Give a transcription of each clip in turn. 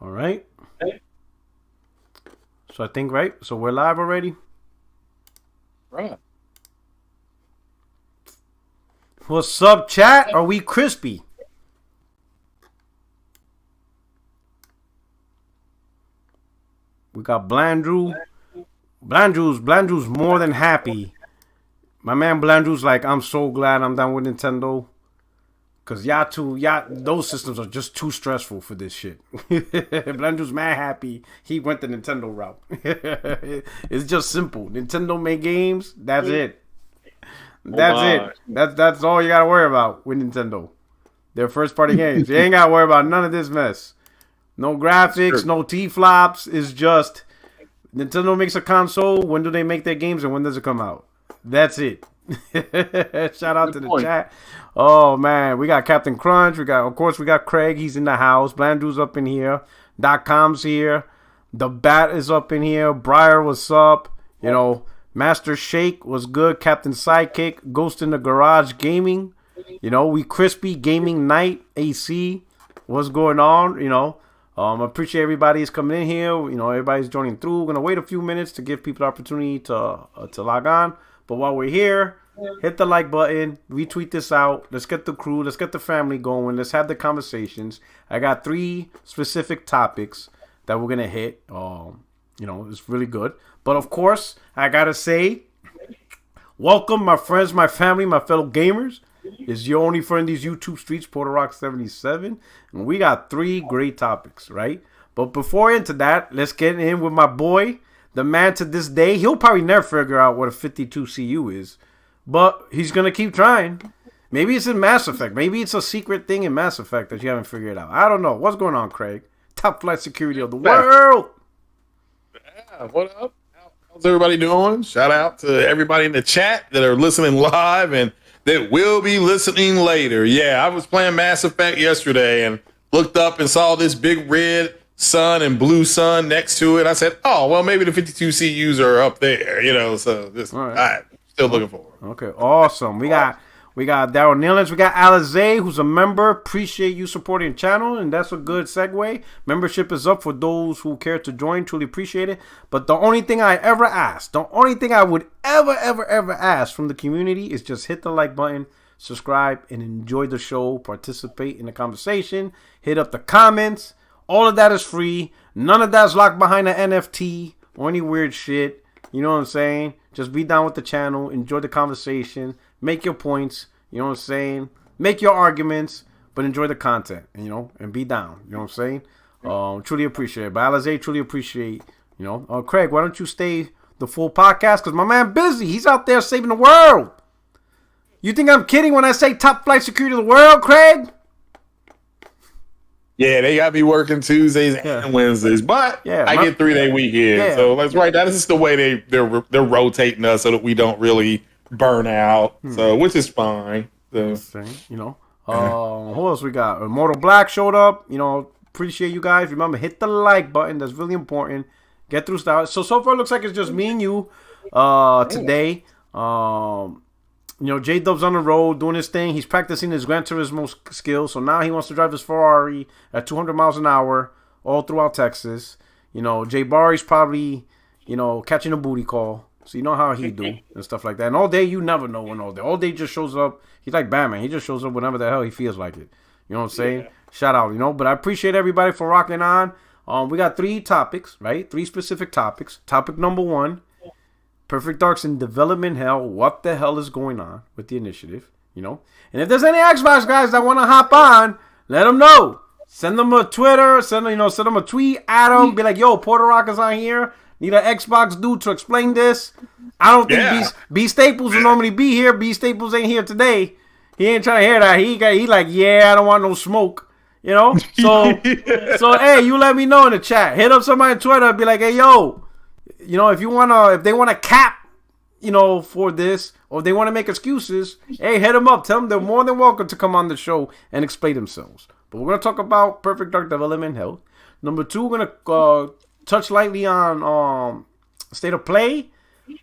All right. So I think, right? So we're live already? Right. What's up, chat? Are we crispy? We got Blandrew. Blandrew's more than happy. My man Blandrew's like, I'm so glad I'm done with Nintendo. Cause those systems are just too stressful for this shit. Blandrew's mad happy he went the Nintendo route. It's just simple. Nintendo make games. That's it. That's it. That's all you gotta worry about with Nintendo. Their first party games. You ain't gotta worry about none of this mess. No graphics, no T-flops. It's just Nintendo makes a console. When do they make their games and when does it come out? That's it. Shout out to the chat. Oh man, we got Captain Crunch. We got Craig. He's in the house. Blandrew's up in here. .com's here. The Bat is up in here. Briar, what's up? You know, Master Shake was good. Captain Sidekick. Ghost in the Garage Gaming. You know, we crispy gaming night. AC. What's going on? You know, I appreciate everybody's coming in here. You know, everybody's joining through. We're gonna wait a few minutes to give people the opportunity to log on. But while we're here, hit the like button, retweet this out. Let's get the crew, let's get the family going. Let's have the conversations. I got 3 specific topics that we're gonna hit. You know, it's really good. But of course, I gotta say, welcome my friends, my family, my fellow gamers. It's your only friend these YouTube streets, Puerto77, and we got 3 great topics, right? But before into that, let's get in with my boy. The man to this day, he'll probably never figure out what a 52 CU is, but he's going to keep trying. Maybe it's in Mass Effect. Maybe it's a secret thing in Mass Effect that you haven't figured out. I don't know. What's going on, Craig? Top flight security of the world. Yeah, what up? How's everybody doing? Shout out to everybody in the chat that are listening live and that will be listening later. Yeah, I was playing Mass Effect yesterday and looked up and saw this big red sun and blue sun next to it. I said, oh, well, maybe the 52 CUs are up there, you know, so this, all right. Still looking forward. Okay, awesome. We got Daryl Nealons. We got Alizé, who's a member. Appreciate you supporting the channel, and that's a good segue. Membership is up for those who care to join. Truly appreciate it. But the only thing I ever ask, the only thing I would ever ask from the community is just hit the like button, subscribe, and enjoy the show. Participate in the conversation. Hit up the comments. All of that is free. None of that's locked behind an NFT or any weird shit. You know what I'm saying? Just be down with the channel. Enjoy the conversation. Make your points. You know what I'm saying? Make your arguments, but enjoy the content. You know, and be down. You know what I'm saying? Truly appreciate it. But Alizé, truly appreciate. You know, Craig, why don't you stay the full podcast? Because my man busy. He's out there saving the world. You think I'm kidding when I say top flight security of the world, Craig? Yeah, they got me working Tuesdays and Wednesdays, but I get 3-day weekend. Yeah. So that's right. That is the way they're rotating us so that we don't really burn out. So which is fine. So. You know, who else we got? Immortal Black showed up. You know, appreciate you guys. Remember, hit the like button. That's really important. Get through stuff. So far, it looks like it's just me and you today. You know, J-Dub's on the road doing his thing. He's practicing his Gran Turismo skills. So now he wants to drive his Ferrari at 200 miles an hour all throughout Texas. You know, Jay Barry's probably, you know, catching a booty call. So you know how he do and stuff like that. And all day, you never know when all day. All day just shows up. He's like Batman. He just shows up whenever the hell he feels like it. You know what I'm saying? Yeah. Shout out, you know. But I appreciate everybody for rocking on. We got 3 topics, right? 3 specific topics. Topic number 1. Perfect Dark's in development hell. What the hell is going on with the initiative? You know? And if there's any Xbox guys that want to hop on, let them know. Send them a Twitter. Send them a tweet. Add them. Be like, yo, Porter Rock is on here. Need an Xbox dude to explain this. I don't think B Staples will normally be here. B Staples ain't here today. He ain't trying to hear that. He like, yeah, I don't want no smoke. You know? So hey, you let me know in the chat. Hit up somebody on Twitter and be like, hey, yo, you know, if they want to cap, you know, for this, or if they want to make excuses, hey, hit them up. Tell them they're more than welcome to come on the show and explain themselves. But we're going to talk about Perfect Dark development health. Number 2, we're going to touch lightly on State of Play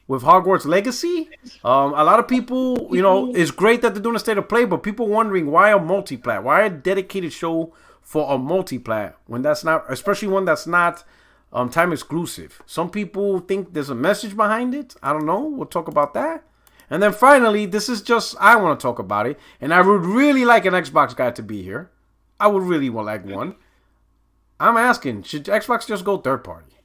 with Hogwarts Legacy. A lot of people, you know, it's great that they're doing a State of Play, but people wondering why a multiplat, why a dedicated show for a multiplat when that's not, especially one that's not time exclusive. Some people think there's a message behind it. I don't know. We'll talk about that. And then finally, this is just, I want to talk about it. And I would really like an Xbox guy to be here. I would really like one. I'm asking, should Xbox just go third party?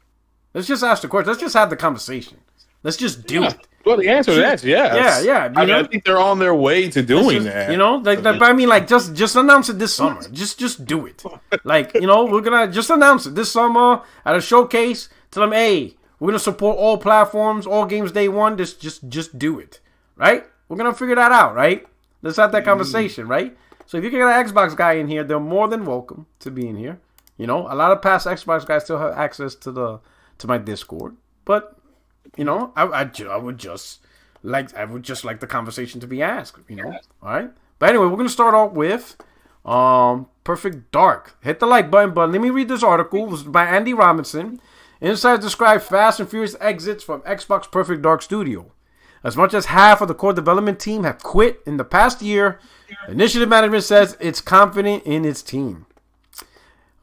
Let's just ask the question. Let's just have the conversation. Let's just do it. Well, the answer to that is yes. Yeah. I think they're on their way to doing that. You know, I mean, like, just announce it this summer. Just do it. Like, you know, we're gonna just announce it this summer at a showcase. Tell them, hey, we're gonna support all platforms, all games day one. Just do it, right? We're gonna figure that out, right? Let's have that conversation, right? So if you can get an Xbox guy in here, they're more than welcome to be in here. You know, a lot of past Xbox guys still have access to my Discord, but you know, I would just like the conversation to be asked. You know, all right. But anyway, we're gonna start off with Perfect Dark. Hit the like button, but let me read this article. It was by Andy Robinson. Inside describes Fast and Furious exits from Xbox Perfect Dark Studio. As much as half of the core development team have quit in the past year, initiative management says it's confident in its team.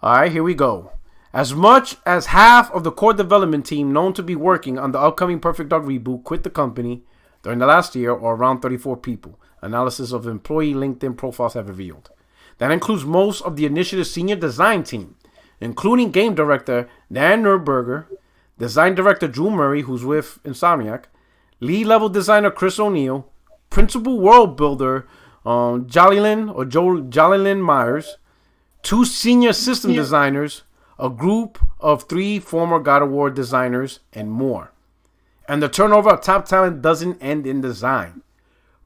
All right, here we go. As much as half of the core development team known to be working on the upcoming Perfect Dark reboot quit the company during the last year, or around 34 people, analysis of employee LinkedIn profiles have revealed. That includes most of the initiative's senior design team, including game director Dan Nuremberger, design director Drew Murray, who's with Insomniac, lead level designer Chris O'Neill, principal world builder Jolylyn Myers, 2 senior system designers, a group of 3 former God of War designers, and more. And the turnover of top talent doesn't end in design.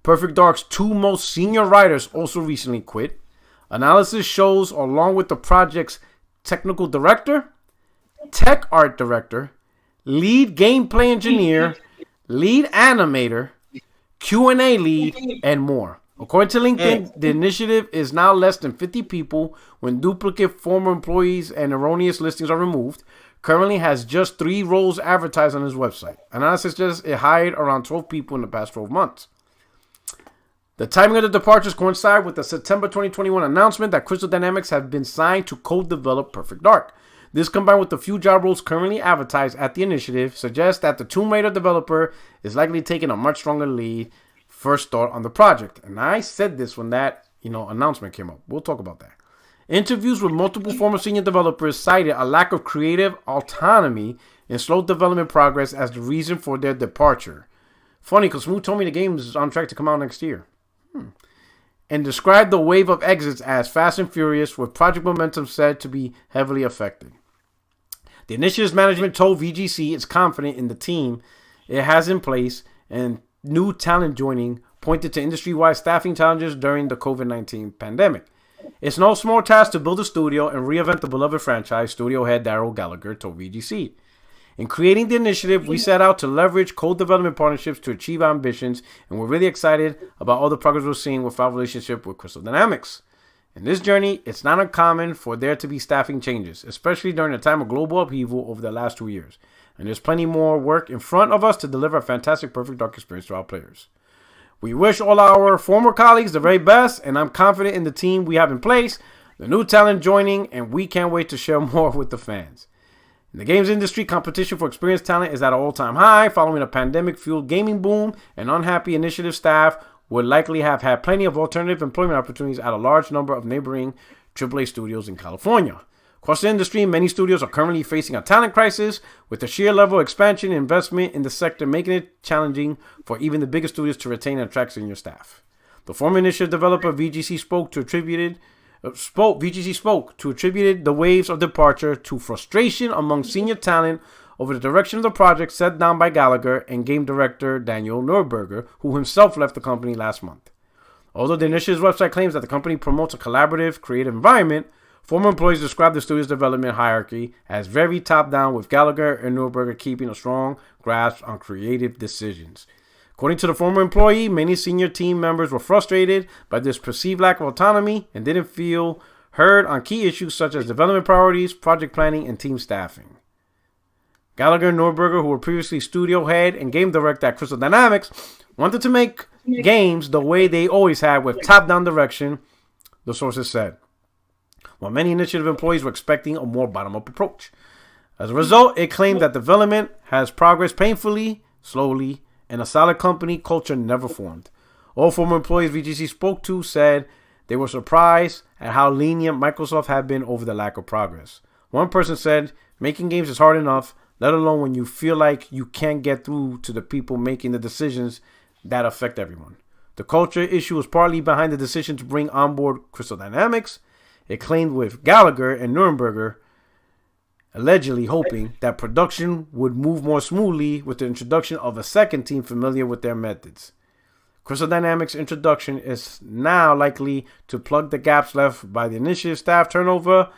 Perfect Dark's 2 most senior writers also recently quit. Analysis shows, along with the project's technical director, tech art director, lead gameplay engineer, lead animator, Q&A lead, and more. According to LinkedIn, the initiative is now less than 50 people when duplicate former employees and erroneous listings are removed. Currently has just 3 roles advertised on his website. Analysis suggests it hired around 12 people in the past 12 months. The timing of the departures coincide with the September 2021 announcement that Crystal Dynamics have been signed to co-develop Perfect Dark. This, combined with the few job roles currently advertised at the initiative, suggests that the Tomb Raider developer is likely taking a much stronger lead first thought on the project. And I said this when that, announcement came up. We'll talk about that. Interviews with multiple former senior developers cited a lack of creative autonomy and slow development progress as the reason for their departure. Funny, because Smooth told me the game is on track to come out next year. And described the wave of exits as fast and furious, with project momentum said to be heavily affected. The initiative's management told VGC it's confident in the team it has in place, and new talent joining pointed to industry-wide staffing challenges during the COVID-19 pandemic. It's no small task to build a studio and reinvent the beloved franchise, studio head Daryl Gallagher told VGC. In creating the initiative, we set out to leverage co-development partnerships to achieve our ambitions, and we're really excited about all the progress we're seeing with our relationship with Crystal Dynamics. In this journey, it's not uncommon for there to be staffing changes, especially during a time of global upheaval over the last 2 years. And there's plenty more work in front of us to deliver a fantastic Perfect Dark experience to our players. We wish all our former colleagues the very best, and I'm confident in the team we have in place, the new talent joining, and we can't wait to share more with the fans. In the games industry, competition for experienced talent is at an all-time high following a pandemic-fueled gaming boom, and unhappy initiative staff would likely have had plenty of alternative employment opportunities at a large number of neighboring AAA studios in California. Across the industry, many studios are currently facing a talent crisis, with the sheer level of expansion and investment in the sector making it challenging for even the biggest studios to retain and attract senior staff. The former initiative developer VGC spoke to attributed the waves of departure to frustration among senior talent over the direction of the project set down by Gallagher and game director Daniel Nuremberger, who himself left the company last month. Although the initiative's website claims that the company promotes a collaborative, creative environment, former employees describe the studio's development hierarchy as very top-down, with Gallagher and Nuremberger keeping a strong grasp on creative decisions. According to the former employee, many senior team members were frustrated by this perceived lack of autonomy and didn't feel heard on key issues such as development priorities, project planning, and team staffing. Gallagher and Nuremberger, who were previously studio head and game director at Crystal Dynamics, wanted to make games the way they always had, with top-down direction, the sources said. while many initiative employees were expecting a more bottom-up approach. As a result, it claimed that development has progressed painfully, slowly, and a solid company culture never formed. All former employees VGC spoke to said they were surprised at how lenient Microsoft had been over the lack of progress. One person said, making games is hard enough, let alone when you feel like you can't get through to the people making the decisions that affect everyone. The culture issue was partly behind the decision to bring on board Crystal Dynamics. It claimed with Gallagher and Nuremberger, allegedly hoping that production would move more smoothly with the introduction of a second team familiar with their methods. Crystal Dynamics' introduction is now likely to plug the gaps left by the initiative staff turnover,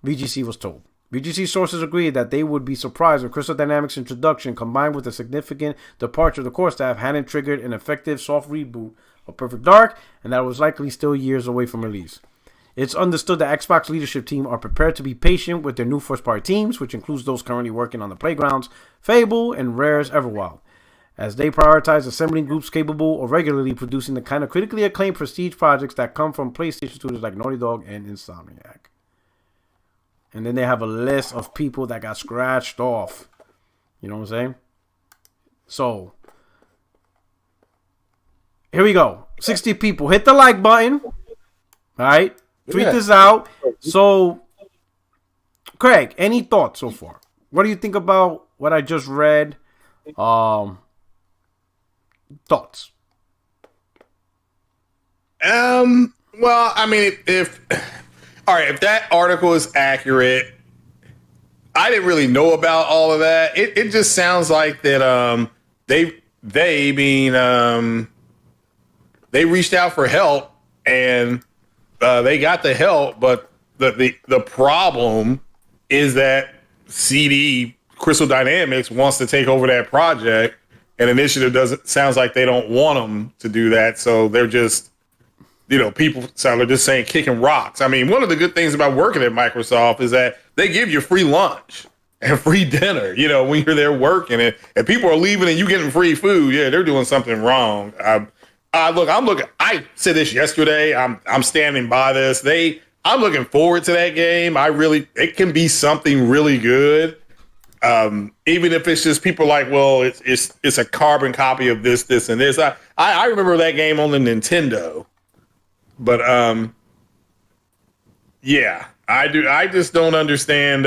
VGC was told. VGC sources agreed that they would be surprised if Crystal Dynamics' introduction, combined with a significant departure of the core staff, hadn't triggered an effective soft reboot of Perfect Dark, and that it was likely still years away from release. It's understood the Xbox leadership team are prepared to be patient with their new first-party teams, which includes those currently working on the Playgrounds, Fable, and Rare's Everwild, as they prioritize assembling groups capable of regularly producing the kind of critically acclaimed prestige projects that come from PlayStation studios like Naughty Dog and Insomniac. And then they have a list of people that got scratched off. You know what I'm saying? So, here we go. 60 people. Hit the like button. All right? Tweet this out. So, Craig, any thoughts so far? What do you think about what I just read? Thoughts? Well, I mean, if that article is accurate, I didn't really know about all of that. It just sounds like that they reached out for help and they got the help, but the problem is that CD Crystal Dynamics wants to take over that project, and Initiative sounds like they don't want them to do that, so they're just, people sound like just saying kicking rocks. I mean, one of the good things about working at Microsoft is that they give you free lunch and free dinner, when you're there working, and people are leaving and you getting free food. Yeah, they're doing something wrong. I said this yesterday. I'm standing by this. I'm looking forward to that game. It can be something really good. Even if it's just people like, well, it's a carbon copy of this, and this. I remember that game on the Nintendo, but yeah, I do. I just don't understand.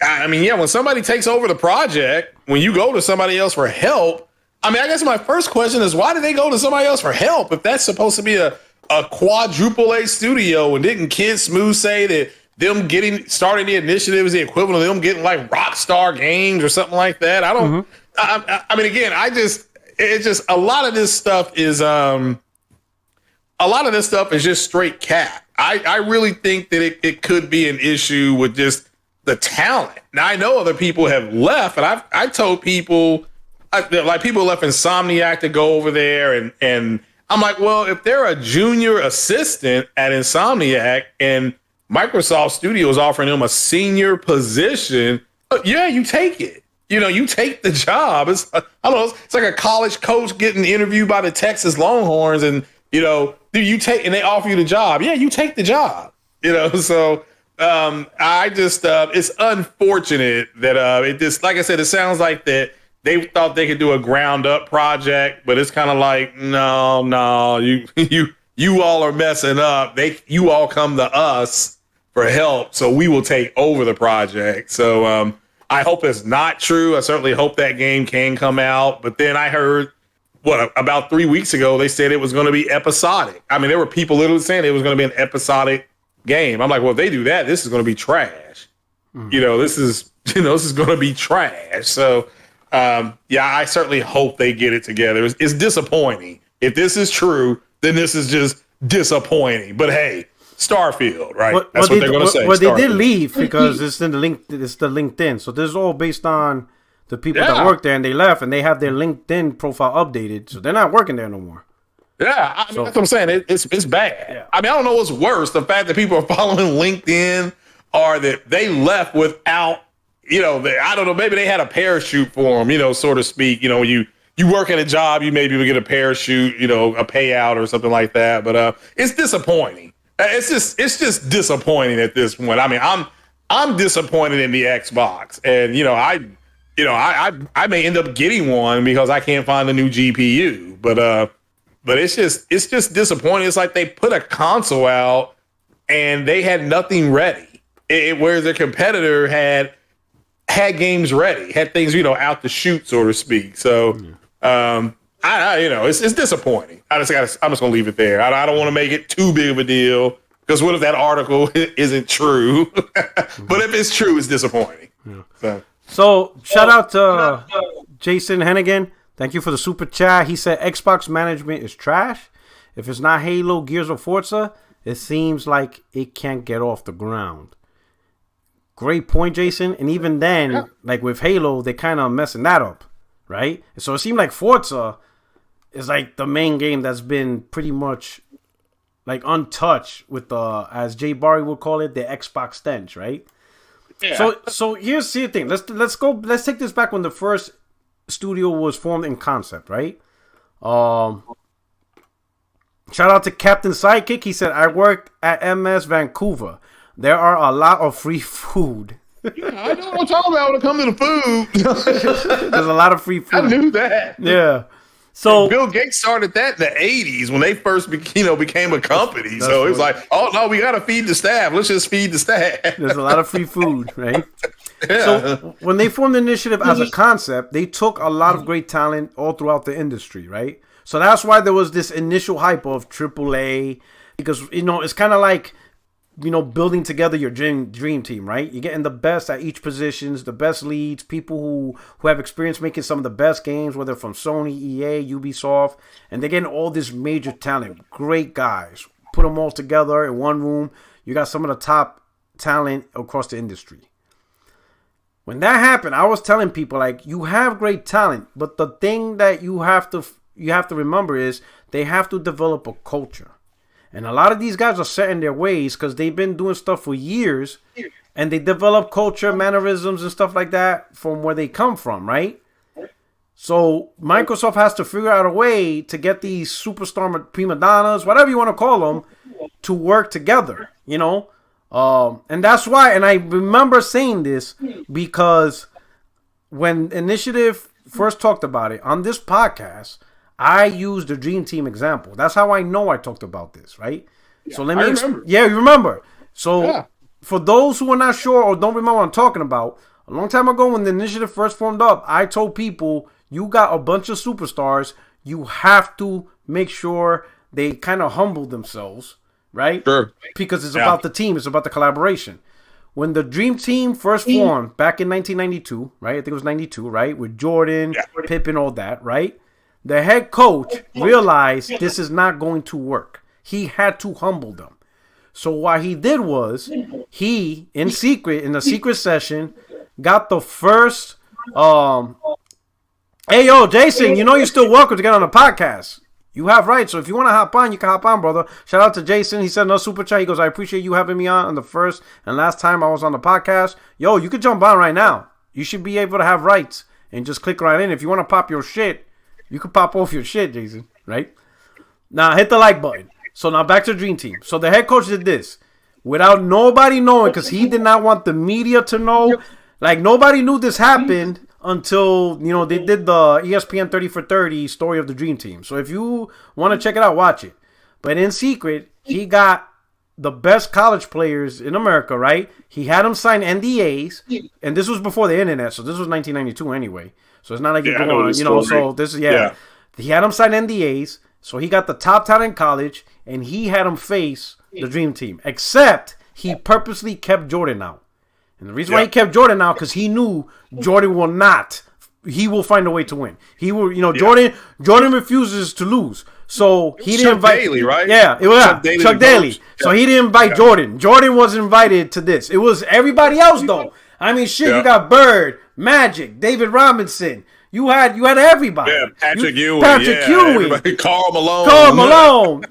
When somebody takes over the project, when you go to somebody else for help, I guess my first question is, why did they go to somebody else for help if that's supposed to be a quadruple A studio? And didn't Kid Smooth say that them starting the Initiative is the equivalent of them getting like Rockstar Games or something like that? I don't. It's just a lot of this stuff is just straight cap. I really think that it could be an issue with just the talent. Now I know other people have left, and I told people. People left Insomniac to go over there, and I'm like, well, if they're a junior assistant at Insomniac and Microsoft Studios offering them a senior position, yeah, you take it. You take the job. It's it's like a college coach getting interviewed by the Texas Longhorns, and do you take, and they offer you the job? Yeah, you take the job. So I just it's unfortunate that it just, like I said, it sounds like that. They thought they could do a ground up project, but it's kind of like, no, you all are messing up. You all come to us for help, so we will take over the project. So I hope it's not true. I certainly hope that game can come out. But then I heard, about 3 weeks ago, they said it was going to be episodic. There were people literally saying it was going to be an episodic game. I'm like, well, if they do that, this is going to be trash. This is going to be trash. So. I certainly hope they get it together. It's disappointing. If this is true, then this is just disappointing. But hey, Starfield, right? That's what they're going to say. Well, they did leave because it's in the link. It's the LinkedIn. So this is all based on the people that work there, and they left, and they have their LinkedIn profile updated, so they're not working there no more. Yeah, that's what I'm saying. It's bad. Yeah. I don't know what's worse: the fact that people are following LinkedIn, or that they left without. I don't know, maybe they had a parachute for them, so to speak. You work at a job, you maybe will get a parachute, a payout or something like that. But it's disappointing. It's just disappointing at this point. I mean, I'm disappointed in the Xbox, and I may end up getting one because I can't find a new GPU. But it's just disappointing. It's like they put a console out and they had nothing ready. Whereas their competitor had games ready, had things out the chute, so to speak. So it's disappointing. I'm just gonna leave it there. I don't want to make it too big of a deal because what if that article isn't true? But if it's true, it's disappointing. Yeah. So shout out to Jason Hennigan. Thank you for the super chat. He said Xbox management is trash. If it's not Halo, Gears, or Forza, it seems like it can't get off the ground. Great point, Jason. And even then, like with Halo, they kind of messing that up, right? So it seemed like Forza is like the main game that's been pretty much like untouched with the, as Jay Barry would call it, the Xbox stench, right? Yeah. So here's the thing. Let's take this back when the first studio was formed in concept, right? Shout out to Captain Sidekick. He said, I work at MS Vancouver. There are a lot of free food. Yeah, I know what I'm talking about when it comes to the food. There's a lot of free food. I knew that. Yeah. So Bill Gates started that in the 80s when they first became a company. So it was like, oh no, we got to feed the staff. Let's just feed the staff. There's a lot of free food, right? Yeah. So when they formed the initiative as a concept, they took a lot of great talent all throughout the industry, right? So that's why there was this initial hype of AAA, because it's kind of like building together your dream team, right? You're getting the best at each positions, the best leads, people who have experience making some of the best games, whether from Sony, EA, Ubisoft, and they're getting all this major talent, great guys. Put them all together in one room. You got some of the top talent across the industry. When that happened, I was telling people, like, you have great talent, but the thing that you have to remember is they have to develop a culture. And a lot of these guys are set in their ways because they've been doing stuff for years, and they develop culture, mannerisms, and stuff like that from where they come from, right? So Microsoft has to figure out a way to get these superstar prima donnas, whatever you want to call them, to work together, and that's why, and I remember saying this because when Initiative first talked about it on this podcast, I used the Dream Team example. That's how I know I talked about this, right? Yeah, so let me you remember. So for those who are not sure or don't remember what I'm talking about, a long time ago when the initiative first formed up, I told people, you got a bunch of superstars, you have to make sure they kind of humble themselves, right? Sure. Because it's about the team, it's about the collaboration. When the Dream Team first formed back in 1992, right? I think it was 92, right? With Jordan, Pippen, all that, right? The head coach realized this is not going to work. He had to humble them. So what he did was, he, in a secret session, got the first, hey, yo, Jason, you're still welcome to get on the podcast. You have rights, so if you want to hop on, you can hop on, brother. Shout out to Jason. He sent no super chat. He goes, I appreciate you having me on the first and last time I was on the podcast. Yo, you can jump on right now. You should be able to have rights and just click right in. If you want to pop your shit, you can pop off your shit, Jason, right? Now, hit the like button. So now back to the Dream Team. So the head coach did this without nobody knowing because he did not want the media to know. Like, nobody knew this happened until, they did the ESPN 30 for 30 story of the Dream Team. So if you want to check it out, watch it. But in secret, he got the best college players in America, right? He had them sign NDAs, and this was before the internet, so this was 1992 anyway. So it's not like you're going, so this is, He had them sign NDAs, so he got the top talent in college, and he had them face the Dream Team. Except he purposely kept Jordan out. And the reason why he kept Jordan out, because he knew Jordan will not. He will find a way to win. He will, Jordan refuses to lose. So he didn't invite Daly, right? Yeah, it was Chuck Daly. So he didn't invite Jordan. Jordan was invited to this. It was everybody else though. I mean, shit, you got Bird, Magic, David Robinson. You had everybody. Yeah, Patrick Ewing. Karl Malone.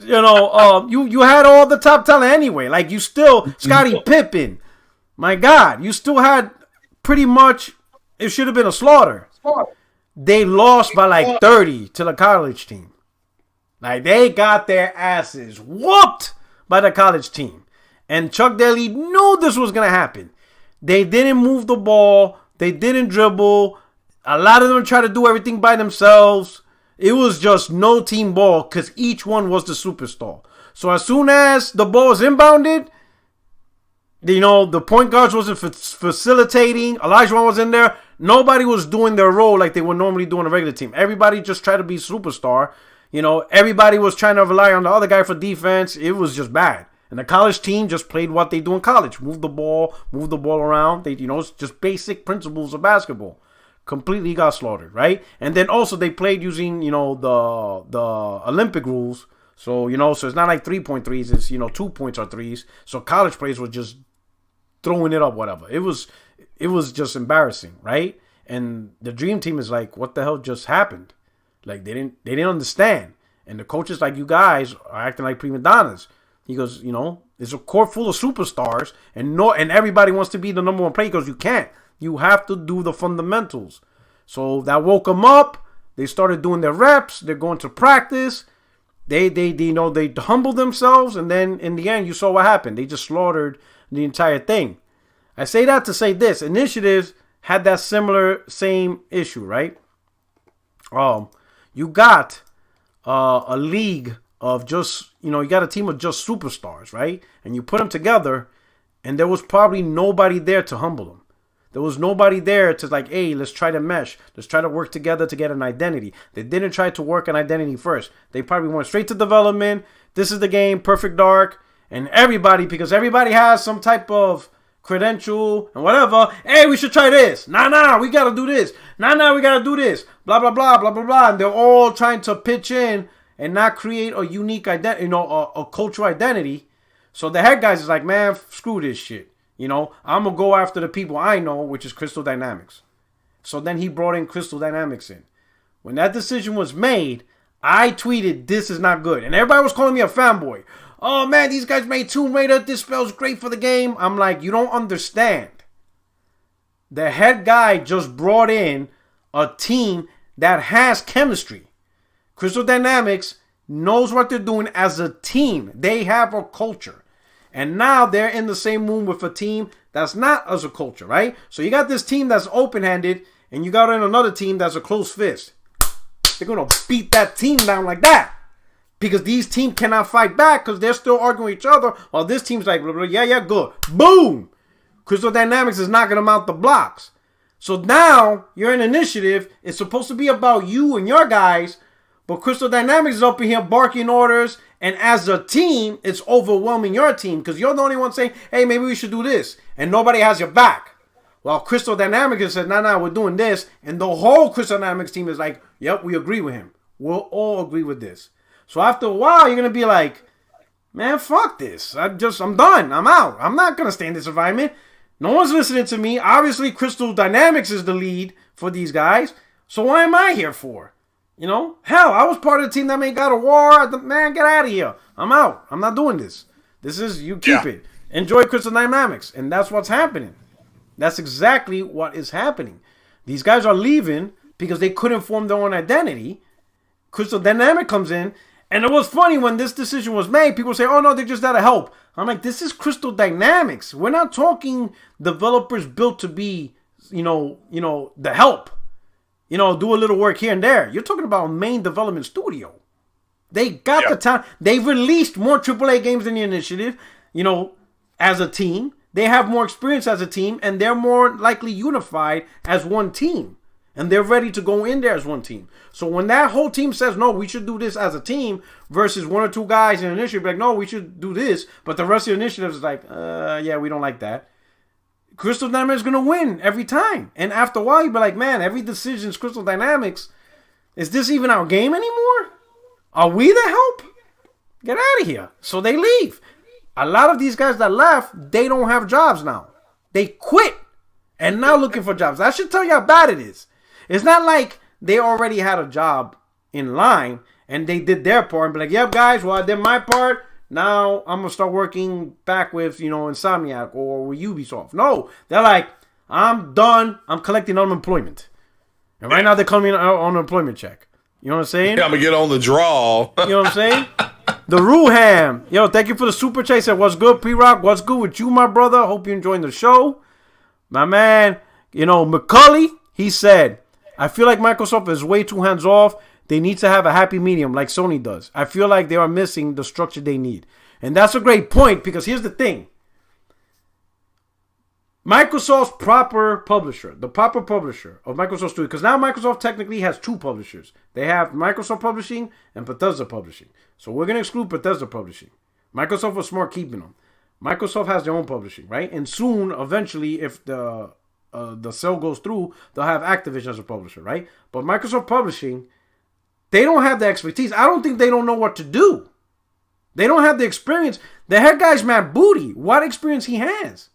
You had all the top talent anyway. Like you still Scottie Pippen. My God, you still had pretty much. It should have been a slaughter. They lost by like 30 to the college team. Like they got their asses whooped by the college team. And Chuck Daly knew this was going to happen. They didn't move the ball. They didn't dribble. A lot of them tried to do everything by themselves. It was just no team ball because each one was the superstar. So as soon as the ball was inbounded, the point guards wasn't facilitating. Olajuwon was in there. Nobody was doing their role like they would normally do on a regular team. Everybody just tried to be superstar. Everybody was trying to rely on the other guy for defense. It was just bad. And the college team just played what they do in college. Move the ball around. It's just basic principles of basketball. Completely got slaughtered, right? And then also they played using, the Olympic rules. So, so it's not like 3-point threes. It's, 2 points or threes. So college players were just throwing it up, whatever. It was just embarrassing, right? And the dream team is like, what the hell just happened? Like they didn't understand. And the coaches like, you guys are acting like prima donnas. He goes, it's a court full of superstars and everybody wants to be the number one player. He goes, you can't. You have to do the fundamentals. So that woke them up. They started doing their reps. They're going to practice. They humbled themselves, and then in the end, you saw what happened. They just slaughtered the entire thing. I say that to say this: initiatives had that same issue, right? You got a league of just you got a team of just superstars, right? And you put them together, and there was probably nobody there to humble them. There was nobody there to like, hey, let's try to mesh. Let's try to work together to get an identity. They didn't try to work an identity first. They probably went straight to development. This is the game, Perfect Dark. And because everybody has some type of credential and whatever. Hey, we should try this. Nah, we got to do this. Nah, we got to do this. Blah, blah, blah, blah, blah, blah. And they're all trying to pitch in and not create a unique identity, a cultural identity. So the head guys is like, man, screw this shit. I'm going to go after the people I know, which is Crystal Dynamics. So then he brought in Crystal Dynamics in. When that decision was made, I tweeted, this is not good. And everybody was calling me a fanboy. Oh, man, these guys made Tomb Raider. This spells great for the game. I'm like, you don't understand. The head guy just brought in a team that has chemistry. Crystal Dynamics knows what they're doing as a team. They have a culture. And now they're in the same room with a team that's not as a culture, right? So you got this team that's open-handed, and you got in another team that's a closed fist. They're going to beat that team down like that. Because these teams cannot fight back because they're still arguing with each other, while this team's like, yeah, good. Boom! Crystal Dynamics is knocking them out the blocks. So now you're an initiative. It's supposed to be about you and your guys, but Crystal Dynamics is up in here barking orders. And as a team, it's overwhelming your team because you're the only one saying, hey, maybe we should do this. And nobody has your back. While Crystal Dynamics said, nah, we're doing this. And the whole Crystal Dynamics team is like, yep, we agree with him. We'll all agree with this. So after a while, you're going to be like, man, fuck this. I'm done. I'm out. I'm not going to stay in this environment. No one's listening to me. Obviously, Crystal Dynamics is the lead for these guys. So why am I here for? Hell, I was part of the team that made God of War. Man, get out of here. I'm out. I'm not doing this. This is, you keep it. Enjoy Crystal Dynamics. And that's what's happening. That's exactly what is happening. These guys are leaving because they couldn't form their own identity. Crystal Dynamics comes in. And it was funny when this decision was made. People say, oh, no, they're just out of help. I'm like, this is Crystal Dynamics. We're not talking developers built to be, the help. Do a little work here and there. You're talking about a main development studio. They got the time. They've released more AAA games than the initiative, as a team. They have more experience as a team, and they're more likely unified as one team. And they're ready to go in there as one team. So when that whole team says, no, we should do this as a team, versus one or two guys in an initiative, like, no, we should do this. But the rest of the initiative is like, yeah, we don't like that. Crystal Dynamics is going to win every time. And after a while, you'll be like, man, every decision is Crystal Dynamics. Is this even our game anymore? Are we the help? Get out of here. So they leave. A lot of these guys that left, they don't have jobs now. They quit and now looking for jobs. I should tell you how bad it is. It's not like they already had a job in line and they did their part and be like, yep, guys, well, I did my part. Now I'm going to start working back with, Insomniac or with Ubisoft. No, they're like, I'm done. I'm collecting unemployment. And right now they're coming on an unemployment check. You know what I'm saying? Yeah, I'm going to get on the draw. You know what I'm saying? The Ruham. Yo, thank you for the super chat. Said, what's good, P-Rock? What's good with you, my brother? Hope you're enjoying the show. My man, McCully, he said, I feel like Microsoft is way too hands-off. They need to have a happy medium like Sony does. I feel like they are missing the structure they need. And that's a great point because here's the thing. Microsoft's proper publisher, the proper publisher of Microsoft Studio, because now Microsoft technically has two publishers. They have Microsoft Publishing and Bethesda Publishing. So we're going to exclude Bethesda Publishing. Microsoft was smart keeping them. Microsoft has their own publishing, right? And soon, eventually, if the sale goes through, they'll have Activision as a publisher, right? But Microsoft Publishing, they don't have the expertise. I don't think they don't know what to do. They don't have the experience. The head guy's Matt Booty. What experience he has?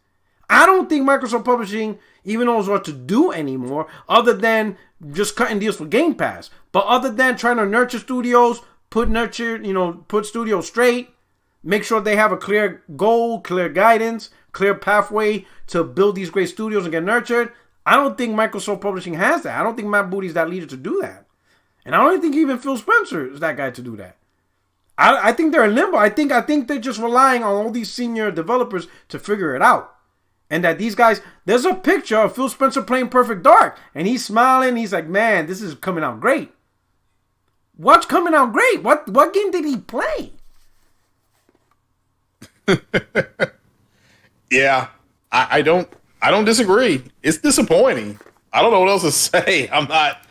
I don't think Microsoft Publishing even knows what to do anymore other than just cutting deals for Game Pass. But other than trying to nurture studios, put studios straight, make sure they have a clear goal, clear guidance, clear pathway to build these great studios and get nurtured. I don't think Microsoft Publishing has that. I don't think Matt Booty's that leader to do that. And I don't think even Phil Spencer is that guy to do that. I think they're in limbo. I think they're just relying on all these senior developers to figure it out. And that these guys, there's a picture of Phil Spencer playing Perfect Dark. And he's smiling. He's like, man, this is coming out great. What's coming out great? What game did he play? Yeah, I don't disagree. It's disappointing. I don't know what else to say. I'm not,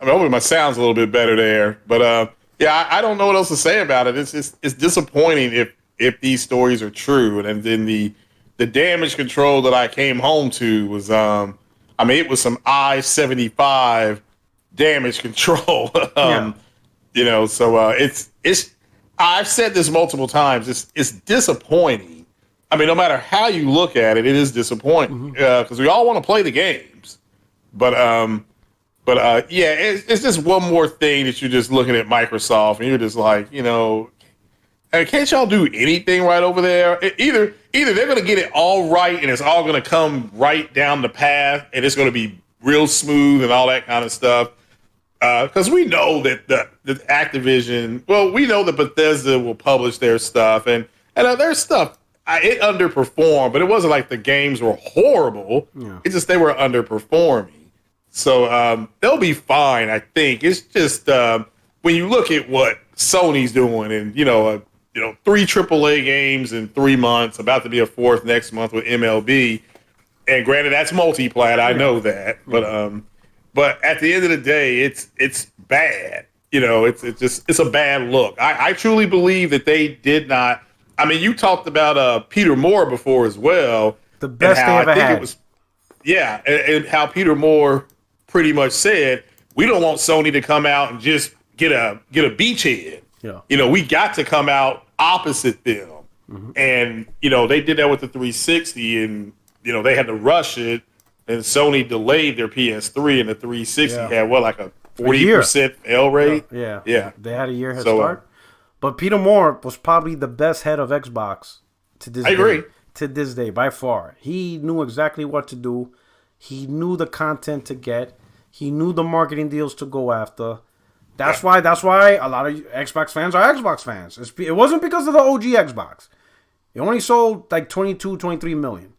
hopefully my sound's a little bit better there. But yeah, I don't know what else to say about it. It's disappointing if these stories are true. And then the damage control that I came home to was, it was some I-75 damage control. So it's. I've said this multiple times. It's disappointing. I mean, no matter how you look at it, it is disappointing because we all want to play the games. But yeah, it's just one more thing that you're just looking at Microsoft and you're just like, can't y'all do anything right over there? Either they're going to get it all right and it's all going to come right down the path and it's going to be real smooth and all that kind of stuff. Because we know that the Activision, we know that Bethesda will publish their stuff and their stuff, it underperformed, but it wasn't like the games were horrible. Yeah. It's just they were underperforming. So they'll be fine, I think. It's just when you look at what Sony's doing and, 3 AAA games in 3 months, about to be a 4th next month with MLB. And granted, that's multiplat. I know that. But at the end of the day, it's bad. It's a bad look. I truly believe that they did not. I mean, you talked about Peter Moore before as well. The best they ever had. And how Peter Moore pretty much said, we don't want Sony to come out and just get a beachhead. Yeah. We got to come out opposite them. Mm-hmm. And, they did that with the 360 and, they had to rush it. And Sony delayed their PS3 and the 360 had like a 40% fail rate. Yeah. They had a year head start. But Peter Moore was probably the best head of Xbox to this day. I agree. To this day, by far. He knew exactly what to do. He knew the content to get. He knew the marketing deals to go after. That's why a lot of Xbox fans are Xbox fans. It wasn't because of the OG Xbox. It only sold like 22, 23 million.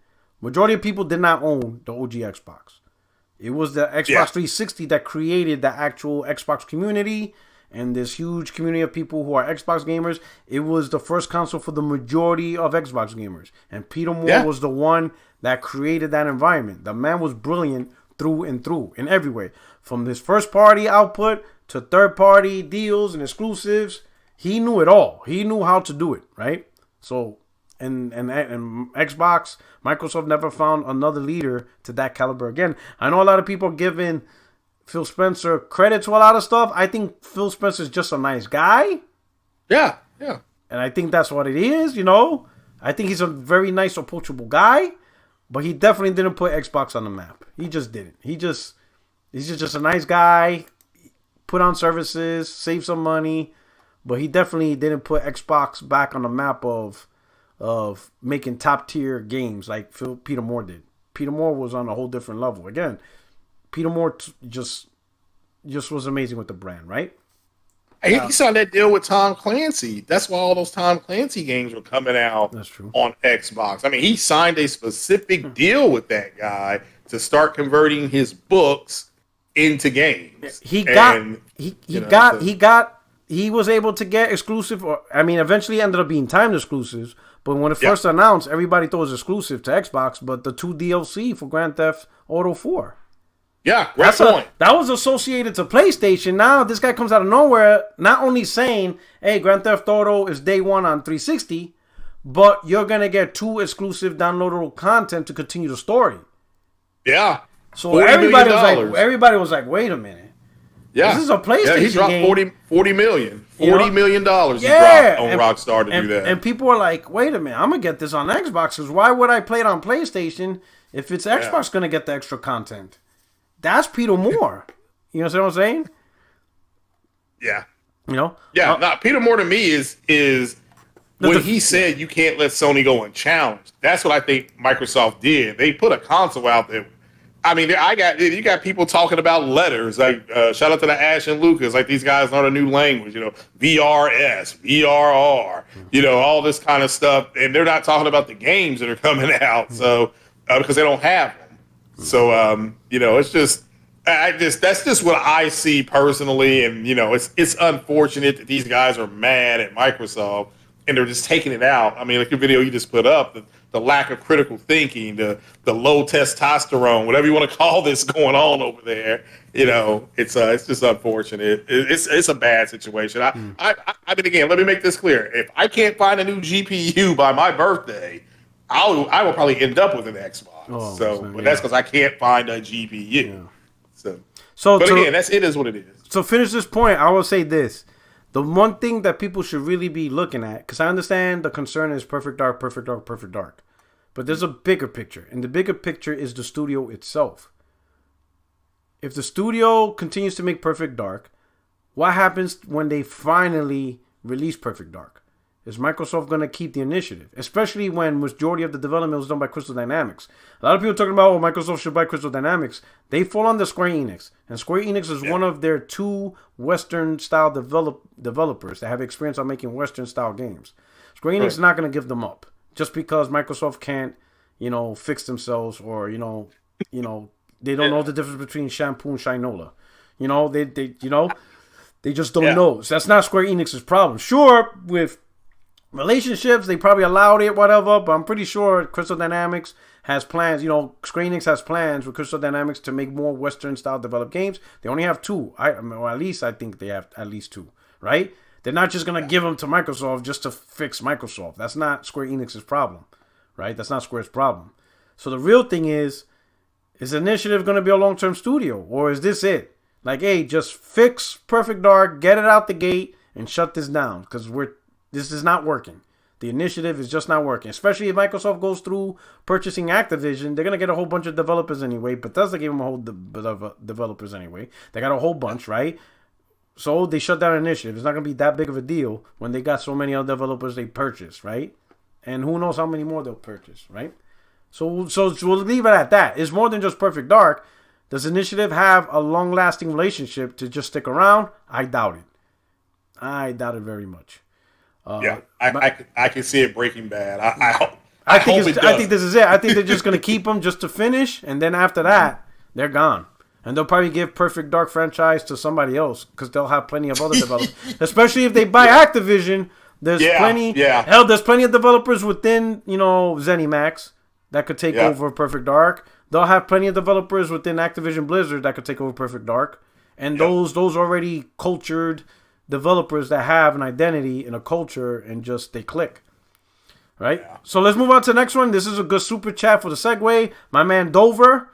Majority of people did not own the OG Xbox. It was the Xbox 360 that created the actual Xbox community and this huge community of people who are Xbox gamers. It was the first console for the majority of Xbox gamers. And Peter Moore was the one that created that environment. The man was brilliant through and through in every way. From his first party output to third party deals and exclusives. He knew it all. He knew how to do it, right? So, and Xbox, Microsoft never found another leader to that caliber again. I know a lot of people giving Phil Spencer credit to a lot of stuff. I think Phil Spencer is just a nice guy. Yeah. And I think that's what it is, I think he's a very nice, approachable guy, but he definitely didn't put Xbox on the map. He just didn't. He's just a nice guy, put on services, save some money, but he definitely didn't put Xbox back on the map of making top tier games like Peter Moore did. Peter Moore was on a whole different level. Again, Peter Moore just was amazing with the brand, right? He signed that deal with Tom Clancy. That's why all those Tom Clancy games were coming out That's true. on Xbox. I mean, he signed a specific deal with that guy to start converting his books into games. He was able to get exclusive. Eventually ended up being timed exclusives. But when it first announced, everybody thought it was exclusive to Xbox. But the 2 DLC for Grand Theft Auto 4. Yeah, great point. That was associated to PlayStation. Now this guy comes out of nowhere, not only saying, hey, Grand Theft Auto is day one on 360, but you're going to get 2 exclusive downloadable content to continue the story. Yeah. So everybody was like, wait a minute. Yeah. This is a PlayStation he dropped game. $40 million. $40 million he dropped on Rockstar to do that. And people were like, wait a minute, I'm going to get this on Xbox, because why would I play it on PlayStation if it's Xbox going to get the extra content? That's Peter Moore. You know what I'm saying? Yeah. You know? Yeah, Peter Moore to me is when he said you can't let Sony go unchallenged. That's what I think Microsoft did. They put a console out there. I mean, you got people talking about letters. Like, shout out to the Ash and Lucas. Like, these guys learn a new language, VRS, VRR, all this kind of stuff. And they're not talking about the games that are coming out. So, because they don't have them. So, it's that's just what I see personally. And, it's unfortunate that these guys are mad at Microsoft and they're just taking it out. I mean, like the video you just put up, the lack of critical thinking, the low testosterone, whatever you want to call this going on over there. It's just unfortunate. It's a bad situation. I mean, again, let me make this clear. If I can't find a new GPU by my birthday, I will probably end up with an Xbox. But that's because I can't find a GPU. Yeah. But again, it is what it is. So finish this point, I will say this. The one thing that people should really be looking at, because I understand the concern is perfect dark. But there's a bigger picture. And the bigger picture is the studio itself. If the studio continues to make Perfect Dark, what happens when they finally release Perfect Dark? Is Microsoft going to keep the initiative? Especially when majority of the development was done by Crystal Dynamics. A lot of people talking about, Microsoft should buy Crystal Dynamics. They fall under Square Enix. And Square Enix is one of their 2 Western-style developers that have experience on making Western-style games. Square Enix is not going to give them up. Just because Microsoft can't, fix themselves or, they don't know the difference between shampoo and Shinola. They just don't know. So that's not Square Enix's problem. Sure, with relationships, they probably allowed it, whatever, but I'm pretty sure Crystal Dynamics has plans. Square Enix has plans with Crystal Dynamics to make more Western-style developed games. They only have 2. Or at least I think they have at least 2, right? They're not just going to give them to Microsoft just to fix Microsoft. That's not Square Enix's problem, right? That's not Square's problem. So the real thing is the initiative going to be a long-term studio? Or is this it? Like, hey, just fix Perfect Dark, get it out the gate, and shut this down. Because this is not working. The initiative is just not working. Especially if Microsoft goes through purchasing Activision. They're going to get a whole bunch of developers anyway. Bethesda gave them a whole developers anyway. They got a whole bunch, right? So they shut down an initiative. It's not going to be that big of a deal when they got so many other developers they purchased, right? And who knows how many more they'll purchase, right? So we'll leave it at that. It's more than just Perfect Dark. Does Initiative have a long-lasting relationship to just stick around? I doubt it. I doubt it very much. I can see it Breaking Bad. I think this is it. I think they're just going to keep them just to finish, and then after that, they're gone. And they'll probably give Perfect Dark franchise to somebody else because they'll have plenty of other developers. Especially if they buy Activision, there's plenty. Yeah. Hell, there's plenty of developers within, ZeniMax that could take over Perfect Dark. They'll have plenty of developers within Activision Blizzard that could take over Perfect Dark. And those already cultured developers that have an identity and a culture and just they click. Right? Yeah. So let's move on to the next one. This is a good super chat for the segue. My man Dover.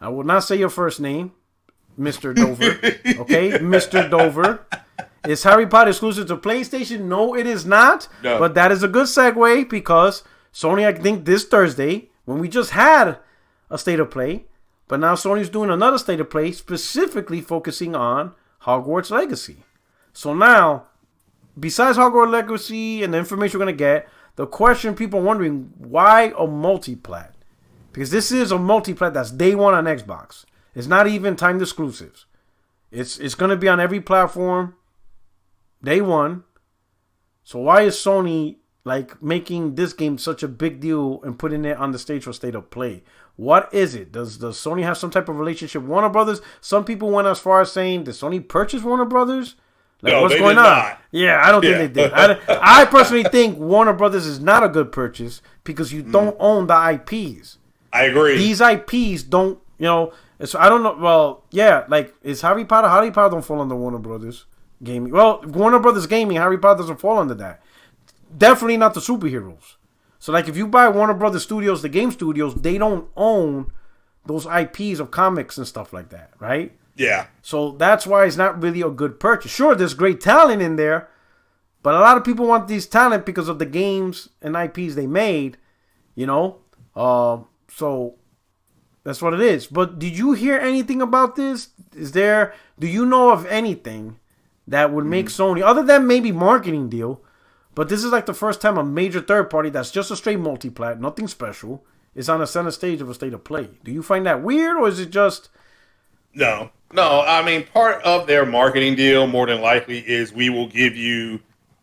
I will not say your first name, Mr. Dover. Okay? Mr. Dover. Is Harry Potter exclusive to PlayStation? No, it is not. No. But that is a good segue because Sony, I think this Thursday, when we just had a State of Play, but now Sony's doing another State of Play specifically focusing on Hogwarts Legacy. So now, besides Hogwarts Legacy and the information we're going to get, the question people are wondering, why a multiplat? Because this is a multiplat that's day one on Xbox. It's not even timed exclusives. It's going to be on every platform Day one. So why is Sony like making this game such a big deal and putting it on the stage for State of Play? What is it? Does Sony have some type of relationship with Warner Brothers? Some people went as far as saying, did Sony purchase Warner Brothers? Like, no, what's they going did on? not. Yeah, I don't think they did. I personally think Warner Brothers is not a good purchase because you don't own the IPs. I agree. These IPs don't, I don't know. Well, yeah, like, is Harry Potter don't fall under Warner Brothers Gaming. Well, Warner Brothers Gaming, Harry Potter doesn't fall under that. Definitely not the superheroes. So, like, if you buy Warner Brothers Studios, the game studios, they don't own those IPs of comics and stuff like that, right? Yeah. So that's why it's not really a good purchase. Sure, there's great talent in there, but a lot of people want these talent because of the games and IPs they made, So that's what it is. But did you hear anything about this? Do you know of anything that would make Sony, other than maybe marketing deal, but this is like the first time a major third party that's just a straight multiplat, nothing special, is on the center stage of a State of Play. Do you find that weird, or is it just... No. I mean, part of their marketing deal, more than likely, is we will give you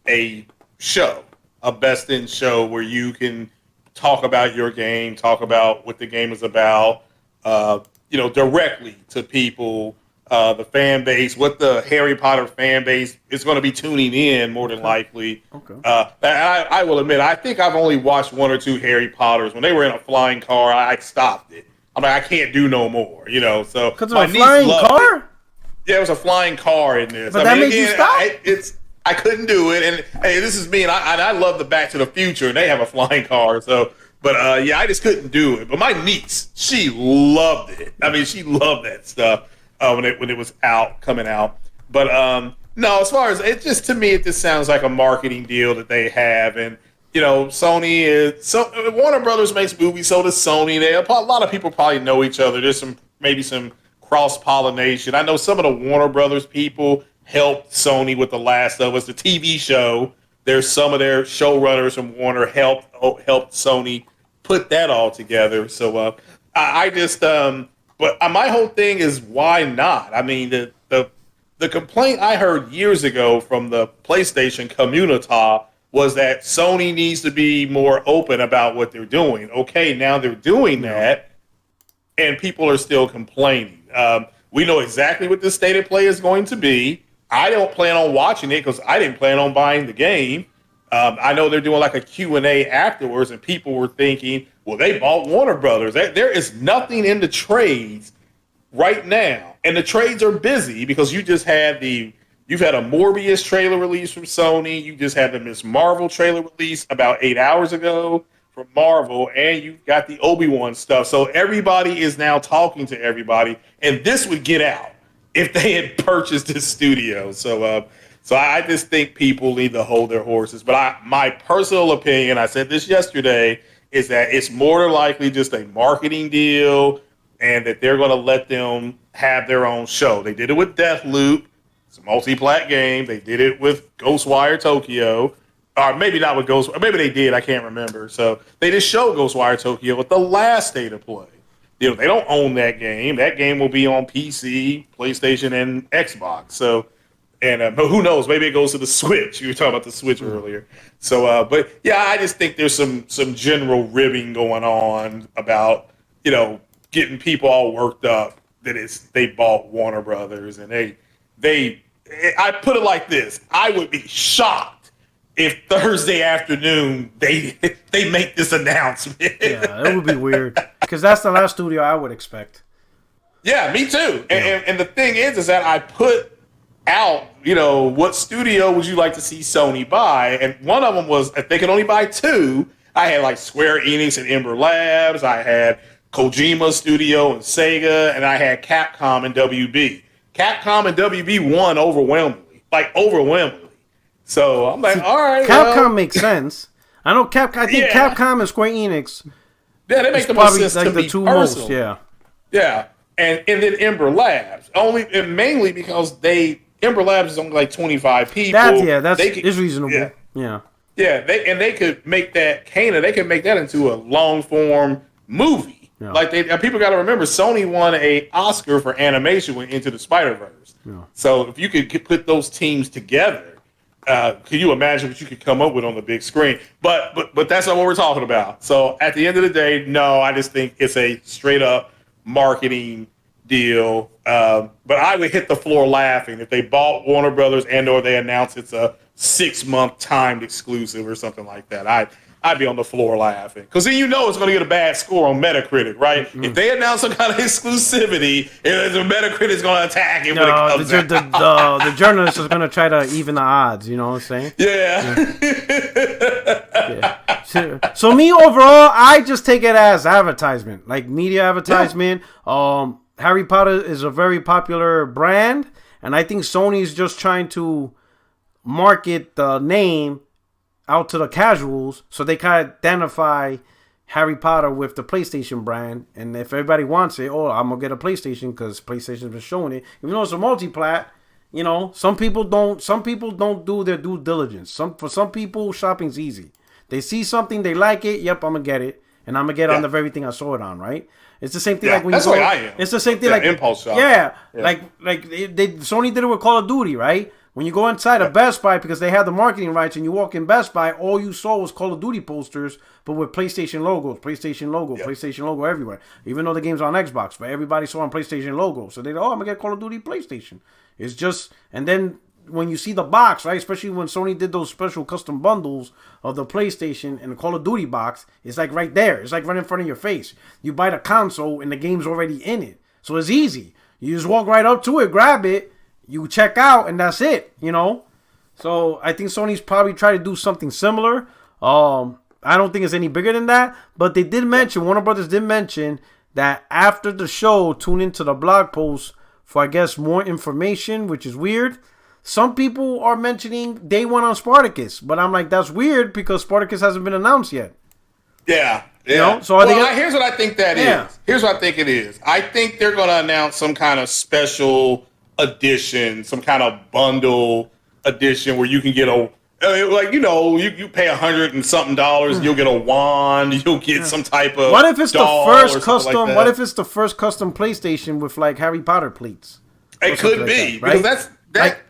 a show, a best in show where you can talk about your game, talk about what the game is about, directly to people, the fan base, what the Harry Potter fan base is going to be tuning in, more than likely. Okay. I will admit, I think I've only watched one or two Harry Potters. When they were in a flying car, I stopped it. I'm like, I can't do no more, So because of a flying car? It. Yeah, it was a flying car in this. But that made you stop? I couldn't do it, and hey, this is me, and I love the Back to the Future, and they have a flying car, so. But I just couldn't do it. But my niece, she loved it. I mean, she loved that stuff when it was coming out. But no, as far as it just, to me, it just sounds like a marketing deal that they have, and. Warner Brothers makes movies, so does Sony. A lot of people probably know each other. There's maybe some cross-pollination. I know some of the Warner Brothers people helped Sony with The Last of Us, the TV show. There's some of their showrunners from Warner helped Sony put that all together. So I just, but my whole thing is, why not? I mean, the complaint I heard years ago from the PlayStation community was that Sony needs to be more open about what they're doing. Okay, now they're doing that, and people are still complaining. We know exactly what the State of Play is going to be. I don't plan on watching it because I didn't plan on buying the game. I know they're doing like a Q&A afterwards, and people were thinking, well, they bought Warner Brothers. There is nothing in the trades right now, and the trades are busy because you just had You've had a Morbius trailer release from Sony. You just had the Ms. Marvel trailer release about 8 hours ago from Marvel. And you've got the Obi-Wan stuff. So everybody is now talking to everybody. And this would get out if they had purchased this studio. So I just think people need to hold their horses. But my personal opinion, I said this yesterday, is that it's more than likely just a marketing deal and that they're going to let them have their own show. They did it with Deathloop. It's a multi-plat game. They did it with Ghostwire Tokyo. Or maybe not with Ghostwire. Maybe they did. I can't remember. So they just showed Ghostwire Tokyo with the last State of Play. They don't own that game. That game will be on PC, PlayStation, and Xbox. So, and but who knows? Maybe it goes to the Switch. You were talking about the Switch earlier. So, but yeah, I just think there's some general ribbing going on about getting people all worked up that they bought Warner Brothers and they. I put it like this: I would be shocked if Thursday afternoon they make this announcement. Yeah, it would be weird because that's the last studio I would expect. Yeah, me too. And the thing is that I put out, what studio would you like to see Sony buy? And one of them was, if they could only buy two, I had like Square Enix and Ember Labs, I had Kojima Studio and Sega, and I had Capcom and WB. Capcom and WB won overwhelmingly. So I'm like, all right. Capcom makes sense. I know Capcom. I think Capcom and Square Enix. Yeah, they make the most sense like to the me two personally. most. Yeah. Yeah, and then Ember Labs mainly because Ember Labs is only like 25 people. It's reasonable. Yeah. They could make that They could make that into a long form movie. Yeah. Like people got to remember, Sony won an Oscar for animation with Into the Spider-Verse. Yeah. So if you could put those teams together, Can you imagine what you could come up with on the big screen? But that's not what we're talking about. So at the end of the day, no, I just think it's a straight up marketing deal. But I would hit the floor laughing if they bought Warner Brothers and or they announced it's a 6-month timed exclusive or something like that. I'd be on the floor laughing because then it's going to get a bad score on Metacritic, right? Mm-hmm. If they announce some kind of exclusivity, the Metacritic's going to attack it when it comes out. The journalist is going to try to even the odds. You know what I'm saying? Yeah. So me overall, I just take it as advertisement, like media advertisement. Yeah. Harry Potter is a very popular brand, and I think Sony's just trying to market the name out to the casuals so they can identify Harry Potter with the PlayStation brand. And if everybody wants it, I'm going to get a PlayStation because PlayStation's been showing it. Even though it's a multiplat, some people don't do their due diligence. For some people, shopping's easy. They see something, they like it, yep, I'm going to get it. And I'm going to get it on the very thing I saw it on, right? It's the same thing like when that's you go. That's what I am. It's the same thing like impulse shop. Yeah. Like Sony did it with Call of Duty, right? When you go inside a Best Buy because they have the marketing rights and you walk in Best Buy, all you saw was Call of Duty posters, but with PlayStation logo everywhere. Even though the game's on Xbox, but everybody saw on PlayStation logo. So they go, I'm going to get Call of Duty PlayStation. It's just, and then when you see the box, right, especially when Sony did those special custom bundles of the PlayStation and the Call of Duty box, it's like right there. It's like right in front of your face. You buy the console and the game's already in it. So it's easy. You just walk right up to it, grab it, you check out, and that's it, So I think Sony's probably trying to do something similar. I don't think it's any bigger than that, but they did mention, Warner Brothers did mention that after the show, tune into the blog post for, I guess, more information, which is weird. Some people are mentioning day one on Spartacus, but I'm like, that's weird because Spartacus hasn't been announced yet. Yeah. Yeah. So here's what I think that is. Here's what I think it is. I think they're going to announce some kind of special edition, some kind of bundle edition where you can get you pay $100 and something, you'll get a wand, you'll get some type of What if it's the first custom? Like what if it's the first custom PlayStation with like Harry Potter plates? It could be, right? Because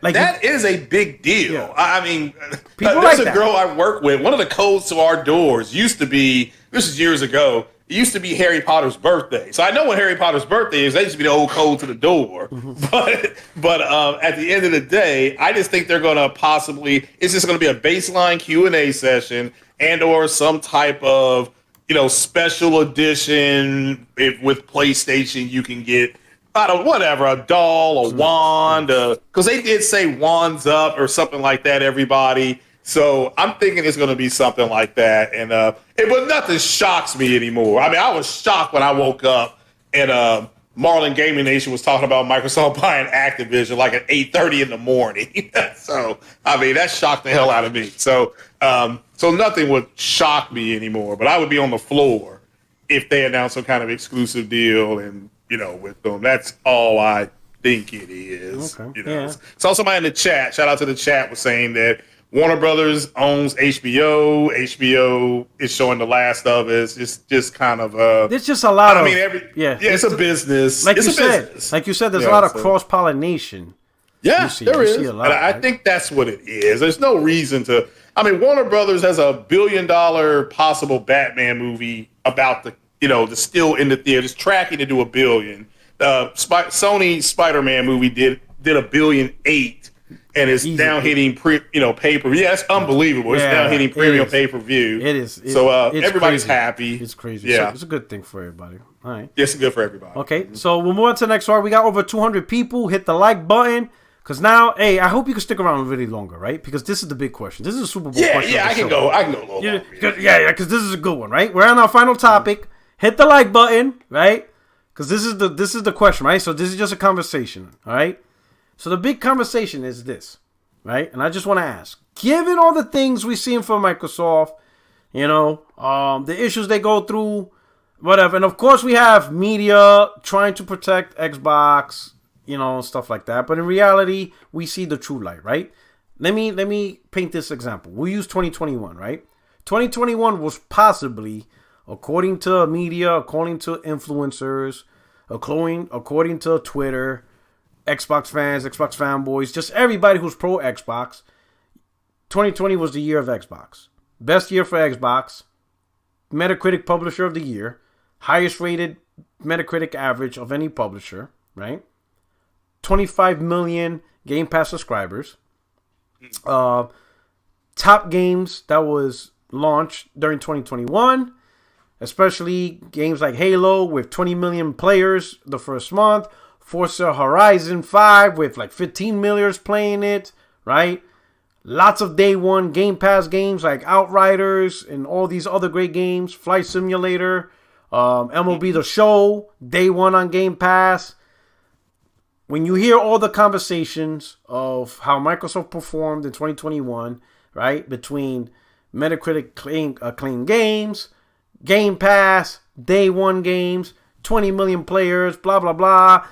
that is a big deal. Yeah. I mean, People there's like a girl I work with. One of the codes to our doors used to be, this is years ago, it used to be Harry Potter's birthday. So I know when Harry Potter's birthday is. That used to be the old code to the door. Mm-hmm. But at the end of the day, I just think they're going to possibly, it's just going to be a baseline Q&A session and or some type of, special edition. If with PlayStation, you can get, a doll, a wand, because they did say wands up or something like that, everybody. So I'm thinking it's going to be something like that. And but nothing shocks me anymore. I mean, I was shocked when I woke up and Marlin Gaming Nation was talking about Microsoft buying Activision like at 8:30 in the morning. So, I mean, that shocked the hell out of me. So nothing would shock me anymore. But I would be on the floor if they announced some kind of exclusive deal and, with them. That's all I think it is. Okay. Yeah. So somebody in the chat, shout out to the chat, was saying that Warner Brothers owns HBO. HBO is showing The Last of Us. It's just kind of there's just a lot of it's a business. Like it's you said, there's a lot of cross pollination. Yeah, there is. A lot, I think that's what it is. There's no reason to. I mean, Warner Brothers has a $1 billion possible Batman movie about the still in the theaters, tracking to do $1 billion. Sony Spider-Man movie did $1.8 billion. And it's now hitting pay-per-view. Yeah, it's unbelievable. It's now hitting premium pay-per-view. It is. So everybody's happy. It's crazy. Yeah. So it's a good thing for everybody. All right. It's good for everybody. Okay, so we'll move on to the next one. We got over 200 people. Hit the like button. Because now, hey, I hope you can stick around really longer, right? Because this is the big question. This is a Super Bowl question. Yeah, I can go a little longer. Yeah, because this is a good one, right? We're on our final topic. Hit the like button, right? Because this is the question, right? So this is just a conversation, all right? So the big conversation is this, right? And I just want to ask, given all the things we've seen from Microsoft, the issues they go through, whatever. And of course we have media trying to protect Xbox, stuff like that. But in reality, we see the true light, right? Let me paint this example. We'll use 2021, right? 2021 was possibly, according to media, according to influencers, according to Twitter, Xbox fans, Xbox fanboys, just everybody who's pro Xbox, 2020 was the year of Xbox. Best year for Xbox. Metacritic Publisher of the Year. Highest rated Metacritic average of any publisher, right? 25 million Game Pass subscribers. Top games that was launched during 2021, especially games like Halo with 20 million players the first month. Forza Horizon 5 with like 15 million playing it, right? Lots of day one Game Pass games like Outriders and all these other great games. Flight Simulator, MLB The Show, day one on Game Pass. When you hear all the conversations of how Microsoft performed in 2021, right, between Metacritic acclaimed games, Game Pass, day one games, 20 million players, blah, blah, blah,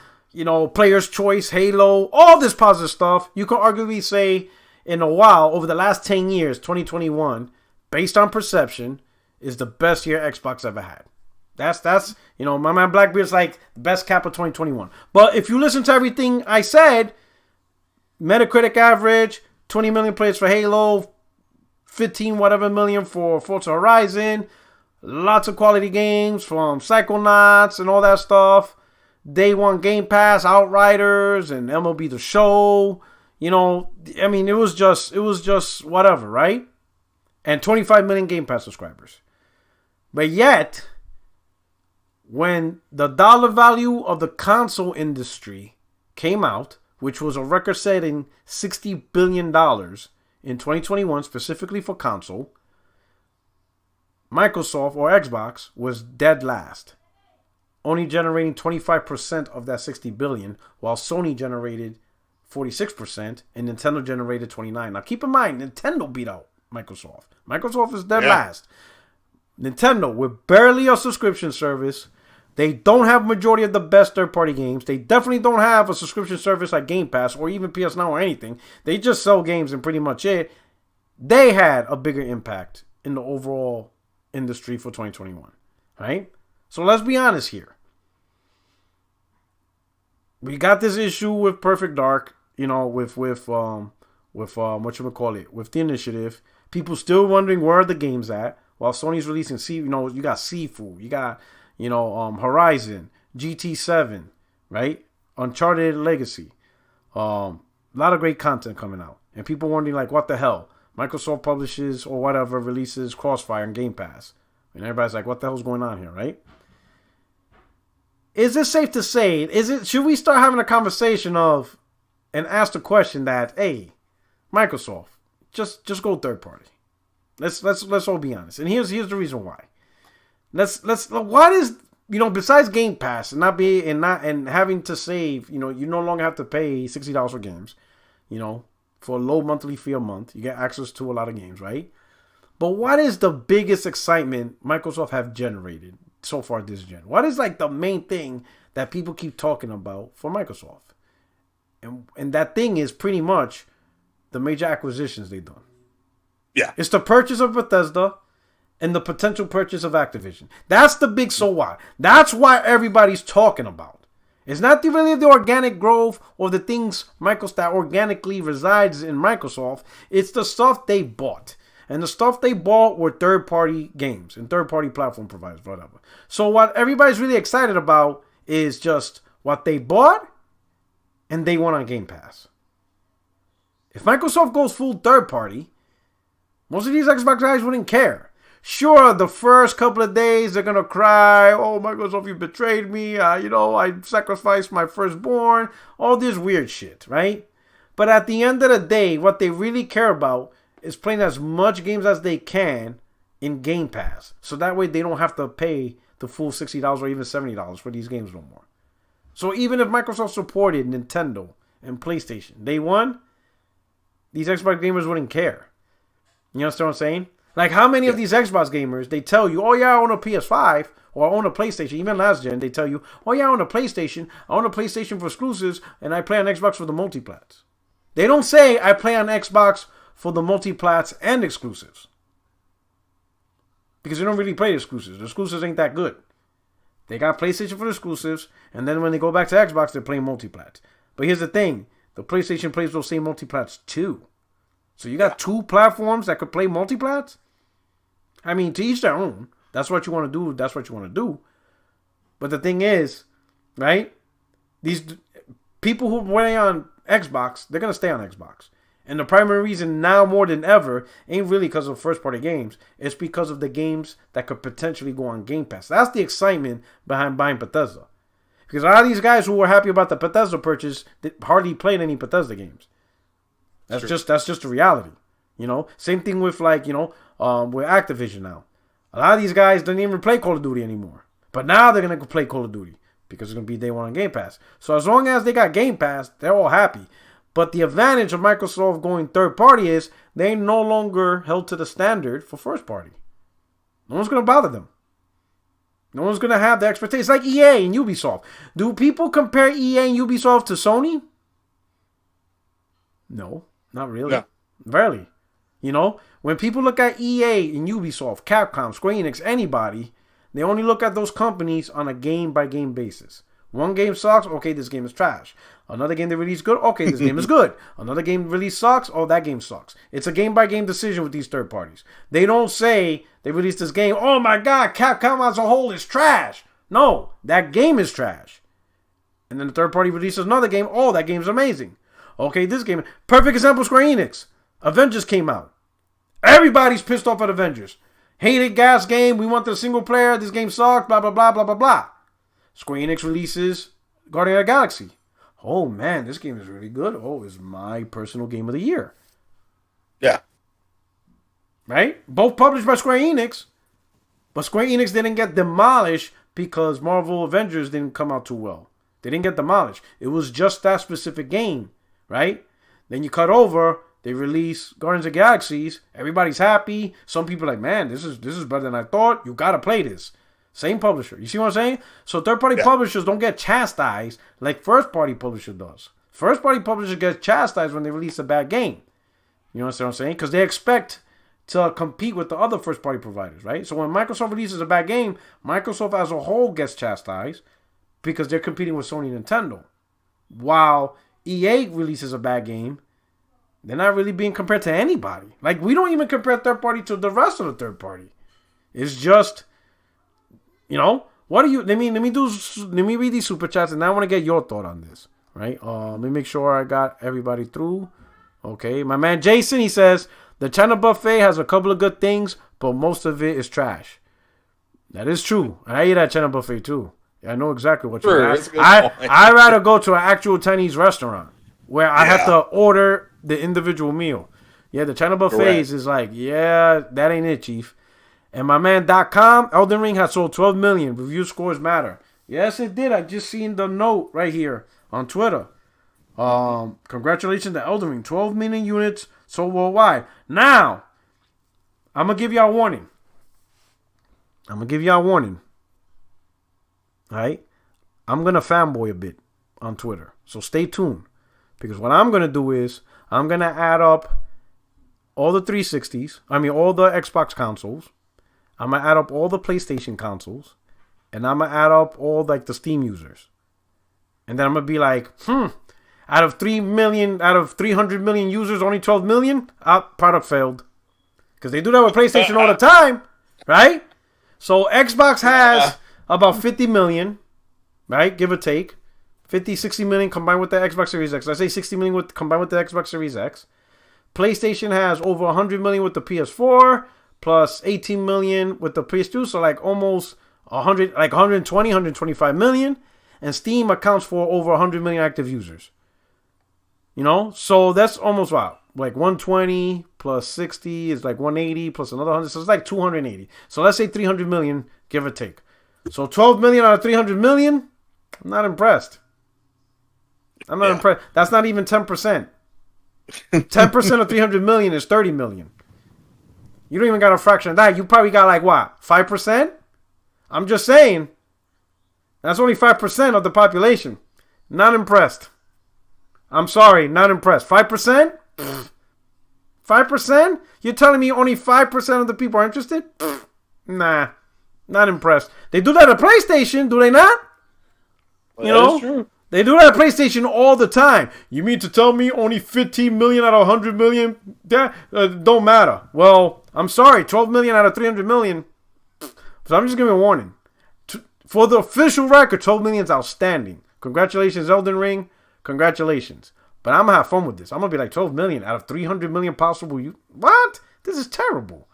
Player's Choice, Halo, all this positive stuff, you could arguably say in a while, over the last 10 years, 2021, based on perception, is the best year Xbox ever had. That's my man Blackbeard's like the best cap of 2021. But if you listen to everything I said, Metacritic average, 20 million players for Halo, 15 whatever million for Forza Horizon, lots of quality games from Psychonauts and all that stuff. Day one Game Pass, Outriders and MLB The Show. It was just whatever, right? And 25 million Game Pass subscribers. But yet, when the dollar value of the console industry came out, which was a record-setting $60 billion in 2021, specifically for console, Microsoft or Xbox was dead last, only generating 25% of that $60 billion, while Sony generated 46% and Nintendo generated 29%. Now keep in mind, Nintendo beat out Microsoft. Microsoft is dead last. Nintendo, with barely a subscription service, they don't have majority of the best third-party games. They definitely don't have a subscription service like Game Pass or even PS Now or anything. They just sell games and pretty much it. They had a bigger impact in the overall industry for 2021, right? So let's be honest here. We got this issue with Perfect Dark, with with the initiative. People still wondering where are the games at, while Sony's releasing you got Sifu, you got Horizon, GT7, right? Uncharted Legacy. A lot of great content coming out. And people wondering like what the hell? Microsoft publishes or whatever releases Crossfire and Game Pass. And everybody's like, what the hell's going on here, right? Is it safe to say, should we start having a conversation of and ask the question that, hey, Microsoft, just go third party. Let's all be honest. And here's the reason why. What is, besides Game Pass and and having to save, you no longer have to pay $60 for games, for a low monthly fee a month. You get access to a lot of games, right? But what is the biggest excitement Microsoft have generated so far this gen? What is like the main thing that people keep talking about for Microsoft? And that thing is pretty much the major acquisitions they've done. Yeah. It's the purchase of Bethesda and the potential purchase of Activision. That's the big so what. That's why everybody's talking about. It's not really the organic growth or the things Microsoft that organically resides in Microsoft. It's the stuff they bought. And the stuff they bought were third-party games and third-party platform providers, whatever. So what everybody's really excited about is just what they bought and they won on Game Pass. If Microsoft goes full third-party, most of these Xbox guys wouldn't care. Sure, the first couple of days they're going to cry, oh, Microsoft, you betrayed me. I sacrificed my firstborn. All this weird shit, right? But at the end of the day, what they really care about is playing as much games as they can in Game Pass. So that way they don't have to pay the full $60 or even $70 for these games no more. So even if Microsoft supported Nintendo and PlayStation, day one, these Xbox gamers wouldn't care. You understand what I'm saying? Like how many of these Xbox gamers, they tell you, oh yeah, I own a PS5 or I own a PlayStation. Even last gen, they tell you, oh yeah, I own a PlayStation. I own a PlayStation for exclusives and I play on Xbox for the multiplats. They don't say I play on Xbox for the multiplats and exclusives. Because they don't really play the exclusives. The exclusives ain't that good. They got PlayStation for the exclusives, and then when they go back to Xbox, they're playing multiplats. But here's the thing. The PlayStation plays those same multiplats too. So you got two platforms that could play multiplats? I mean, to each their own. That's what you want to do. That's what you want to do. But the thing is, right? These people who play on Xbox, they're going to stay on Xbox. And the primary reason now more than ever ain't really because of first-party games. It's because of the games that could potentially go on Game Pass. That's the excitement behind buying Bethesda. Because a lot of these guys who were happy about the Bethesda purchase hardly played any Bethesda games. That's just the reality. You know, same thing with with Activision now. A lot of these guys don't even play Call of Duty anymore. But now they're going to play Call of Duty because it's going to be day one on Game Pass. So as long as they got Game Pass, they're all happy. But the advantage of Microsoft going third party is they no longer held to the standard for first party. No one's going to bother them. No one's going to have the expertise. It's like EA and Ubisoft. Do people compare EA and Ubisoft to Sony? No, not really. Yeah. Rarely. You know, when people look at EA and Ubisoft, Capcom, Square Enix, anybody, they only look at those companies on a game-by-game basis. One game sucks, okay, this game is trash. Another game they release good, okay, this game is good. Another game release sucks, oh, that game sucks. It's a game-by-game decision with these third parties. They don't say they released this game, oh my god, Capcom as a whole is trash. No, that game is trash. And then the third party releases another game, oh, that game's amazing. Okay, this game, perfect example, Square Enix. Avengers came out. Everybody's pissed off at Avengers. Hated gas game, we want the single player, this game sucks, blah, blah, blah, blah, blah, blah. Square Enix releases Guardian of the Galaxy. Oh man, this game is really good. Oh, it's my personal game of the year. Yeah. Right? Both published by Square Enix. But Square Enix didn't get demolished because Marvel Avengers didn't come out too well. They didn't get demolished. It was just that specific game. Right? Then you cut over, they release Guardians of the Galaxies. Everybody's happy. Some people are like, man, this is better than I thought. You gotta play this. Same publisher. You see what I'm saying? So third-party publishers don't get chastised like first-party publisher does. First-party publisher gets chastised when they release a bad game. You know what I'm saying? Because they expect to compete with the other first-party providers, right? So when Microsoft releases a bad game, Microsoft as a whole gets chastised because they're competing with Sony and Nintendo. While EA releases a bad game, they're not really being compared to anybody. Like, we don't even compare third-party to the rest of the third-party. It's just... You know, what do you? Let me read these super chats, and I want to get your thought on this, right? Let me make sure I got everybody through. Okay, my man Jason, he says the China buffet has a couple of good things, but most of it is trash. That is true. I eat at China buffet too. I know exactly what you're at. I'd rather go to an actual Chinese restaurant where I have to order the individual meal. Yeah, the China buffets is like, that ain't it, Chief. And my man .com, Elden Ring has sold 12 million. Review scores matter. Yes, it did. I just seen the note right here on Twitter. Congratulations to Elden Ring. 12 million units sold worldwide. Now, I'm going to give y'all a warning. All right? I'm going to fanboy a bit on Twitter. So stay tuned. Because what I'm going to do is I'm going to add up all the 360s. All the Xbox consoles. I'm going to add up all the PlayStation consoles. And I'm going to add up all like the Steam users. And then I'm going to be like, out of 300 million users, only 12 million? Product failed. Because they do that with PlayStation all the time. Right? So Xbox has about 50 million. Right? Give or take. 50, 60 million combined with the Xbox Series X. I say 60 million combined with the Xbox Series X. PlayStation has over 100 million with the PS4. Plus 18 million with the PS2, so like almost 100, like 120, 125 million. And Steam accounts for over 100 million active users. You know, so that's almost like 120 plus 60 is like 180 plus another 100, so it's like 280. So let's say 300 million, give or take. So 12 million out of 300 million, I'm not impressed. I'm not impressed. That's not even 10%. 10% of 300 million is 30 million. You don't even got a fraction of that. You probably got like what? 5%? I'm just saying. That's only 5% of the population. Not impressed. I'm sorry, not impressed. 5%? 5%? You're telling me only 5% of the people are interested? Nah, not impressed. They do that at PlayStation, do they not? Well, that is true. They do that at PlayStation all the time. You mean to tell me only 15 million out of 100 million? Don't matter. Well, I'm sorry. 12 million out of 300 million. So I'm just giving a warning. For the official record, 12 million is outstanding. Congratulations, Elden Ring. Congratulations. But I'm going to have fun with this. I'm going to be like 12 million out of 300 million possible. What? This is terrible.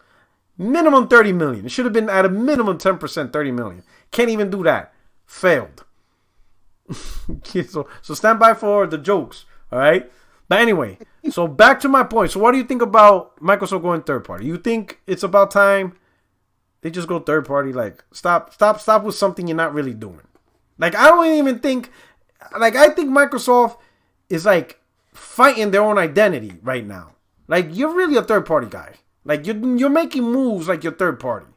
Minimum 30 million. It should have been at a minimum 10%, 30 million. Can't even do that. Failed. So stand by for the jokes, all right? But anyway, so back to my point. So what do you think about Microsoft going third party? You think it's about time they just go third party? Like, stop with something you're not really doing. Like, I don't even think, like, I think Microsoft is like fighting their own identity right now. Like, you're really a third party guy. Like, you're making moves like you're third party.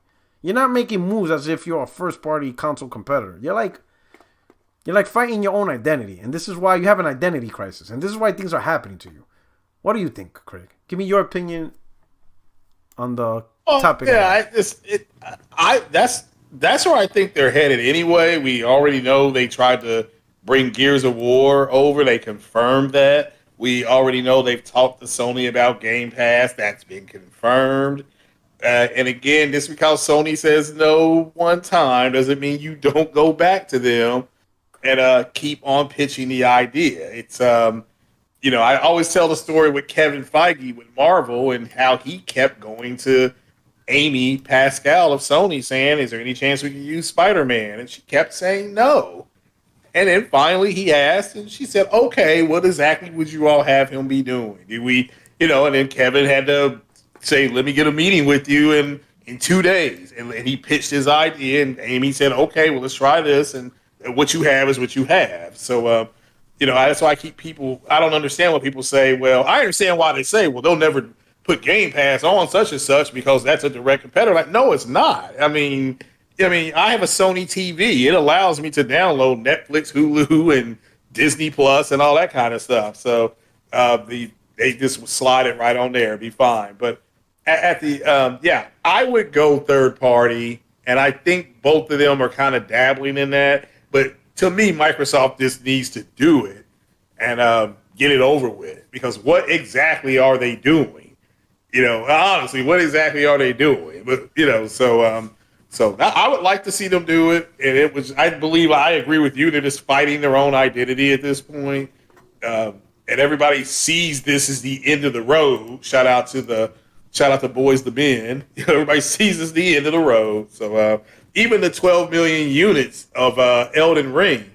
You're not making moves as if you're a first party console competitor. You're like fighting your own identity. And this is why you have an identity crisis. And this is why things are happening to you. What do you think, Craig? Give me your opinion on the topic. Yeah, that's where I think they're headed anyway. We already know they tried to bring Gears of War over. They confirmed that. We already know they've talked to Sony about Game Pass. That's been confirmed. And again, just because Sony says no one time doesn't mean you don't go back to them and keep on pitching the idea. It's, I always tell the story with Kevin Feige with Marvel and how he kept going to Amy Pascal of Sony saying, is there any chance we can use Spider-Man? And she kept saying no. And then finally he asked, and she said, okay, what exactly would you all have him be doing? Did we, and then Kevin had to say, let me get a meeting with you in 2 days. And he pitched his idea, and Amy said, okay, well, let's try this. And what you have is what you have. So, that's why I don't understand when people say, well, I understand why they say, well, they'll never put Game Pass on such and such because that's a direct competitor. Like, no, it's not. I mean, I have a Sony TV. It allows me to download Netflix, Hulu, and Disney Plus and all that kind of stuff. So they just slide it right on there. It'd be fine. But I would go third party, and I think both of them are kind of dabbling in that. But to me, Microsoft just needs to do it and get it over with. Because what exactly are they doing? Honestly, what exactly are they doing? But so I would like to see them do it. And I agree with you. They're just fighting their own identity at this point. And everybody sees this as the end of the road. Shout out to Boys the Men. Everybody sees this as the end of the road. So even the 12 million units of Elden Ring,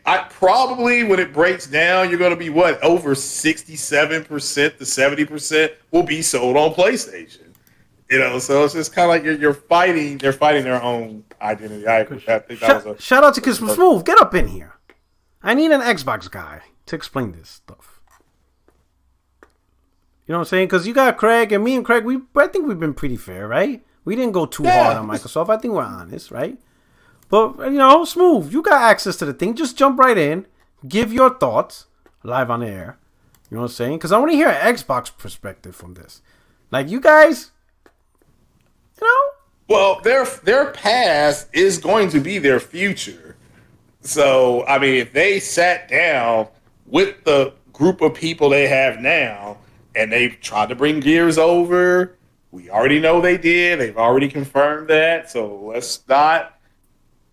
I probably, when it breaks down, you're going to be over 67% to 70% will be sold on PlayStation. So it's just kind of like you're fighting. They're fighting their own identity. I think that was shout out to Kiss Smooth. Get up in here. I need an Xbox guy to explain this stuff. You know what I'm saying? Because you got Craig and me and Craig. I think we've been pretty fair, right? We didn't go too hard on Microsoft. I think we're honest, right? But Smooth, you got access to the thing. Just jump right in, give your thoughts live on air. You know what I'm saying? Because I want to hear an Xbox perspective from this. Like, you guys. Well, their past is going to be their future. So, I mean, if they sat down with the group of people they have now and they've tried to bring Gears over, we already know they did. They've already confirmed that. So let's not.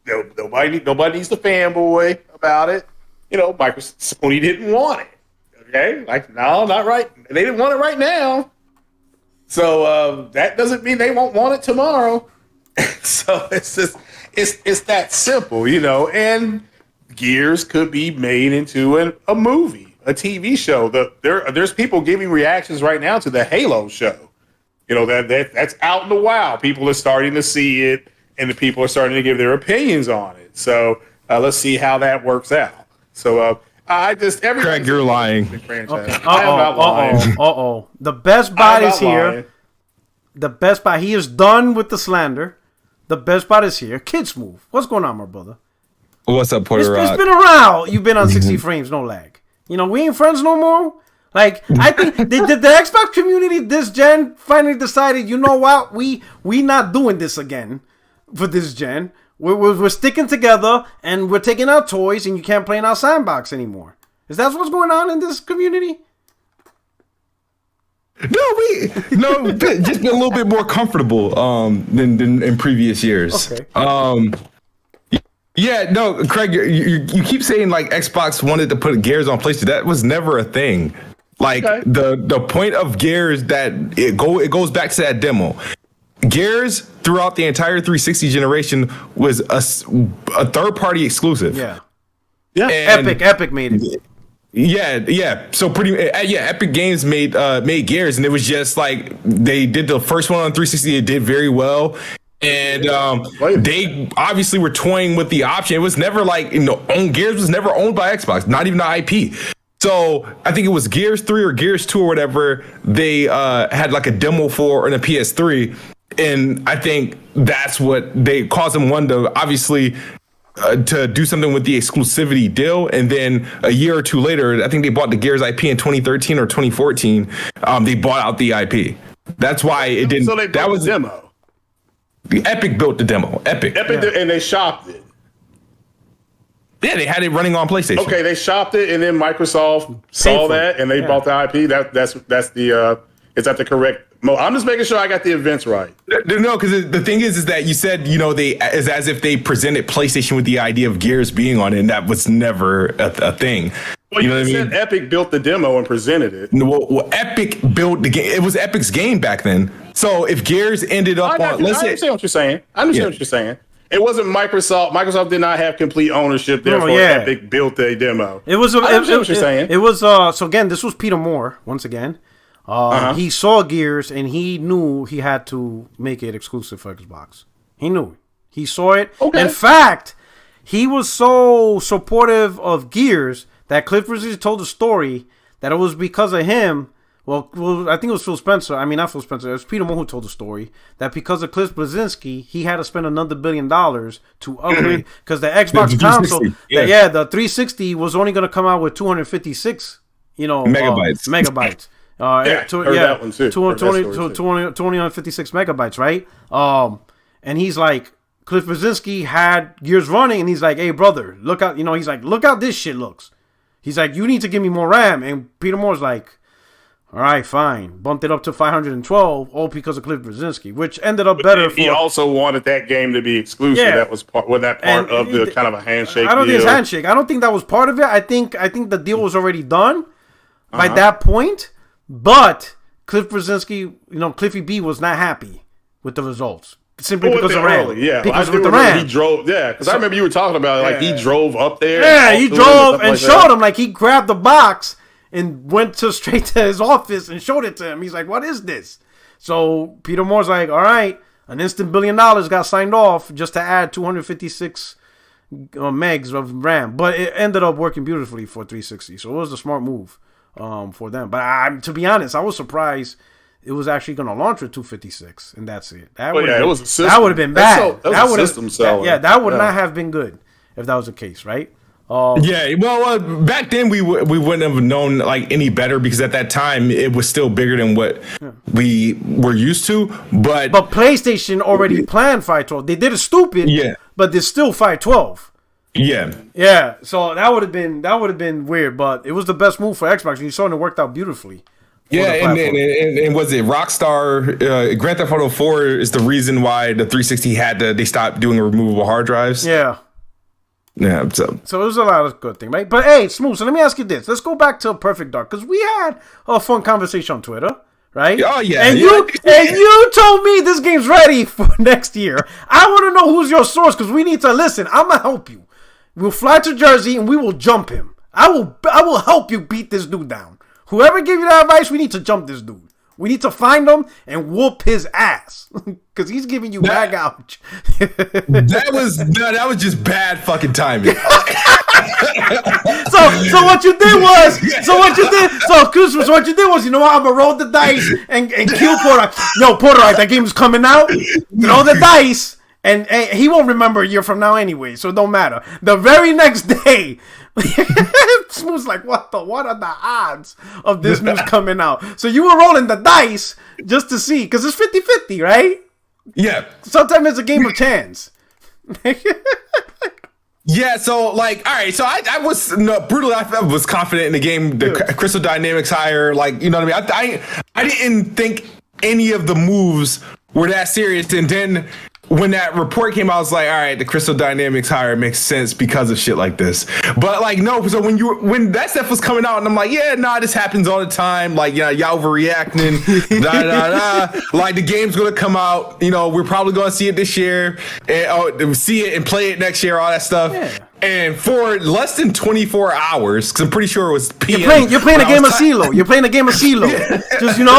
Nobody needs to fanboy about it. Sony didn't want it. Okay, like, no, not right. They didn't want it right now. So that doesn't mean they won't want it tomorrow. So it's just it's that simple, And Gears could be made into a movie, a TV show. There's people giving reactions right now to the Halo show. That's out in the wild. People are starting to see it, and the people are starting to give their opinions on it. So let's see how that works out. So Craig, you're lying. Okay. The Best Bot is here. Lying. The Best Bot. He is done with the slander. The Best Bot is here. Kid Smooth. What's going on, my brother? What's up, Puerto Rock? It's been a while. You've been on 60 frames, no lag. We ain't friends no more. Like, I think the Xbox community this gen finally decided, you know what? We not doing this again for this gen. We're sticking together, and we're taking our toys, and you can't play in our sandbox anymore. Is that what's going on in this community? No, just be a little bit more comfortable than in previous years. Okay. Yeah, no, Craig, you keep saying like Xbox wanted to put Gears on PlayStation. That was never a thing. Like the point of Gears that it goes back to that demo. Gears throughout the entire 360 generation was a third party exclusive. Yeah. Yeah. Epic made it. Yeah. So Epic Games made Gears, and it was just like they did the first one on 360. It did very well, and they obviously were toying with the option. It was never like Gears was never owned by Xbox, not even the IP. So I think it was Gears 3 or Gears 2 or whatever. They had like a demo for in a PS3, and I think that's what they caused them to obviously. To do something with the exclusivity deal, and then a year or two later, I think they bought the Gears IP in 2013 or 2014. They bought out the IP. That's why it didn't. So they built the demo. Epic built the demo. Epic, and they shopped it. Yeah, they had it running on PlayStation. Okay, they shopped it, and then Microsoft saw that, and they bought the IP. That's the. Is that the correct? I'm just making sure I got the events right. No, because the thing is that you said is as if they presented PlayStation with the idea of Gears being on it, and that was never a thing. Well, you know what I mean? Epic built the demo and presented it. Well, Epic built the game. It was Epic's game back then. So if Gears ended up I understand what you're saying. What you're saying. It wasn't Microsoft. Microsoft did not have complete ownership. Therefore, Epic built a demo. It was. I understand what you're saying. It was. So again, this was Peter Moore once again. He saw Gears and he knew he had to make it exclusive for Xbox. He knew it. He saw it. Okay. In fact, he was so supportive of Gears that Cliff Brzezinski told the story that it was because of him. Well, I think it was Phil Spencer. I mean, not Phil Spencer. It was Peter Moore who told the story that because of Cliff Brzezinski, he had to spend another $1 billion to upgrade because the Xbox console, the 360 was only going to come out with 256, megabytes. That one too. 256 megabytes, right? And he's like, Cliff Brzezinski had Gears running, and he's like, hey, brother, look out, he's like, look how this shit looks. He's like, you need to give me more RAM. And Peter Moore's like, all right, fine. Bumped it up to 512, all because of Cliff Brzezinski, which ended up better. He also wanted that game to be exclusive. Yeah. That was part of the kind of a handshake I don't deal. think it's handshake. I don't think that was part of it. I think the deal was already done by that point. But Cliff Brzezinski, Cliffy B was not happy with the results simply because of RAM. Because of the RAM. He drove, because I remember you were talking about it, like he drove up there. Yeah, he drove and showed him, like he grabbed the box and went straight to his office and showed it to him. He's like, what is this? So Peter Moore's like, all right, an instant $1 billion got signed off just to add 256 megs of RAM. But it ended up working beautifully for 360. So it was a smart move. For them, but to be honest, I was surprised it was actually going to launch with 256, and that's it. That would have been bad. That would not have been good if that was the case, right? Back then we wouldn't have known like any better because at that time it was still bigger than what we were used to. But PlayStation already planned 512. They did it stupid, but there's still 512. Yeah. So that would have been weird, but it was the best move for Xbox, and you saw it worked out beautifully. Yeah, and was it Rockstar? Grand Theft Auto 4 is the reason why the 360 they stopped doing removable hard drives. Yeah. So it was a lot of good things, right? But hey, Smooth. So let me ask you this: let's go back to Perfect Dark because we had a fun conversation on Twitter. Right? Oh yeah. And you told me this game's ready for next year. I want to know who's your source because we need to listen. I'm gonna help you. We'll fly to Jersey and we will jump him. I will help you beat this dude down. Whoever gave you that advice, we need to jump this dude. We need to find him and whoop his ass because he's giving you bad ouch. that was just bad fucking timing. So what you did was, you know what? I'm gonna roll the dice and kill Porter. Yo, Porter, that game's coming out. Throw the dice. And he won't remember a year from now anyway, so it don't matter. The very next day, Smooth's like, what are the odds of this news coming out? So you were rolling the dice just to see, because it's 50-50, right? Yeah. Sometimes it's a game of chance. Yeah, so like, all right, so I was brutally, I was confident in the game, the Crystal Dynamics hire, like, you know what I mean? I didn't think any of the moves were that serious, and then when that report came out, I was like, all right, the Crystal Dynamics hire makes sense because of shit like this. But like, no, so when that stuff was coming out, and I'm like, yeah, nah, this happens all the time. Like, yeah, y'all overreacting. Like, the game's gonna come out. You know, we're probably gonna see it this year, and see it and play it next year, all that stuff. Yeah. And for less than 24 hours, because I'm pretty sure it was PM. You're playing a game of CeeLo. You're playing a game of CeeLo. Just, you know,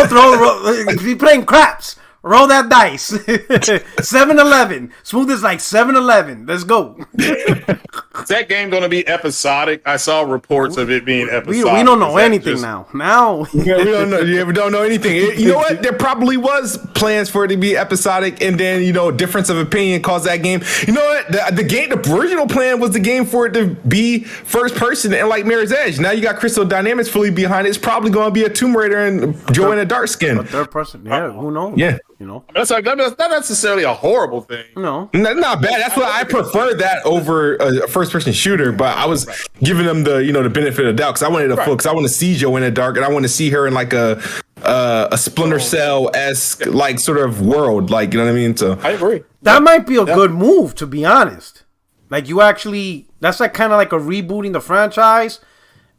you're playing craps. Roll that dice. 7-Eleven. Smooth is like 7-Eleven. Let's go. Is that game going to be episodic? I saw reports of it being episodic. We don't know anything now. Yeah, we don't know. Yeah, we don't know anything. You know what? There probably was plans for it to be episodic, and then, you know, difference of opinion caused that game. You know what? The original plan was the game for it to be first person and like Mirror's Edge. Now you got Crystal Dynamics fully behind it. It's probably going to be a Tomb Raider and Joanna Dark Skin. A third person. Yeah, who knows? Yeah. You know, that's not necessarily a horrible thing. No, not bad. That's why I prefer that over a first-person shooter. But I was giving them the benefit of the doubt because I wanted a full, because I want to see Joanna Dark and I want to see her in like a Splinter Cell-esque like sort of world, like, you know what I mean. So I agree. That might be a good move, to be honest. Like, you actually, that's like kind of like a rebooting the franchise.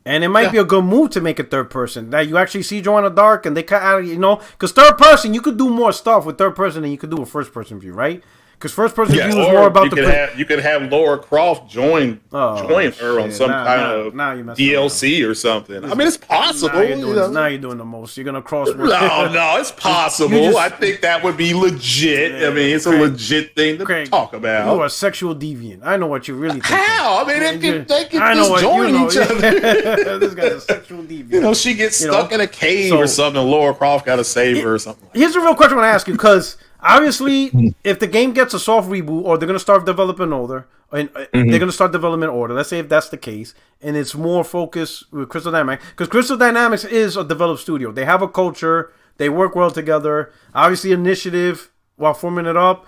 And it might be a good move to make it third person. That you actually see Joanna Dark, and they kind of, you know, because third person, you could do more stuff with third person than you could do with first person view, right? Because first person view is more about you could have Laura Croft join her on some kind of DLC or something. I mean, it's possible. Now you're doing the most. You're gonna cross. No, it's possible. I think that would be legit. Yeah, I mean, it's a legit thing to talk about. You are a sexual deviant. I know what you really think. How? I mean, they can just join each other. This guy's a sexual deviant. You know, she gets stuck in a cave or something, and Laura Croft got to save her or something. Here's a real question I want to ask you, because obviously, if the game gets a soft reboot, or they're going to start development order, and they're going to start development order, let's say if that's the case, and it's more focused with Crystal Dynamics, because Crystal Dynamics is a developed studio. They have a culture. They work well together. Obviously, initiative, while forming it up,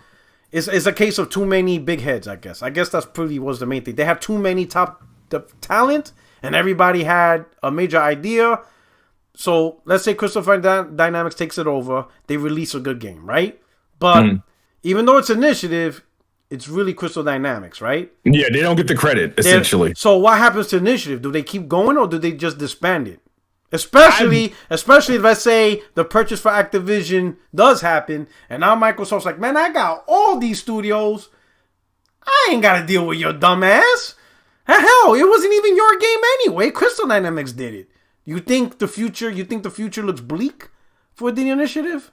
is a case of too many big heads, I guess. I guess that's pretty was the main thing. They have too many top talent, and everybody had a major idea. So let's say Crystal Dynamics takes it over. They release a good game, right? But even though it's initiative, it's really Crystal Dynamics, right? Yeah, they don't get the credit, essentially. So what happens to initiative? Do they keep going, or do they just disband it? Especially if, let's say, the purchase for Activision does happen, and now Microsoft's like, man, I got all these studios. I ain't got to deal with your dumb ass. Hell, it wasn't even your game anyway. Crystal Dynamics did it. You think the future looks bleak for the initiative?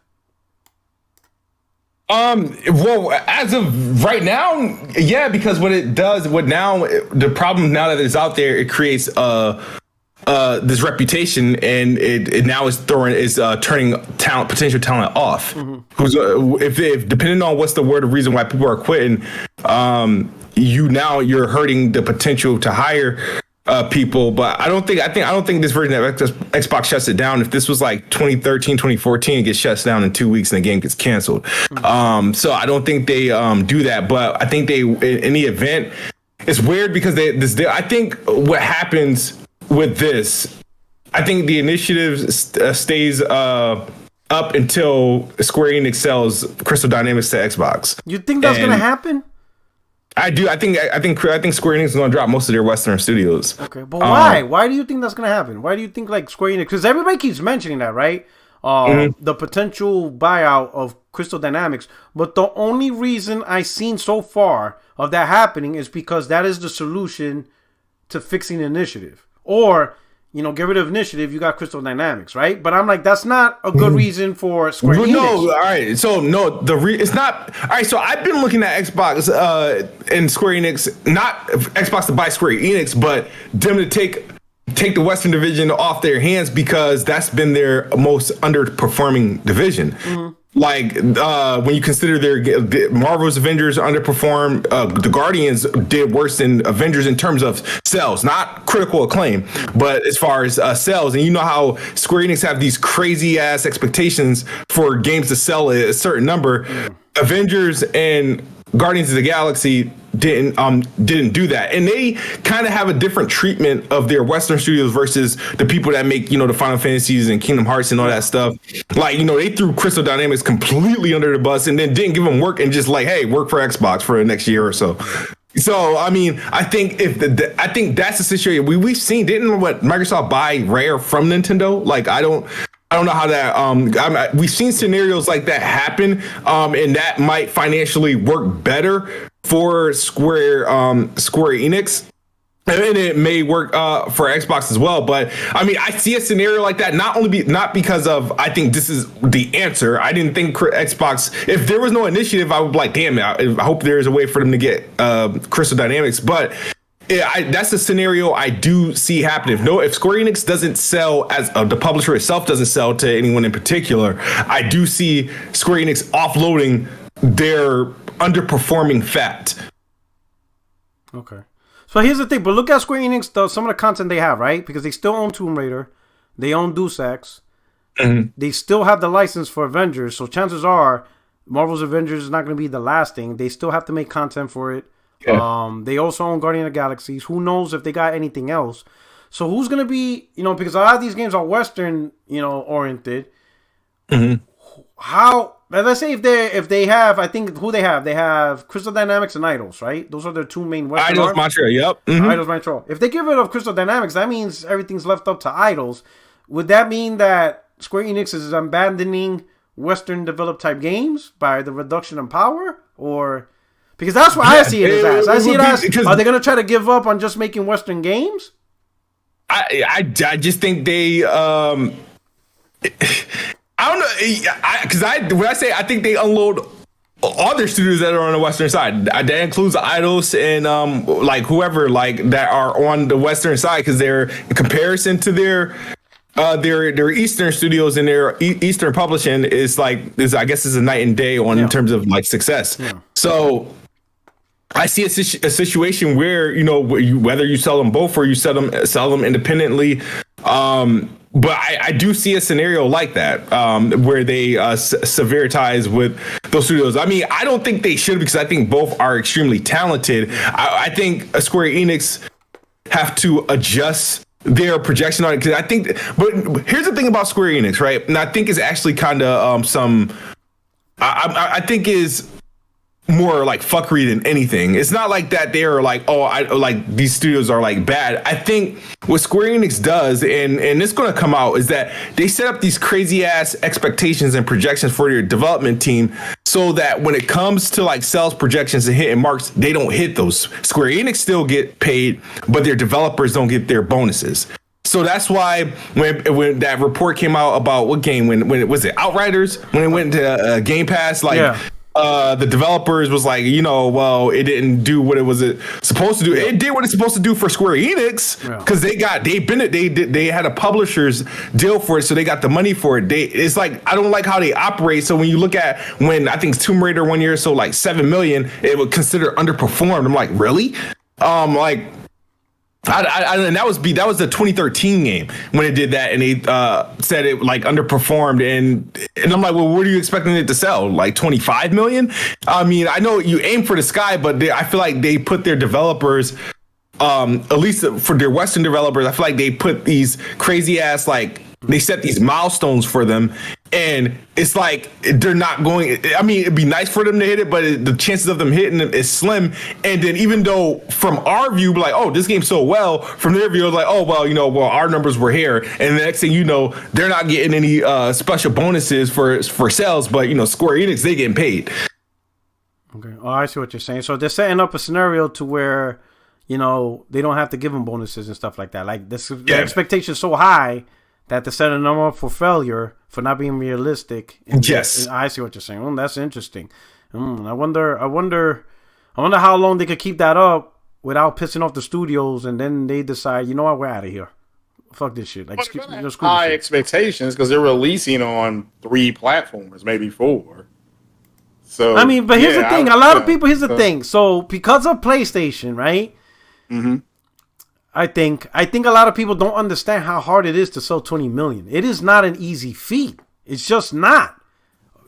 Well, as of right now, yeah, because the problem now that it's out there, it creates this reputation, and it now is turning potential talent off. Who's if depending on what's the word of reason why people are quitting, you're hurting the potential to hire people. But I don't think this version of Xbox shuts it down. If this was like 2013, 2014, it gets shut down in 2 weeks and the game gets canceled. So I don't think they do that. But I think they, in the event, it's weird because I think what happens with this, I think the initiative stays up until Square Enix sells Crystal Dynamics to Xbox. You think that's going to happen? I do. I think Square Enix is going to drop most of their Western studios. Okay, but why? Why do you think that's going to happen? Why do you think like Square Enix? Because everybody keeps mentioning that, right? The potential buyout of Crystal Dynamics. But the only reason I've seen so far of that happening is because that is the solution to fixing initiative. Or, you know, get rid of initiative, you got Crystal Dynamics, right? But I'm like, that's not a good reason for Square Enix. No, all right. So, no, it's not. All right, so I've been looking at Xbox and Square Enix, not Xbox to buy Square Enix, but them to take the Western division off their hands because that's been their most underperforming division. Like, when you consider their Marvel's Avengers underperformed, the Guardians did worse than Avengers in terms of sales, not critical acclaim, but as far as sales. And you know how Square Enix have these crazy ass expectations for games to sell a certain number. Avengers and Guardians of the Galaxy didn't do that, and they kind of have a different treatment of their Western studios versus the people that make the Final Fantasies and Kingdom Hearts and all that stuff. Like they threw Crystal Dynamics completely under the bus and then didn't give them work and just like, hey, work for Xbox for the next year or so. So I mean, I think I think that's the situation we've seen. Didn't Microsoft buy Rare from Nintendo? Like I don't know how that. We've seen scenarios like that happen, and that might financially work better for Square Enix, and it may work for Xbox as well. But I mean, I see a scenario like that not because of I think this is the answer. I didn't think Xbox. If there was no initiative, I would be like, damn it. I hope there is a way for them to get Crystal Dynamics, but. That's a scenario I do see happening. If Square Enix doesn't sell as the publisher itself doesn't sell to anyone in particular, I do see Square Enix offloading their underperforming fat. Okay. So here's the thing, but look at Square Enix, some of the content they have, right? Because they still own Tomb Raider, they own Deus Ex, they still have the license for Avengers, so chances are Marvel's Avengers is not going to be the last thing. They still have to make content for it. Yeah. They also own Guardian of the Galaxies. Who knows if they got anything else? So who's gonna be? Because a lot of these games are Western, oriented. How? Let's say if they have, I think who they have Crystal Dynamics and Idols, right? Those are their two main Western. Idols Montreal, yep. Idols Montreal. If they get rid of Crystal Dynamics, that means everything's left up to Idols. Would that mean that Square Enix is abandoning Western developed type games by the reduction in power, or? Because that's what I see it as. I see it as, are they going to try to give up on just making Western games? I just think they, I don't know, when I say I think they unload all their studios that are on the Western side. That includes the Idols and whoever that are on the Western side, because they're in comparison to their Eastern studios and their Eastern publishing is I guess is a night and day in terms of success. Yeah. So I see a situation where whether you sell them both or you sell them independently. But I do see a scenario like that where they sever ties with those studios. I mean, I don't think they should, because I think both are extremely talented. I think Square Enix have to adjust their projection on it, because I think. But here's the thing about Square Enix, right? And I think it's actually kind of I think is more fuckery than anything. It's not like that they are these studios are bad. I think what Square Enix does, and it's going to come out, is that they set up these crazy ass expectations and projections for their development team, so that when it comes to sales projections and hitting marks, they don't hit those. Square Enix still get paid, but their developers don't get their bonuses. So that's why when that report came out about what game, when it was Outriders, when it went to Game Pass, the developers was it didn't do what it was supposed to do. It did what it's supposed to do for Square Enix, because they had a publisher's deal for it, so they got the money for it. It's I don't like how they operate. So when you look at when I think Tomb Raider 1 year sold $7 million, it would consider underperformed. I'm like, really? And that was the 2013 game when it did that, and they said it underperformed, and I'm like, well, what are you expecting it to sell? 25 million? I mean, I know you aim for the sky, but I feel like they put their developers, at least for their Western developers, I feel like they put these crazy ass they set these milestones for them, and it's they're not going. I mean, it'd be nice for them to hit it, but the chances of them hitting it is slim. And then even though from our view, oh, this game's so well, from their view, it's oh, well, our numbers were here, and the next thing you know, they're not getting any special bonuses for sales, but Square Enix, they getting paid. Okay, oh, I see what you're saying. So they're setting up a scenario to where they don't have to give them bonuses and stuff like that. The expectation is so high that they're setting them up for failure, for not being realistic. Yes, I see what you're saying. Oh, that's interesting. I wonder how long they could keep that up without pissing off the studios, and then they decide, we're out of here. Fuck this shit. High expectations, because they're releasing on 3 platforms, maybe 4. So I mean, but here's the thing. A lot of people. Here's the thing. So because of PlayStation, right? Mm-hmm. I think a lot of people don't understand how hard it is to sell 20 million. It is not an easy feat. It's just not.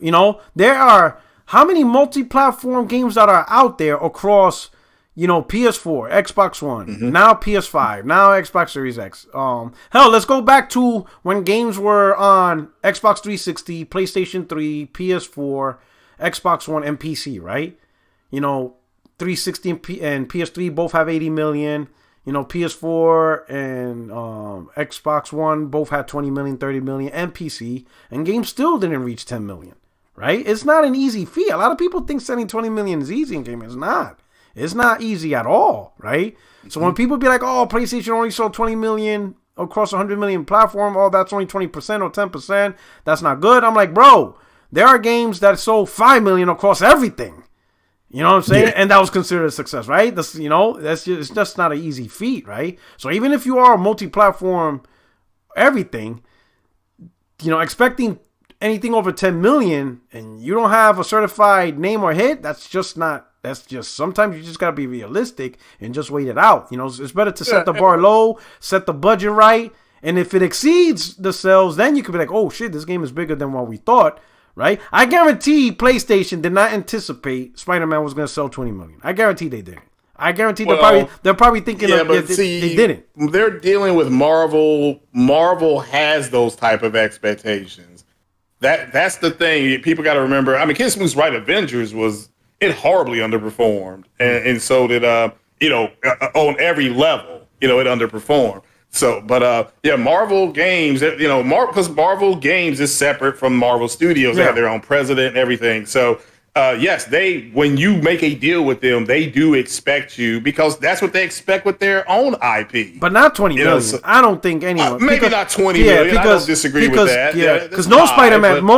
There are how many multi-platform games that are out there across, PS4, Xbox One, now PS5, now Xbox Series X. Hell, let's go back to when games were on Xbox 360, PlayStation 3, PS4, Xbox One, and PC, right? 360 and PS3 both have 80 million. PS4 and Xbox One both had 20 million, 30 million, and PC, and games still didn't reach 10 million, right? It's not an easy feat. A lot of people think selling 20 million is easy in gaming. It's not. It's not easy at all, right? So when people be like, oh, PlayStation only sold 20 million across 100 million platform, oh, that's only 20% or 10%, that's not good. I'm like, bro, there are games that sold 5 million across everything. You know what I'm saying? Yeah. And that was considered a success, right? It's just not an easy feat, right? So even if you are a multi-platform everything, expecting anything over 10 million and you don't have a certified name or hit, that's just sometimes you just got to be realistic and just wait it out. It's better to set the bar low, set the budget right. And if it exceeds the sales, then you could be like, oh shit, this game is bigger than what we thought. Right? I guarantee PlayStation did not anticipate Spider-Man was going to sell 20 million. I guarantee they didn't. I guarantee they're probably thinking they didn't. They're dealing with Marvel. Marvel has those type of expectations. That's the thing. People got to remember. I mean, Kid Smooth's right. Avengers it horribly underperformed, and so did on every level. It underperformed. So, but Marvel Games, because Marvel Games is separate from Marvel Studios. They have their own president and everything. So, yes, when you make a deal with them, they do expect you, because that's what they expect with their own IP. But not 20 million. So, I don't think anyone. Maybe not 20 million. I don't disagree with that. Yeah, because most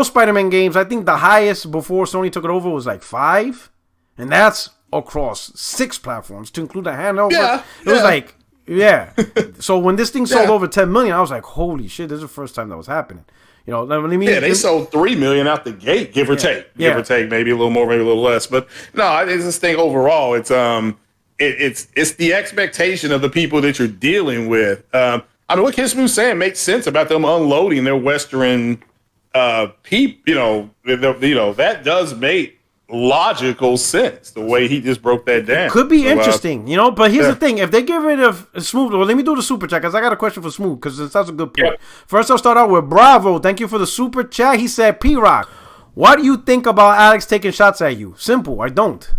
Spider-Man games, I think the highest before Sony took it over was like 5, and that's across 6 platforms to include the handheld. Yeah, it was like. Yeah. So when this thing sold over 10 million, I was like, holy shit, this is the first time that was happening. They sold 3 million out the gate, give or take. Give or take, maybe a little more, maybe a little less. But no, it's this thing overall. It's the expectation of the people that you're dealing with. What Kid Smooth's saying makes sense about them unloading their Western that does make logical sense the way he just broke that down. It could be interesting, but here's the thing. If they get rid of Smooth, well, let me do the super chat, because I got a question for Smooth, because that's a good point. First, I'll start out with Bravo. Thank you for the super chat. He said, P-Rock, what do you think about Alex taking shots at you? Simple. I don't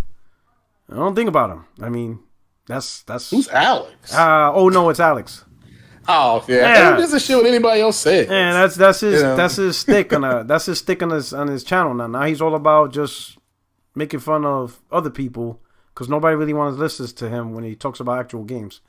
think about him. I mean, that's who's Alex? No, it's Alex. Oh yeah, he doesn't shit what anybody else said. Yeah, that's his stick on his channel now. Now he's all about just making fun of other people, because nobody really wants to listen to him when he talks about actual games.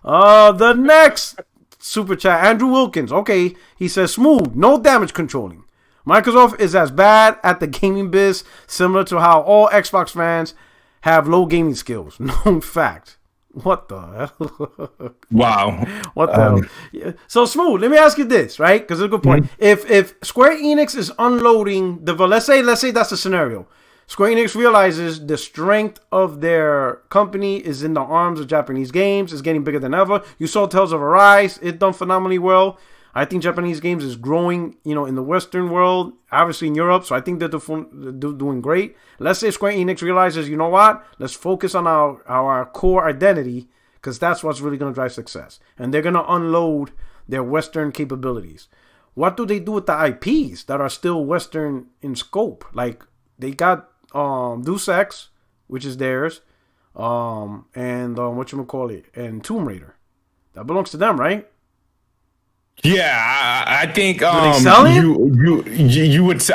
The next super chat, Andrew Wilkins. Okay, he says, Smooth, no damage controlling. Microsoft is as bad at the gaming biz, similar to how all Xbox fans have low gaming skills. Known fact. What the hell? Wow. What the hell? Yeah. So, Smooth, let me ask you this, right? Because it's a good point. Mm-hmm. If Square Enix is unloading let's say that's the scenario. Square Enix realizes the strength of their company is in the arms of Japanese games. It's getting bigger than ever. You saw Tales of Arise. It done phenomenally well. I think Japanese games is growing, in the Western world, obviously in Europe. So I think they're doing great. Let's say Square Enix realizes, you know what? Let's focus on our core identity, because that's what's really going to drive success. And they're going to unload their Western capabilities. What do they do with the IPs that are still Western in scope? Like, they got Deus Ex, which is theirs, and whatchamacallit, and Tomb Raider. That belongs to them, right? Yeah, I think you would say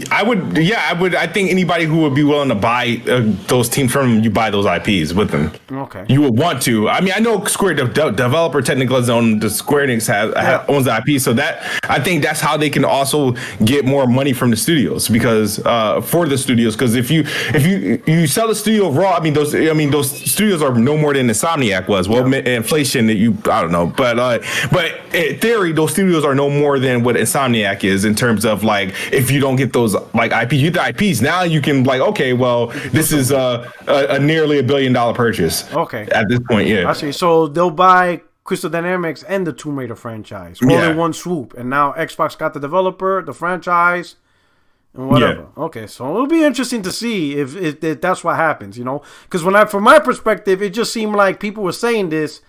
I would. I think anybody who would be willing to buy those teams from them, you buy those IPs with them. Okay, you would want to. I mean, I know Square developer technically owns the Square Enix owns the IP, so that I think that's how they can also get more money from the studios, because for the studios, because if you sell the studio raw, those studios are no more than Insomniac was. Well, inflation I don't know, but in theory, those studios are no more than what Insomniac is in terms of, like, if you don't get those, like, IPs, you get the IPs, now you can, like, okay, well, this is a nearly $1 billion purchase. Okay. At this point, yeah. I see. So they'll buy Crystal Dynamics and the Tomb Raider franchise all in one swoop. And now Xbox got the developer, the franchise, and whatever. Yeah. Okay, so it'll be interesting to see if that's what happens, because from my perspective, it just seemed like people were saying this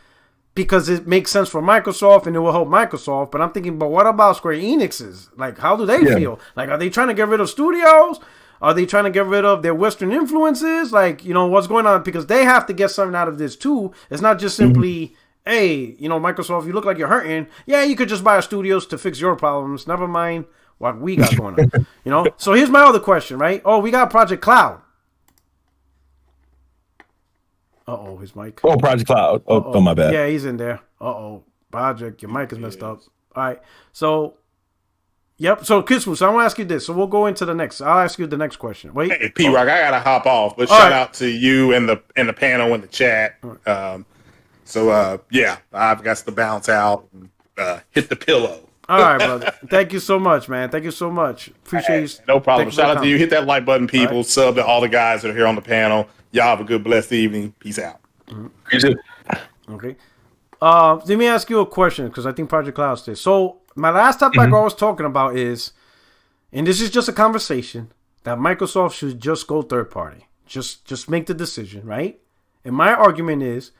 because it makes sense for Microsoft and it will help Microsoft. But I'm thinking, but what about Square Enix's? Like, how do they feel? Like, are they trying to get rid of studios? Are they trying to get rid of their Western influences? Like, what's going on? Because they have to get something out of this too. It's not just simply, hey, Microsoft, you look like you're hurting. Yeah, you could just buy our studios to fix your problems. Never mind what we got going on. So here's my other question, right? Oh, we got Project Cloud. Uh-oh, his mic. Oh, Project Cloud. Oh, my bad. Yeah, he's in there. Uh-oh. Project, your mic is messed up. All right. So, yep. So, Kismu, so I want to ask you this. So, we'll go into the next. I'll ask you the next question. Wait. Hey, P-Rock, I got to hop off. But shout out to you and the panel in the chat. Yeah, I've got to bounce out and hit the pillow. All right, brother. Thank you so much, man. Thank you so much. Appreciate you. No problem. Shout out to you. Hit that like button, people. Right. Sub to all the guys that are here on the panel. Y'all have a good, blessed evening. Peace out. Okay. Let me ask you a question because I think Project Cloud stays. So my last topic I was talking about is, and this is just a conversation, that Microsoft should just go third party. Just make the decision, right? And my argument is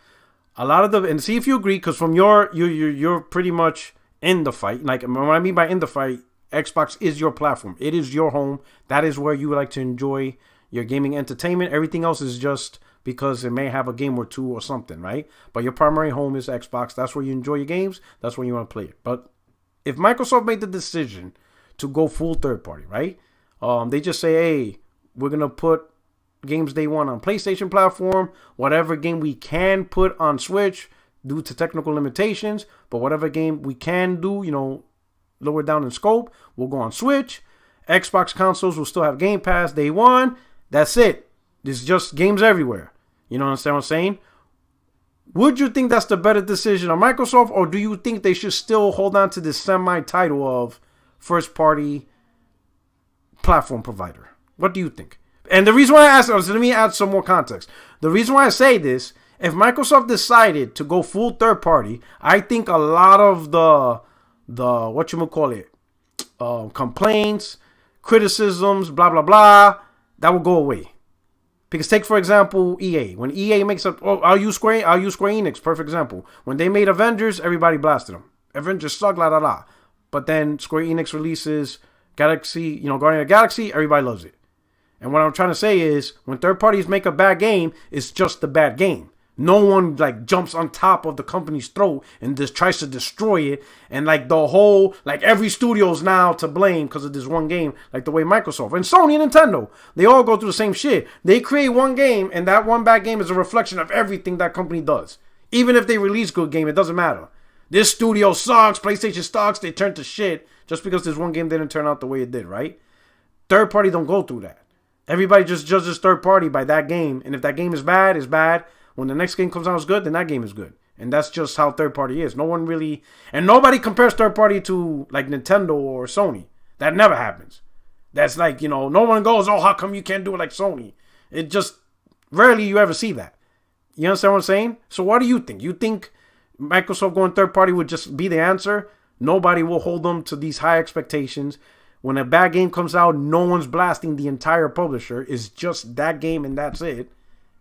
a lot of and see if you agree, because from you're pretty much in the fight. Like, what I mean by in the fight, Xbox is your platform. It is your home. That is where you like to enjoy your gaming entertainment. Everything else is just because it may have a game or two or something, right? But your primary home is Xbox. That's where you enjoy your games. That's where you want to play it. But if Microsoft made the decision to go full third party, right? They just say, hey, we're going to put games they want on PlayStation platform, whatever game we can put on Switch due to technical limitations, but whatever game we can do, lower down in scope, we'll go on Switch. Xbox consoles will still have Game Pass day one. That's it. There's just games everywhere. You know what I'm saying? Would you think that's the better decision on Microsoft, or do you think they should still hold on to this semi-title of first-party platform provider? What do you think? And the reason why I asked, let me add some more context. The reason why I say this, if Microsoft decided to go full third-party, I think a lot of the complaints, criticisms, blah, blah, blah, that will go away. Because take, for example, EA. When EA makes up... I'll use Square Enix, perfect example. When they made Avengers, everybody blasted them. Avengers suck, la, la, la. But then Square Enix releases Galaxy, Guardian of the Galaxy, everybody loves it. And what I'm trying to say is, when third parties make a bad game, it's just a bad game. No one jumps on top of the company's throat and just tries to destroy it. And the whole, every studio's now to blame because of this one game, like the way Microsoft and Sony and Nintendo, they all go through the same shit. They create one game, and that one bad game is a reflection of everything that company does. Even if they release good game, it doesn't matter. This studio sucks, PlayStation sucks, they turn to shit just because this one game didn't turn out the way it did, right? Third party don't go through that. Everybody just judges third party by that game. And if that game is bad, it's bad. When the next game comes out is good, then that game is good. And that's just how third party is. No one really... And nobody compares third party to Nintendo or Sony. That never happens. That's no one goes, oh, how come you can't do it like Sony? It just... Rarely you ever see that. You understand what I'm saying? So what do you think? You think Microsoft going third party would just be the answer? Nobody will hold them to these high expectations. When a bad game comes out, no one's blasting the entire publisher. It's just that game and that's it.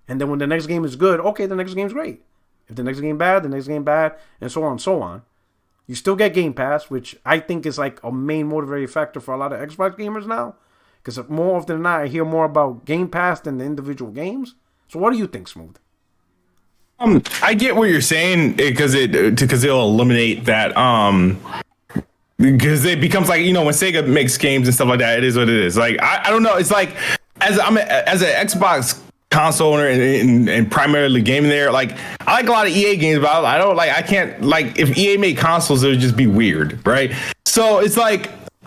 And then when the next game is good, okay, the next game's great. If the next game bad, the next game bad, and so on and so on. You still get Game Pass, which I think is a main motivating factor for a lot of Xbox gamers now. Because more often than not, I hear more about Game Pass than the individual games. So what do you think, Smooth? I get what you're saying because it'll eliminate that. Because it becomes when Sega makes games and stuff like that, it is what it is. I don't know. It's as an Xbox console owner and primarily gaming there, I like a lot of EA games, but I can't if EA made consoles, it would just be weird, right? So it's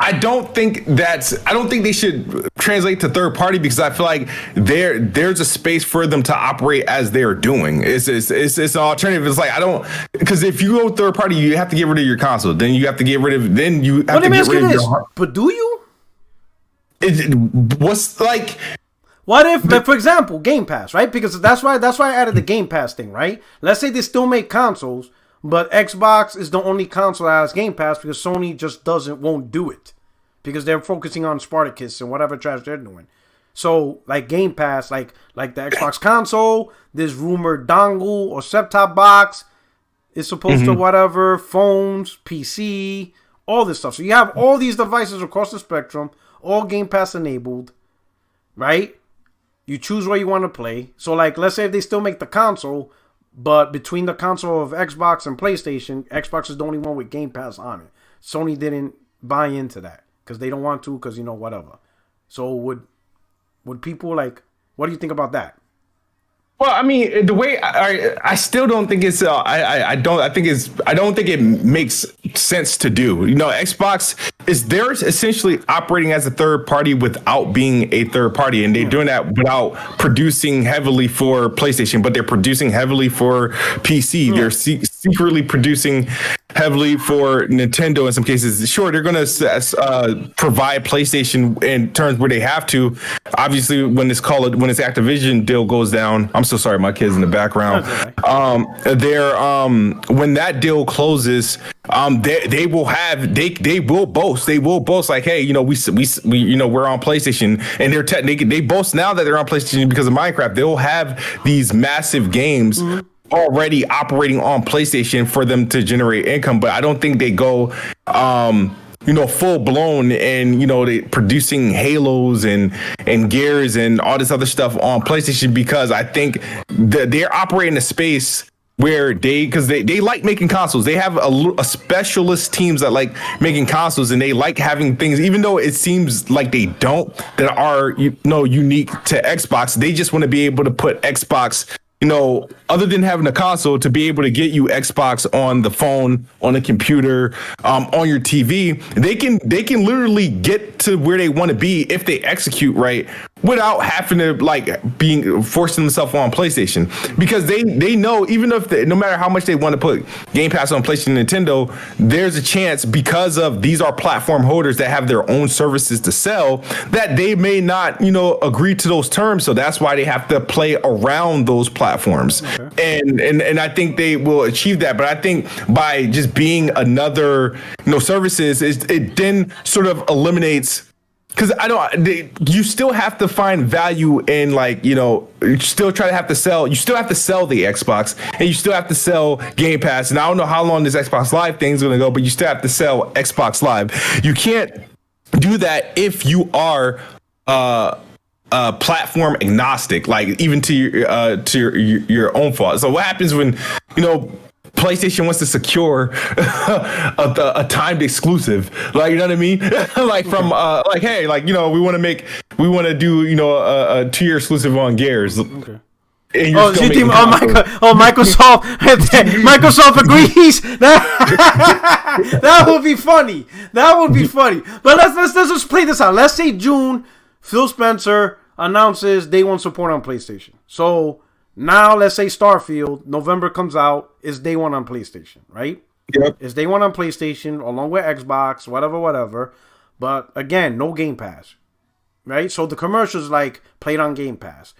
I don't think they should translate to third party because I feel like there's a space for them to operate as they're doing. It's an alternative. It's because if you go third party, you have to get rid of your console. Then you have to get rid of your. But do you? What if, for example, Game Pass, right? Because that's why I added the Game Pass thing, right? Let's say they still make consoles, but Xbox is the only console that has Game Pass because Sony just won't do it. because they're focusing on Spartacus and whatever trash they're doing. So, like Game Pass, like the Xbox console, this rumored dongle or set-top box is supposed to whatever, phones, PC, all this stuff. So you have all these devices across the spectrum, all Game Pass enabled, right? You choose where you want to play. So, like, let's say if they still make the console, but between the console of Xbox and PlayStation, Xbox is the only one with Game Pass on it. Sony didn't buy into that because they don't want to, because, whatever. So would people, like, what do you think about that? Well, I mean, the way I still don't think it's I don't think it makes sense to do. Xbox they're essentially operating as a third party without being a third party, and they're doing that without producing heavily for PlayStation, but they're producing heavily for PC. They're secretly producing heavily for Nintendo in some cases. Sure, they're going to provide PlayStation in terms where they have to. Obviously, when this Activision deal goes down, I'm so sorry, my kids in the background. When that deal closes, they will boast like, hey, we're on PlayStation, and they boast now that they're on PlayStation because of Minecraft. They'll have these massive games already operating on PlayStation for them to generate income, but I don't think they go full blown and they producing Halos and Gears and all this other stuff on PlayStation, because I think they're operating a space where they like making consoles. They have a specialist teams that like making consoles, and they like having things, even though it seems like they don't, that are unique to Xbox. They just want to be able to put Xbox, other than having a console, to be able to get you Xbox on the phone, on the computer, on your TV. They can literally get to where they want to be if they execute right, without having to forcing themselves on PlayStation, because they know, even if no matter how much they want to put Game Pass on PlayStation and Nintendo, there's a chance, because of these are platform holders that have their own services to sell, that they may not agree to those terms. So that's why they have to play around those platforms. And I think they will achieve that. But I think by just being another services, it then sort of eliminates, because you still have to find value in you still have to sell the Xbox, and you still have to sell Game Pass. And I don't know how long this Xbox Live thing's going to go, but you still have to sell Xbox Live. You can't do that if you are platform agnostic, like even to your own fault. So what happens when PlayStation wants to secure a timed exclusive, like, you know what I mean? Like from hey, we want to do a 2-year exclusive on Gears. Okay. Microsoft. Microsoft agrees. That would be funny. But let's just play this out. Let's say June, Phil Spencer announces Day One support on PlayStation. So now let's say Starfield, November comes out, is Day One on PlayStation, right? Yep. It's Day One on PlayStation along with Xbox, whatever. But again, no Game Pass, right? So the commercials played on Game Pass.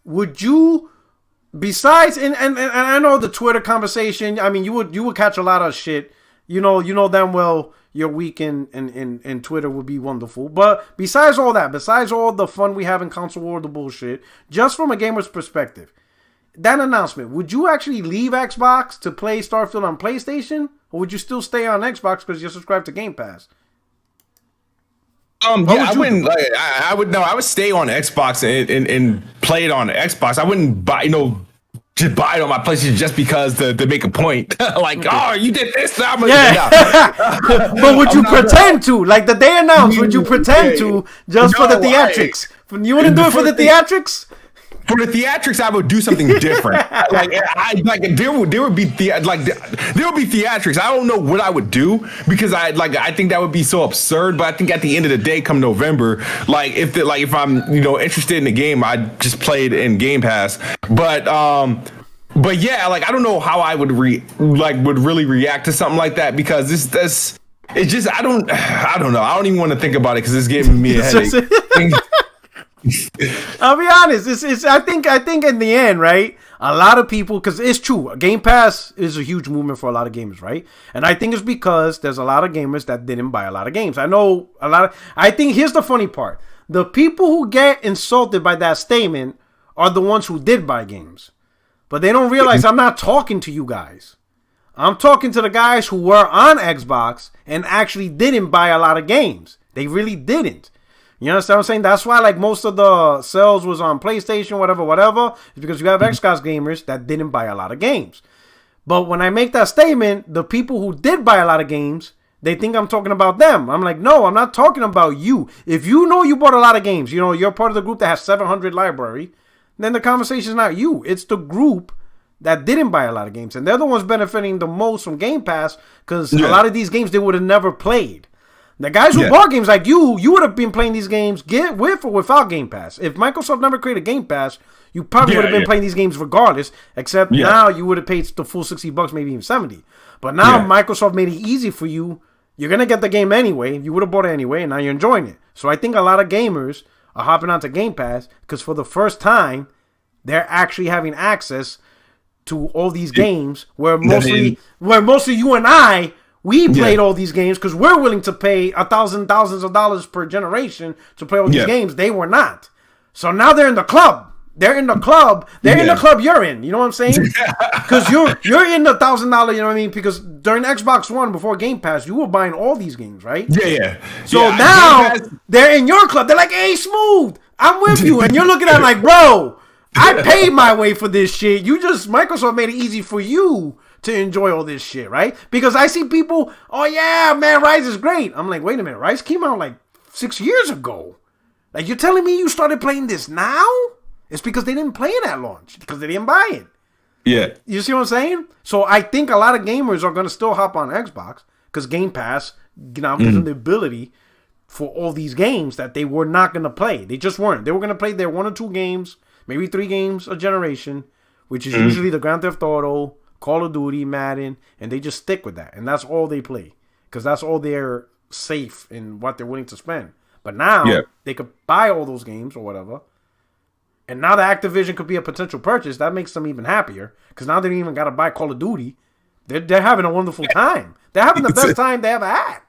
Would you, besides, and I know the Twitter conversation, I mean, you would catch a lot of shit. You know damn well your week in Twitter would be wonderful. But besides all that, besides all the fun we have in console war, the bullshit, just from a gamer's perspective, that announcement, would you actually leave Xbox to play Starfield on PlayStation? Or would you still stay on Xbox because you're subscribed to Game Pass? I wouldn't. I would stay on Xbox and play it on Xbox. I wouldn't just buy it on my PlayStation just because to make a point. Oh, you did this. I'm gonna But would you pretend to? Like the day announced, would you pretend to just for the theatrics? You wouldn't do it for the theatrics? For the theatrics, I would do something different. There would be theatrics. I don't know what I would do, because I think that would be so absurd. But I think at the end of the day, come November, if I'm interested in the game, I'd just play it in Game Pass. But yeah, I don't know how I would really react to something like that, because it's just I don't know. I don't even want to think about it because it's giving me a headache. I'll be honest. It's. I think in the end, right? A lot of people, because it's true, Game Pass is a huge movement for a lot of gamers, right? And I think it's because there's a lot of gamers that didn't buy a lot of games. I know a lot of. I think here's the funny part: the people who get insulted by that statement are the ones who did buy games, but they don't realize I'm not talking to you guys. I'm talking to the guys who were on Xbox and actually didn't buy a lot of games. They really didn't. You understand what I'm saying? That's why, like, most of the sales was on PlayStation, whatever. It's because you have Xbox gamers that didn't buy a lot of games. But when I make that statement, the people who did buy a lot of games, they think I'm talking about them. I'm like, no, I'm not talking about you. If you know you bought a lot of games, you know, you're part of the group that has 700 library, then the conversation is not you. It's the group that didn't buy a lot of games. And they're the ones benefiting the most from Game Pass because a lot of these games they would have never played. The guys who bought games like you would have been playing these games with or without Game Pass. If Microsoft never created Game Pass, you probably would have been playing these games regardless, except now you would have paid the full $60, maybe even 70. But now Microsoft made it easy for you. You're going to get the game anyway. You would have bought it anyway, and now you're enjoying it. So I think a lot of gamers are hopping onto Game Pass because for the first time, they're actually having access to all these games where mostly you and I, we played all these games because we're willing to pay thousands of dollars per generation to play all these games. They were not. So now they're in the club. They're in the club. They're in the club you're in. You know what I'm saying? Because you're in the $1,000. You know what I mean? Because during Xbox One before Game Pass, you were buying all these games, right? Yeah. So now they're in your club. They're like, "Hey, Smooth, I'm with you," and you're looking at it like, "Bro, I paid my way for this shit. Microsoft made it easy for you to enjoy all this shit, right?" Because I see people, "Oh yeah, man, Rise is great." I'm like, wait a minute, Rise came out like 6 years ago. Like, you're telling me you started playing this now? It's because they didn't play it at launch because they didn't buy it. Yeah, you see what I'm saying? So I think a lot of gamers are gonna still hop on Xbox because Game Pass now gives them the ability for all these games that they were not gonna play. They just weren't. They were gonna play their 1 or 2 games. Maybe 3 games a generation, which is usually the Grand Theft Auto, Call of Duty, Madden, and they just stick with that. And that's all they play because that's all they're safe in what they're willing to spend. But now they could buy all those games or whatever. And now that Activision could be a potential purchase, that makes them even happier because now they don't even got to buy Call of Duty. They're having a wonderful time. They're having the best time they ever had.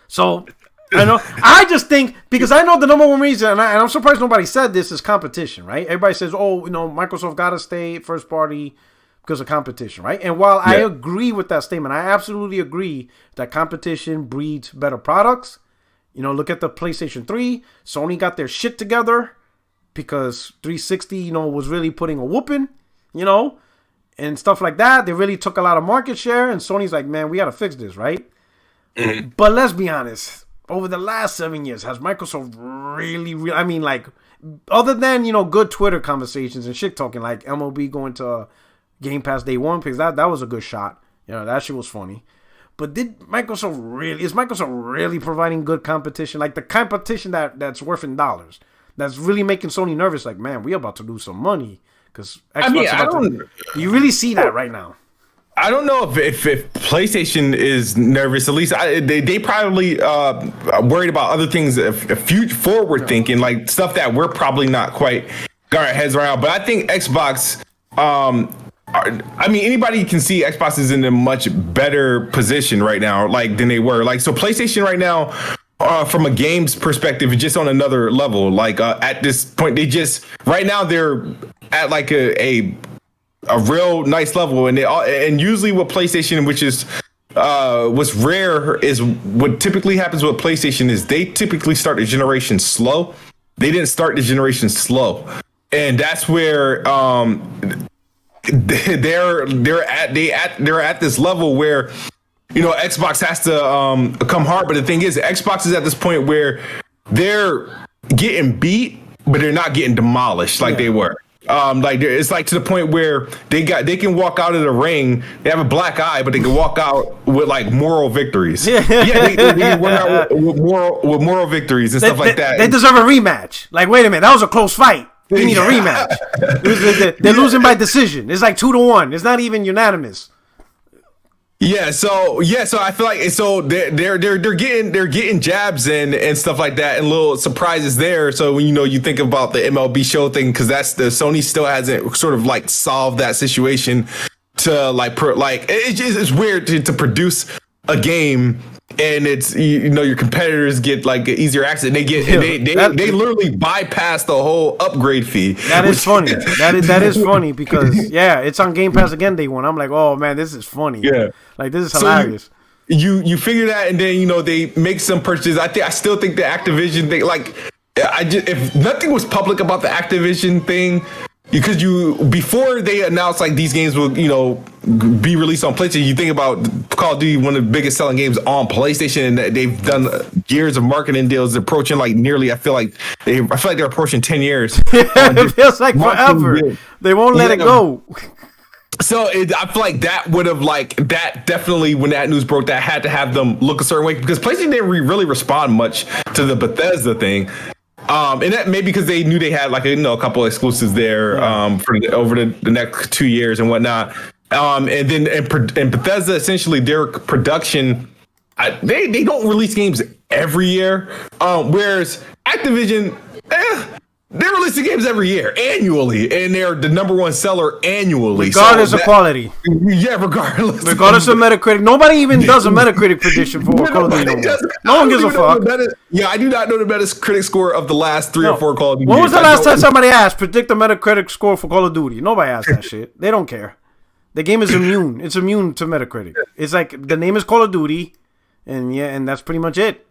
So... I just think, because I know the number one reason, and I'm surprised nobody said this, is competition, right? Everybody says, oh, Microsoft got to stay first party because of competition, right? And while I agree with that statement, I absolutely agree that competition breeds better products. Look at the PlayStation 3. Sony got their shit together because 360, was really putting a whooping, and stuff like that. They really took a lot of market share, and Sony's like, man, we got to fix this, right? Mm-hmm. But let's be honest. Over the last 7 years, has Microsoft really, I mean, like, other than, good Twitter conversations and shit talking, like MLB going to Game Pass day one, because that was a good shot. That shit was funny. But is Microsoft really providing good competition? Like, the competition that's worth in dollars, that's really making Sony nervous, like, man, we about to lose some money. Because do you really see that right now? I don't know if PlayStation is nervous. At least they probably worried about other things, forward thinking, like stuff that we're probably not quite got our heads around. But I think Xbox, anybody can see Xbox is in a much better position right now, like than they were. Like, so PlayStation right now, from a games perspective, is just on another level. Like at this point, right now they're at like a real nice level, and usually with PlayStation, which is what's rare, is what typically happens with PlayStation is they typically start the generation slow. They didn't start the generation slow, and that's where they're at this level where Xbox has to come hard. But the thing is, Xbox is at this point where they're getting beat, but they're not getting demolished like they were. It's like to the point where they can walk out of the ring. They have a black eye, but they can walk out with like moral victories. They can walk out with moral victories and stuff like that. They deserve a rematch. Like, wait a minute, that was a close fight. We need a rematch. They're losing by decision. It's like 2-1. It's not even unanimous. So I feel like they're getting jabs and stuff like that and little surprises there. So when you think about the MLB show thing, because that's the Sony still hasn't sort of like solved that situation to it's weird to produce a game and it's your competitors get like easier access. They literally bypass the whole upgrade fee. That is funny. That is funny because it's on Game Pass again day one. I'm like, oh man, this is funny. Yeah, like this is hilarious. You figure that, and then they make some purchases. I still think the Activision thing, if nothing was public about the Activision thing. Because before they announced like these games will be released on PlayStation, you think about Call of Duty, one of the biggest selling games on PlayStation, and they've done years of marketing deals approaching like nearly. I feel like they're approaching 10 years. It feels like forever. They won't let it go. So I feel like that would have that definitely when that news broke, that had to have them look a certain way because PlayStation didn't really respond much to the Bethesda thing. And that maybe because they knew they had a couple of exclusives there over the next 2 years and whatnot. And then and Bethesda essentially their production, they don't release games every year. Whereas Activision, they're releasing games every year, annually, and they're the number one seller annually. Regardless of quality. Yeah, regardless of Metacritic. Nobody even does a Metacritic prediction for Call of Duty. No one gives a fuck. I do not know the Metacritic score of the last 3 or 4 Call of Duty. When was the last time somebody asked, predict the Metacritic score for Call of Duty? Nobody asked that shit. They don't care. The game is immune. It's immune to Metacritic. It's like the name is Call of Duty, and that's pretty much it.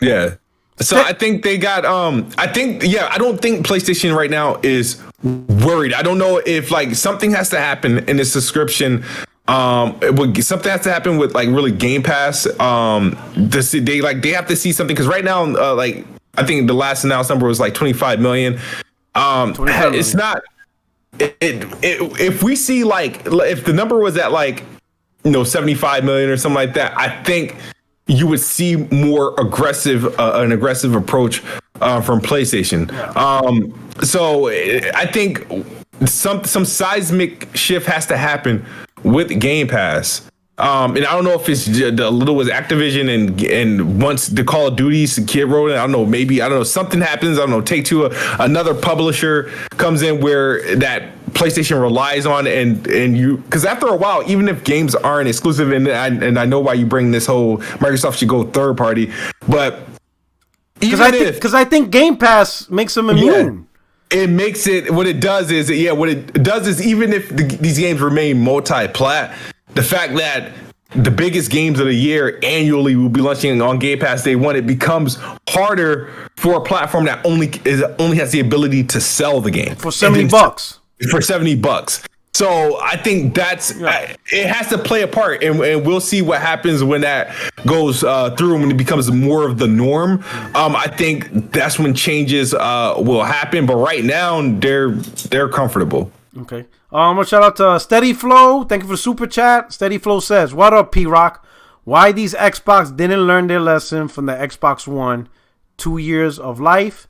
Yeah. So I think they got I don't think PlayStation right now is worried. I don't know if something has to happen in the subscription. Something has to happen with really Game Pass. They have to see something because right now I think the last announced number was 25 million. 25 million. It's not if we see if the number was at 75 million or something like that, I think you would see more an aggressive approach from PlayStation. So I think some seismic shift has to happen with Game Pass. And I don't know if it's a little with Activision and once the Call of Duty's kid wrote it, I don't know, something happens. I don't know, Take-Two, another publisher comes in where that PlayStation relies on and you, because after a while, even if games aren't exclusive, and I know why you bring this whole Microsoft should go third party, but because I think Game Pass makes them immune. It makes it, what it does is even if these games remain multi-plat, the fact that the biggest games of the year annually will be launching on Game Pass Day 1, it becomes harder for a platform that only has the ability to sell the game for $70. For $70. So I think it has to play a part, and we'll see what happens when that goes through, when it becomes more of the norm. I think that's when changes will happen. But right now, they're comfortable. Okay. A shout out to Steady Flow. Thank you for the super chat. Steady Flow says, "What up, P Rock? Why these Xbox didn't learn their lesson from the Xbox One? 2 years of life."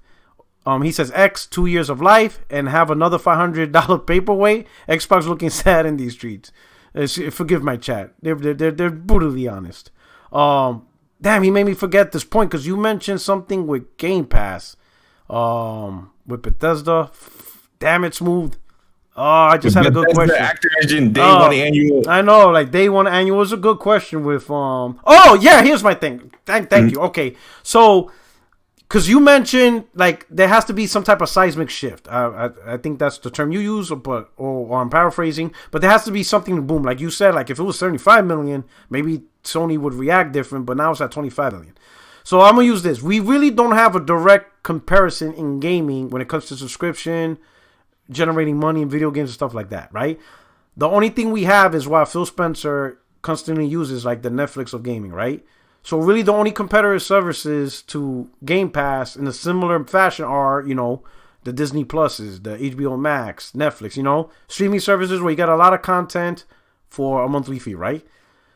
He says 2 years of life and have another $500 paperweight. Xbox looking sad in these streets. Forgive my chat. They're brutally honest. Damn, he made me forget this point because you mentioned something with Game Pass. With Bethesda. Damn it, Smooth. Oh, I just had a good question. Activision day one annual. I know, day one annual is a good question with Oh yeah, here's my thing. Thank you. Okay, so because you mentioned there has to be some type of seismic shift. I think that's the term you use, or I'm paraphrasing. But there has to be something to boom, like you said. If it was 75 million, maybe Sony would react different. But now it's at 25 million. So I'm gonna use this. We really don't have a direct comparison in gaming when it comes to subscription, generating money in video games and stuff like that, right? The only thing we have is what Phil Spencer constantly uses, the Netflix of gaming, right? So really the only competitor services to Game Pass in a similar fashion are, the Disney Pluses, the HBO Max, Netflix, streaming services where you got a lot of content for a monthly fee, right?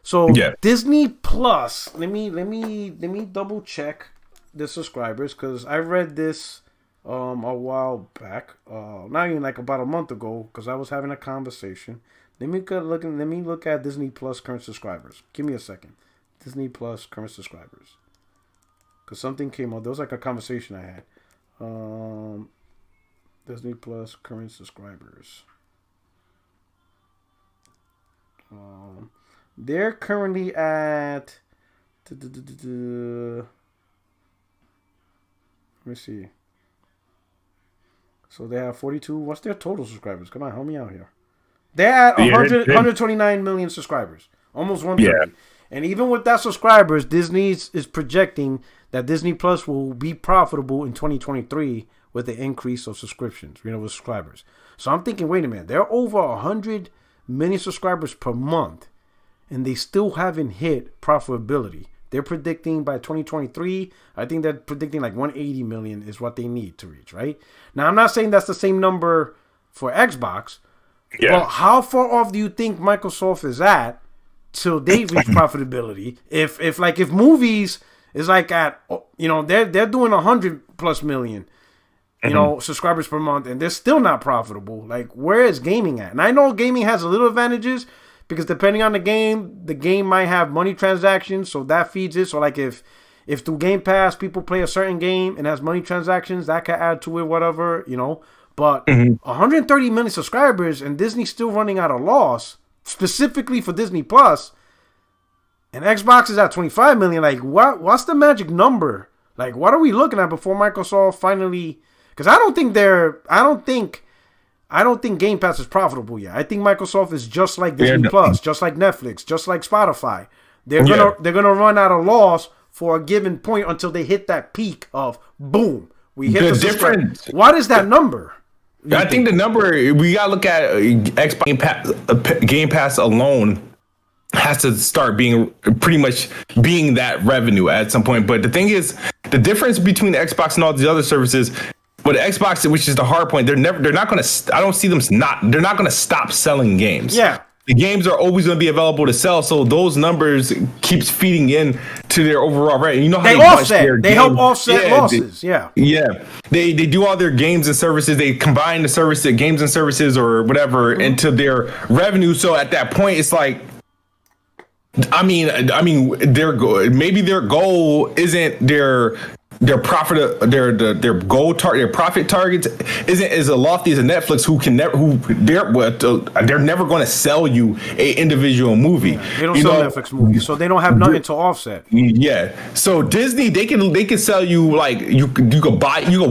So Disney Plus, let me double check the subscribers because I read this a while back, not even about a month ago, because I was having a conversation. Let me look at Disney Plus current subscribers. Give me a second. Disney Plus current subscribers. Because something came up. There was like a conversation I had. Disney Plus current subscribers. They're currently at. Let me see. So they have 42. What's their total subscribers? Come on, help me out here. They're at 129 million subscribers. Almost 130. Yeah. And even with that subscribers, Disney is projecting that Disney Plus will be profitable in 2023 with the increase of subscriptions, with subscribers. So I'm thinking, wait a minute, they're over 100 million subscribers per month, and they still haven't hit profitability. They're predicting by 2023, I think they're predicting like 180 million is what they need to reach, right? Now, I'm not saying that's the same number for Xbox, but how far off do you think Microsoft is at till they reach profitability? If movies is like at, they're doing 100 plus million, subscribers per month, and they're still not profitable. Like, where is gaming at? And I know gaming has a little advantages because depending on the game might have money transactions, so that feeds it. So like if through Game Pass people play a certain game and has money transactions, that can add to it, whatever, But 130 million subscribers and Disney's still running at a loss, specifically for Disney Plus, and Xbox is at 25 million. Like, what's the magic number? Like, what are we looking at before Microsoft finally? Because I don't think Game Pass is profitable yet. I think Microsoft is just like Disney Plus, just like Netflix, just like Spotify. They're gonna run out of loss for a given point until they hit that peak of boom. We hit the difference. What is that number? I think the number we gotta look at Xbox Game Pass alone has to start being pretty much being that revenue at some point. But the thing is, the difference between Xbox and all these other services. But Xbox, which is the hard point, they're not going to. I don't see them they're not going to stop selling games. Yeah, the games are always going to be available to sell, so those numbers keeps feeding in to their overall rate. You know how they offset. They help offset losses. They do all their games and services. They combine the services, games and services, or whatever, into their revenue. So at that point, it's like. I mean, their goal isn't their profit, their profit targets isn't as lofty as a Netflix, they're never going to sell you a individual movie. Yeah, they don't sell Netflix movies, so they don't have nothing to offset. Yeah, so Disney they can sell you like you could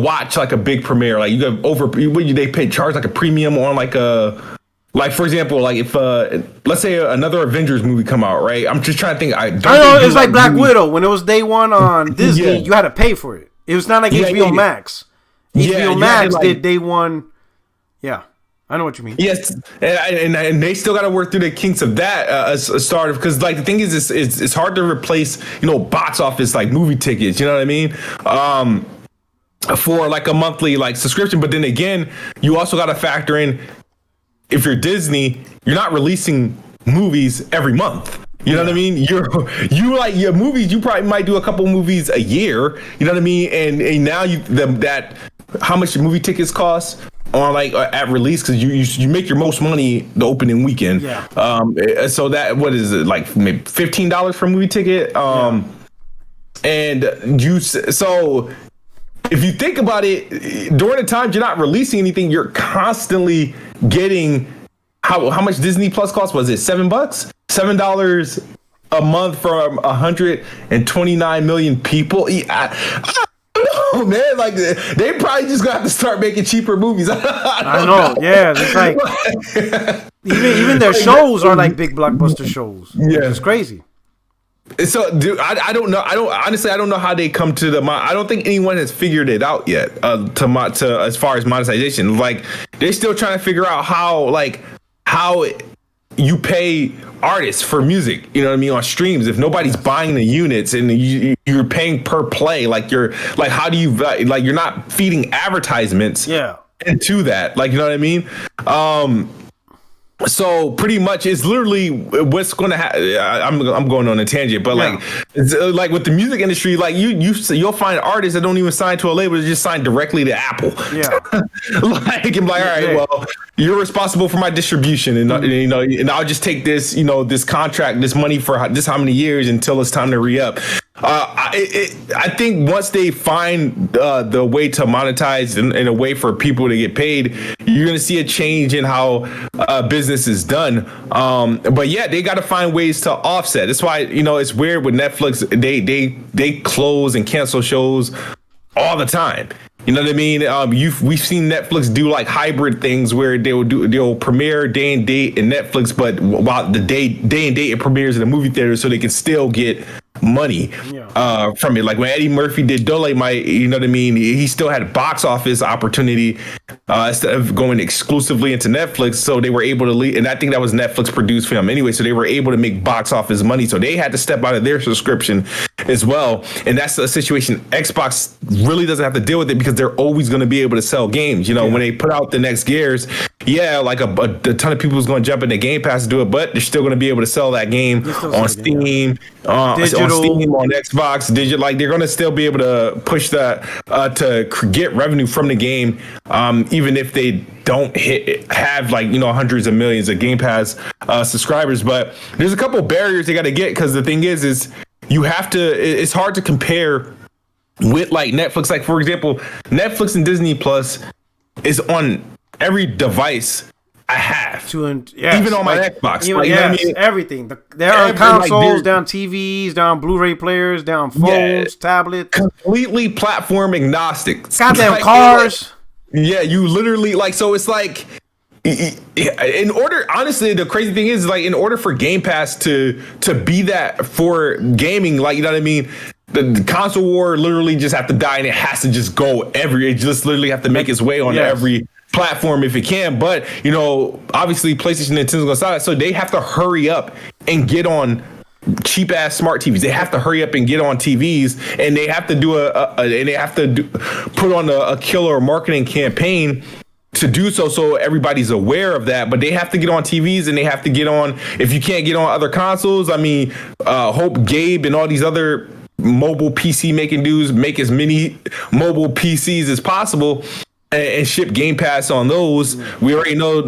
watch like a big premiere, like they charge like a premium on like a. Like, for example, like if, let's say another Avengers movie come out, right? I'm just trying to think. I know, it's like Black Widow. When it was day one on Disney, you had to pay for it. It was not like HBO Max. HBO Max did day one. Yeah, I know what you mean. Yes, and they still got to work through the kinks of that as a start. Because, like, the thing is, it's hard to replace, box office, like, movie tickets. You know what I mean? For, like, a monthly, like, subscription. But then again, you also got to factor in, if you're Disney, you're not releasing movies every month. You know what I mean? You like your movies. You probably might do a couple movies a year. You know what I mean? And now that how much movie tickets cost on like at release, because you make your most money the opening weekend. Yeah. So that what is it like maybe $15 for a movie ticket? And so. If you think about it, during the times you're not releasing anything, you're constantly getting how much Disney Plus cost? Was it $7? $7 a month from 129 million people. I don't know, man. Like they probably just gonna have to start making cheaper movies. I know. Yeah, it's like even their shows are like big blockbuster shows. Yeah, it's crazy. So, dude, I don't know. Honestly, I don't know how they come to I don't think anyone has figured it out yet. To as far as monetization, like they're still trying to figure out how you pay artists for music. You know what I mean, on streams. If nobody's buying the units and you're paying per play, how do you you're not feeding advertisements? Yeah. Into that, like, you know what I mean? So pretty much, it's literally what's going to happen. I'm going on a tangent, but like, it's, like with the music industry, like you'll find artists that don't even sign to a label; they just sign directly to Apple. Yeah, like I'm like, all right, well, you're responsible for my distribution, and and I'll just take this, this contract, this money for this how many years until it's time to re-up. I think once they find the way to monetize in a way for people to get paid, you're going to see a change in how business is done. But yeah, they got to find ways to offset. That's why, it's weird with Netflix. They close and cancel shows all the time. You know what I mean? We've seen Netflix do like hybrid things where they'll premiere day and date in Netflix, but while the day and date it premieres in the movie theater, so they can still get money from it. Like when Eddie Murphy did Dolomite, you know what I mean? He still had box office opportunity instead of going exclusively into Netflix. So they were able to lead, and I think that was Netflix produced film anyway. So they were able to make box office money. So they had to step out of their subscription as well. And that's a situation Xbox really doesn't have to deal with it because they're always going to be able to sell games. When they put out the next Gears, like a ton of people is going to jump into Game Pass to do it, but they're still going to be able to sell that game on Steam, on Steam, on Xbox, digital. Like they're going to still be able to push that to get revenue from the game, even if they don't have hundreds of millions of Game Pass subscribers. But there's a couple barriers they got to get, because the thing is you have to. It's hard to compare with like Netflix. Like for example, Netflix and Disney Plus is on every device I have, even on my Xbox. Even, you know what I mean? Everything. They're on consoles, they're on TVs, they're on Blu-ray players, they're on phones, tablets. Completely platform agnostic. Goddamn cars. Yeah, you literally so it's like, in order, honestly, the crazy thing is in order for Game Pass to be that for gaming, you know what I mean? The console war literally just have to die, and it has to just go it just literally have to make its way on every platform if it can. But obviously PlayStation and Nintendo's gonna stop that, so they have to hurry up and get on cheap ass smart TVs. They have to hurry up and get on TVs, and they have to do put on a killer marketing campaign to do so everybody's aware of that. But they have to get on TVs, and they have to get on, if you can't get on other consoles, I mean, hope Gabe and all these other mobile PC making dudes make as many mobile PCs as possible and ship Game Pass on those. We already know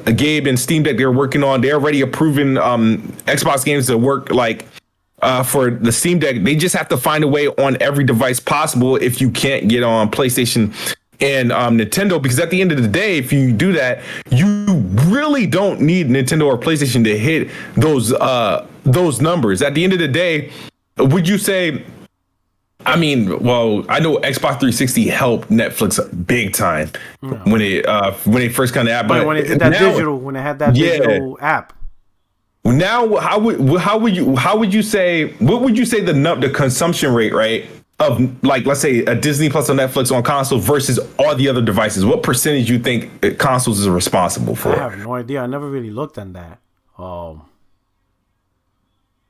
Gabe and Steam Deck they're working on. They're already approving Xbox games to work for the Steam Deck. They just have to find a way on every device possible if you can't get on PlayStation and Nintendo, because at the end of the day, if you do that, you really don't need Nintendo or PlayStation to hit those numbers. At the end of the day, would you say, I mean, well, I know Xbox 360 helped Netflix big time when it first kind of app. But when it did that when it had that digital app. Now, how would you say the consumption rate, right, of let's say a Disney Plus or Netflix on console versus all the other devices? What percentage you think consoles is responsible for? I have no idea. I never really looked at that.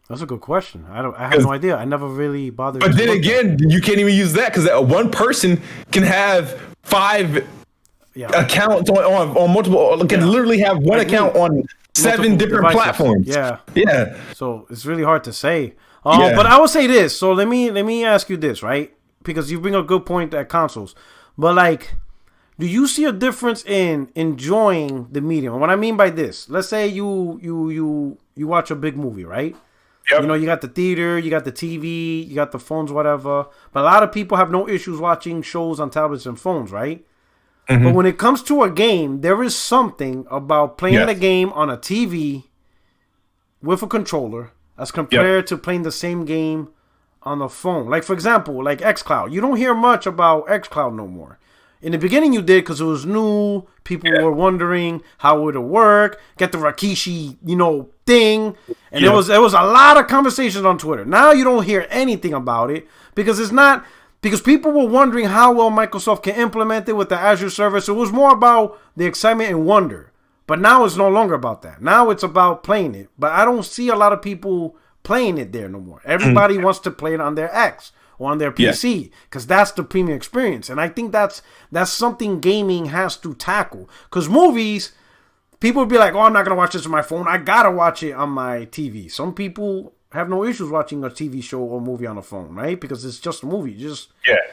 That's a good question. I have no idea. I never really bothered. But then again, you can't even use that, because one person can have 5 accounts on multiple. Can literally have one account on 7 different platforms. Yeah. So it's really hard to say. But I will say this. So let me ask you this, right? Because you bring a good point at consoles. But do you see a difference in enjoying the medium? And what I mean by this, let's say you watch a big movie, right? Yep. You got the theater, you got the TV, you got the phones, whatever. But a lot of people have no issues watching shows on tablets and phones, right? Mm-hmm. But when it comes to a game, there is something about playing the game on a TV with a controller as compared to playing the same game on the phone. Like, for example, like xCloud. You don't hear much about xCloud no more. In the beginning, you did because it was new. People were wondering how would it work. Get the Rikishi, thing. And there was a lot of conversations on Twitter. Now you don't hear anything about it because people were wondering how well Microsoft can implement it with the Azure service. It was more about the excitement and wonder. But now it's no longer about that. Now it's about playing it. But I don't see a lot of people playing it there no more. Everybody wants to play it on their X or on their PC because that's the premium experience. And I think that's something gaming has to tackle. Because movies, People would be like, oh, I'm not going to watch this on my phone. I got to watch it on my TV. Some people have no issues watching a TV show or movie on a phone, right? Because it's just a movie.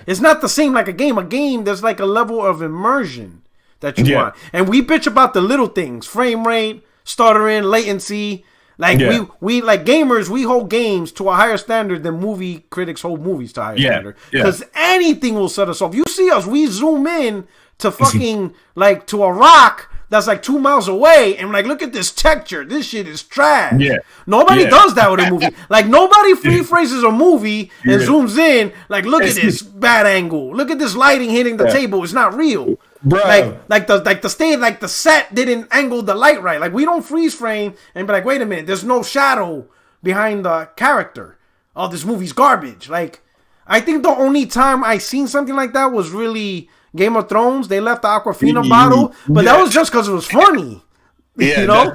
It's not the same like a game. A game, there's like a level of immersion that you want. And we bitch about the little things. Frame rate, stuttering, latency. Like we like gamers, we hold games to a higher standard than movie critics hold movies to a higher standard. Because anything will set us off. You see us, we zoom in to fucking like to a rock that's like 2 miles away, and like, look at this texture. This shit is trash. Nobody does that with a movie. Like, nobody free phrases a movie and zooms in. Like, look at this bad angle. Look at this lighting hitting the table. It's not real. Bro. Like the set didn't angle the light right. Like, we don't freeze frame and be like, wait a minute, there's no shadow behind the character. Oh, this movie's garbage. Like, I think the only time I seen something like that was really Game of Thrones. They left the Aquafina bottle, but that was just because it was funny. Yeah, you know?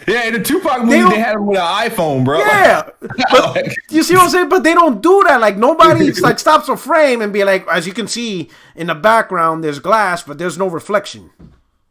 Yeah, in the Tupac movie, they had him with an iPhone, bro. Yeah, but you see what I'm saying? But they don't do that. Like, nobody like stops a frame and be like, as you can see in the background, there's glass, but there's no reflection.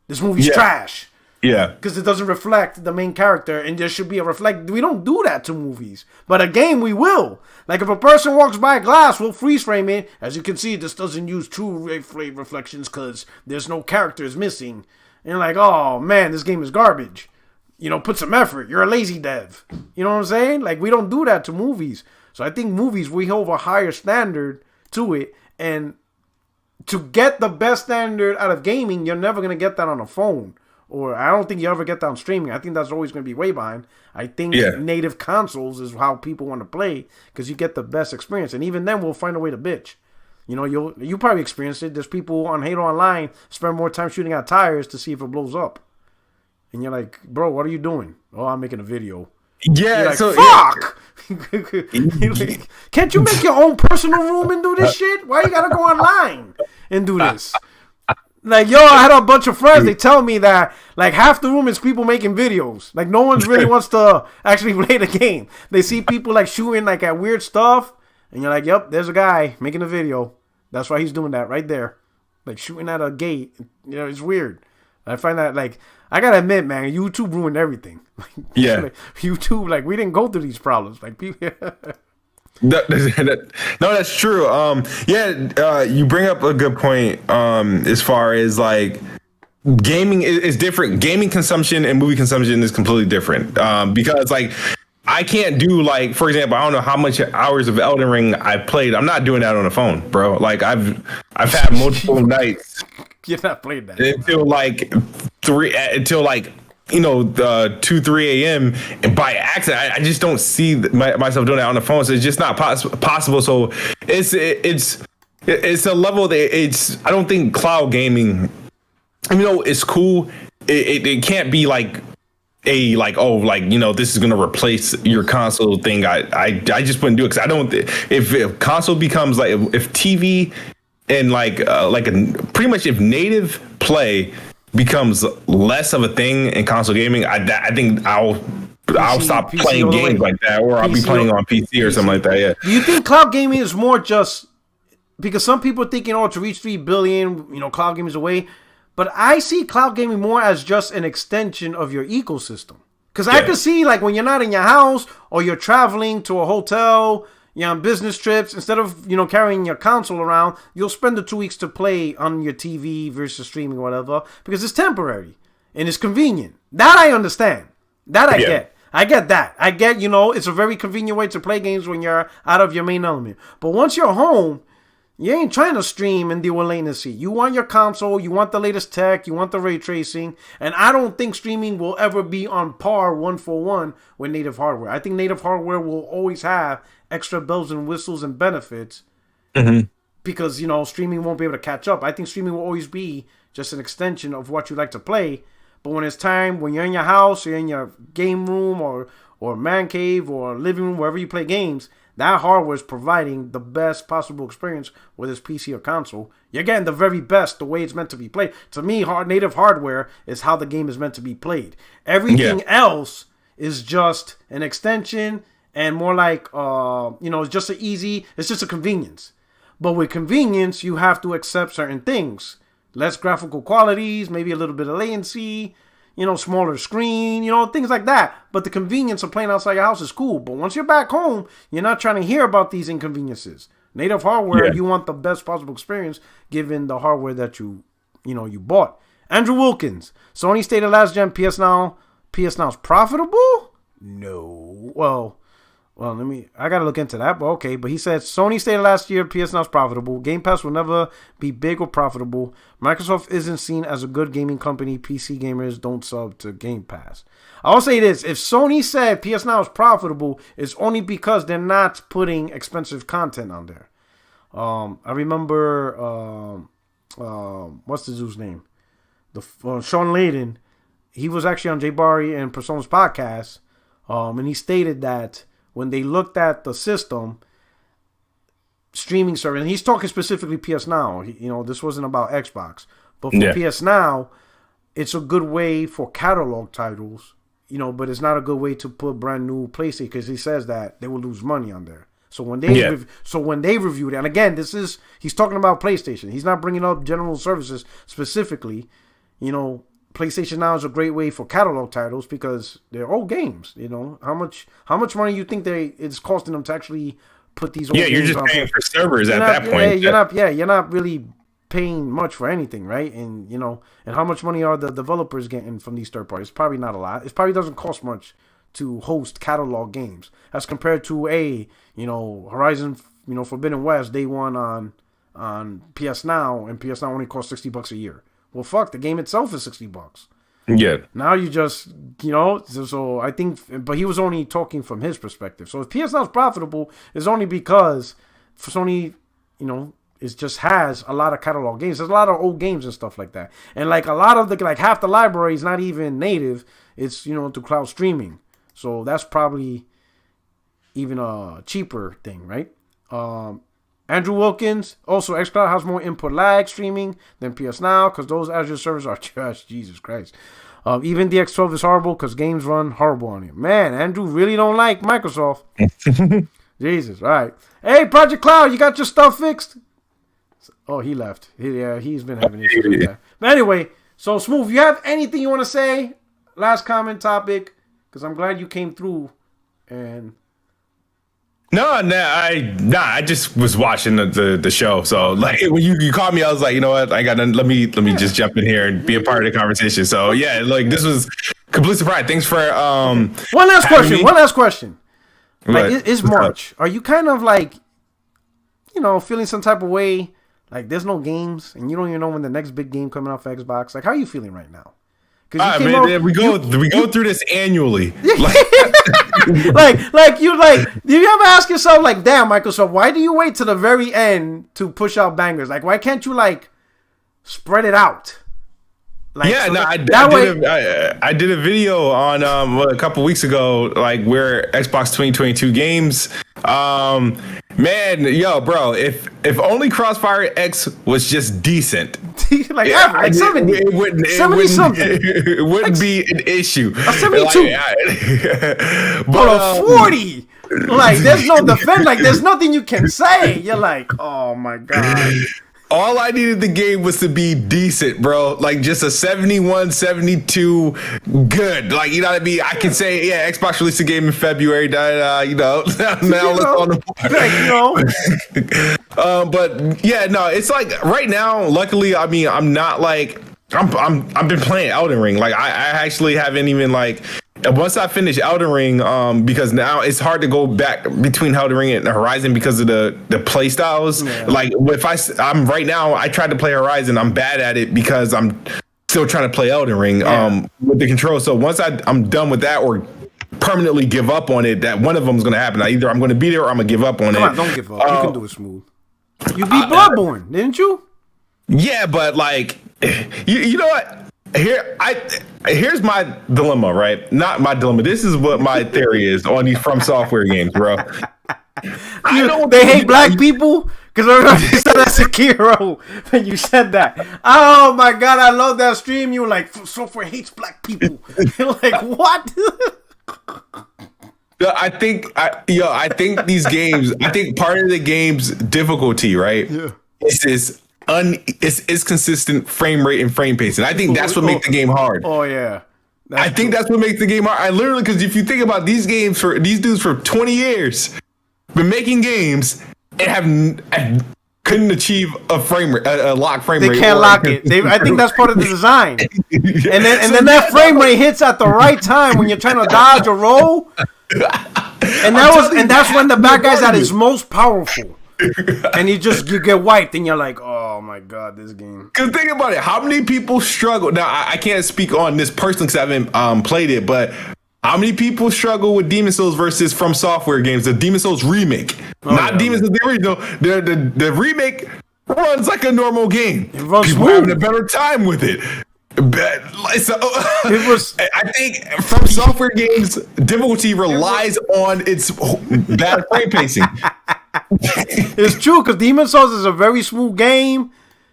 This movie's trash. Yeah, because it doesn't reflect the main character, and there should be a reflect. We don't do that to movies, but a game we will. Like, if a person walks by a glass, we'll freeze frame it. As you can see, this doesn't use true reflections because there's no characters missing. And you're like, oh man, this game is garbage. You know, put some effort. You're a lazy dev. You know what I'm saying? Like, we don't do that to movies. So I think movies, we hold a higher standard to it, and to get the best standard out of gaming, you're never gonna get that on a phone. Or I don't think you ever get that on streaming. I think that's always going to be way behind. I think native consoles is how people want to play because you get the best experience. And even then, we'll find a way to bitch. You know, you probably experienced it. There's people on Halo Online spend more time shooting at tires to see if it blows up. And you're like, bro, what are you doing? Oh, I'm making a video. Yeah, like, so fuck. Like, can't you make your own personal room and do this shit? Why you gotta go online and do this? Like, yo, I had a bunch of friends. They tell me that, like, half the room is people making videos. Like, no one really wants to actually play the game. They see people, like, shooting, like, at weird stuff. And you're like, yep, there's a guy making a video. That's why he's doing that right there. Like, shooting at a gate. You know, it's weird. I find that, like, I gotta admit, man, YouTube ruined everything. Like, like, YouTube, like, we didn't go through these problems. Like, people... No, that's true. You bring up a good point. As far as like gaming is different. Gaming consumption and movie consumption is completely different. Because like I can't do, like, for example, I don't know how much hours of Elden Ring I've played. I'm not doing that on the phone, bro. Like I've had multiple nights. You're not playing that until like 2, 3 a.m. and by accident. I just don't see myself doing that on the phone. So it's just not possible. So it's a level that I don't think cloud gaming, it's cool. It can't be like this is going to replace your console thing. I just wouldn't do it. Cause I don't, if console becomes like, if TV and pretty much if native play becomes less of a thing in console gaming, I think I'll stop playing games like that, or I'll be playing on PC or something like that. Yeah. Do you think cloud gaming is more just because some people are thinking, to reach 3 billion, cloud gaming is a way, but I see cloud gaming more as just an extension of your ecosystem. Because I could see, like, when you're not in your house or you're traveling to a hotel, you're on business trips, instead of, carrying your console around, you'll spend the 2 weeks to play on your TV versus streaming or whatever, because it's temporary and it's convenient. That I understand. That I get. I get that. I get, it's a very convenient way to play games when you're out of your main element. But once you're home, you ain't trying to stream and deal with latency. You want your console, you want the latest tech, you want the ray tracing, and I don't think streaming will ever be on par 1-for-1 with native hardware. I think native hardware will always have extra bells and whistles and benefits because, streaming won't be able to catch up. I think streaming will always be just an extension of what you like to play. But when it's time, when you're in your house, you're in your game room or man cave or living room, wherever you play games, that hardware is providing the best possible experience, whether it's PC or console. You're getting the very best, the way it's meant to be played. To me, native hardware is how the game is meant to be played. Everything else is just an extension and more like, it's just it's just a convenience. But with convenience, you have to accept certain things. Less graphical qualities, maybe a little bit of latency, smaller screen, things like that. But the convenience of playing outside your house is cool. But once you're back home, you're not trying to hear about these inconveniences. Native hardware, you want the best possible experience given the hardware that you bought. Andrew Wilkins, Sony stated last gen PS Now is profitable? No. Well, I gotta look into that, but okay. But he said Sony stated last year PS Now is profitable. Game Pass will never be big or profitable. Microsoft isn't seen as a good gaming company. PC gamers don't sub to Game Pass. I'll say this: if Sony said PS Now is profitable, it's only because they're not putting expensive content on there. I remember what's the dude's name? Sean Layden. He was actually on Jay Barry and Persona's podcast, and he stated that when they looked at the system, streaming service, and he's talking specifically PS Now. This wasn't about Xbox, but for PS Now, it's a good way for catalog titles. But it's not a good way to put brand new PlayStation because he says that they will lose money on there. So when they reviewed it, and again, he's talking about PlayStation. He's not bringing up general services specifically. PlayStation Now is a great way for catalog titles because they're old games. How much money you think it's costing them to actually put these old games you're just on paying for servers at that point. You're not really paying much for anything, right? And and how much money are the developers getting from these third parties? Probably not a lot. It probably doesn't cost much to host catalog games as compared to Horizon, Forbidden West day one on PS Now, and PS Now only costs $60 a year. Well, fuck, the game itself is $60. Yeah. Now you just, so I think, but he was only talking from his perspective. So if PS Now is profitable, it's only because for Sony, it just has a lot of catalog games. There's a lot of old games and stuff like that. And like a lot of half the library is not even native. It's, through cloud streaming. So that's probably even a cheaper thing, right? Andrew Wilkins, also xCloud has more input lag streaming than PS Now because those Azure servers are trash. Jesus Christ. Even DX12 is horrible because games run horrible on it. Man, Andrew really don't like Microsoft. Jesus, all right. Hey, Project Cloud, you got your stuff fixed? Oh, he left. He's been having issues with that. But anyway, so Smooth, you have anything you want to say? Last topic, because I'm glad you came through and... No, I just was watching the show. So when you called me, I was like, you know what, let me just jump in here and be a part of the conversation. So this was complete surprise. Thanks for One last question. It's March. Are you kind of feeling some type of way? Like there's no games and you don't even know when the next big game coming out for Xbox. Like how are you feeling right now? We go through this annually. Do you ever ask yourself damn, Microsoft, why do you wait to the very end to push out bangers? Why can't you spread it out? I did a video on a couple weeks ago, where Xbox 2022 games. Bro, if only Crossfire X was just decent, 70, it wouldn't be an issue. A 72, but a 40. There's no defense. There's nothing you can say. You're oh my god. All I needed the game was to be decent, bro. Just a 71, 72, good. You know what I mean? I can say, Xbox released a game in February. Now let's on the board. But it's right now. Luckily, I mean, I'm not I've been playing Elden Ring. I actually haven't even once I finish Elden Ring, because now it's hard to go back between Elden Ring and Horizon because of the play styles. Yeah. If I'm right now, I tried to play Horizon, I'm bad at it because I'm still trying to play Elden Ring with the control. So once I'm done with that or permanently give up on it, that one of them is going to happen. Either I'm going to be there or I'm going to give up on it. Come on, don't give up. You can do it smooth. You beat Bloodborne, didn't you? Yeah, but you know what? Here's my dilemma, right? Not my dilemma. This is what my theory is on these From Software games, bro. They hate black people? Because I remember you said that Sekiro when you said that. Oh my god, I love that stream. You were From Software hates black people. You're what? I think these games. I think part of the game's difficulty, right? Yeah. It's consistent frame rate and frame pacing. I think that's what makes the game hard. Oh yeah. I think that's what makes the game hard. I literally, because if you think about these games for these dudes for 20 years, been making games and couldn't achieve a lock frame rate. They can't lock it. I think that's part of the design. And then that frame rate hits at the right time when you're trying to dodge or roll. And that's when the bad guy's at his most powerful. And you get wiped and you're like, oh my god, this game. Because think about it, how many people struggle? Now I can't speak on this personally because I haven't played it, but how many people struggle with Demon Souls versus From Software games? The Demon Souls remake, not Demon Souls the original. The remake runs like a normal game. It runs people smooth. having a better time with it. But, so, It was. I think From Software games difficulty relies on its bad frame pacing. It's true because Demon Souls is a very smooth game,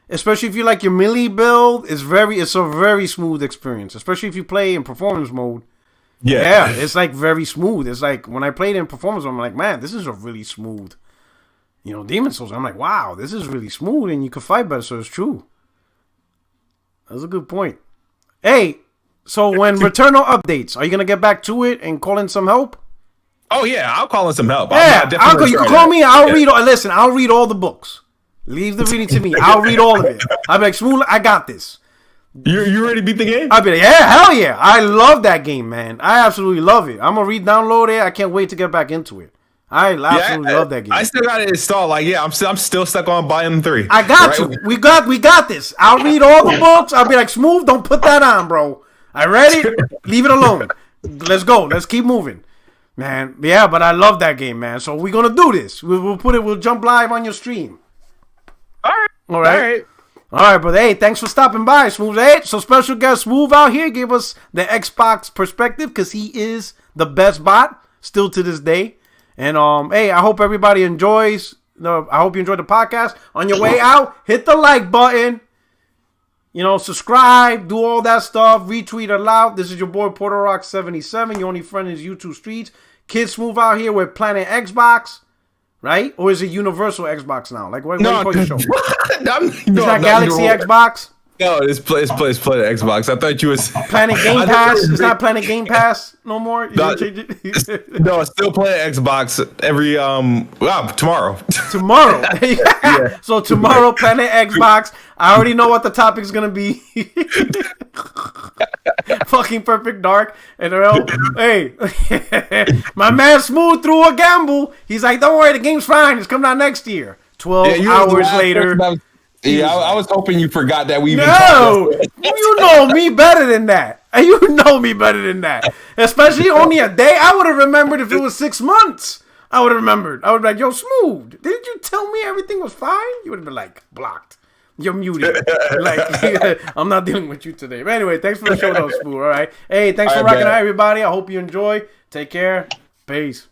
especially if you like your melee build. It's a very smooth experience, especially if you play in performance mode. Yeah, it's like very smooth. It's like when I played in performance mode, I'm like, man, this is a really smooth. Demon Souls. I'm like, wow, this is really smooth, and you can fight better. So it's true. That's a good point. Hey, so when Returnal updates, are you gonna get back to it and call in some help? Oh yeah, I'll call in some help. Yeah, you can call me. I'll read. Listen, I'll read all the books. Leave the reading to me. I'll read all of it. I'll be like, Smooth, I got this. You ready to beat the game? I'll be like, yeah, hell yeah. I love that game, man. I absolutely love it. I'm gonna re-download it. I can't wait to get back into it. I absolutely love that game. I still got it installed. Like, yeah, I'm still stuck on Biome 3. I got you. We got this. I'll read all the books. I'll be like, Smooth, don't put that on, bro. I read it. Leave it alone. Let's go. Let's keep moving. Man, yeah, but I love that game, man. So we're gonna do this. We'll jump live on your stream. All right. But hey, thanks for stopping by, Smooth. Hey, so special guest Smooth out here gave us the Xbox perspective because he is the best bot still to this day. And hey, I hope everybody enjoys. I hope you enjoyed the podcast. On your way out, hit the like button. Subscribe, do all that stuff, retweet aloud. This is your boy Porter77. Your only friend is YouTube Streets. Kids Smooth out here with Planet Xbox, right? Or is it Universal Xbox now? Like, what do you call your show? Is that Galaxy Xbox? No, it's play Xbox. I thought you was Planet Game Pass. It's not Planet Game Pass no more. No, I still play Xbox every tomorrow. Tomorrow. Yeah. So tomorrow, Planet Xbox. I already know what the topic's gonna be. Fucking Perfect Dark. And hey, my man Smooth threw a gamble. He's like, don't worry, the game's fine. It's coming out next year. 12 hours later. Yeah, I was hoping you forgot that we even you know me better than that. You know me better than that. Especially only a day. I would have remembered if it was 6 months. I would have remembered. I would be like, yo, Smooth, didn't you tell me everything was fine? You would have been like, blocked. You're muted. I'm not dealing with you today. But anyway, thanks for the show, though, Smooth. All right. Hey, thanks for rocking out, everybody. I hope you enjoy. Take care. Peace.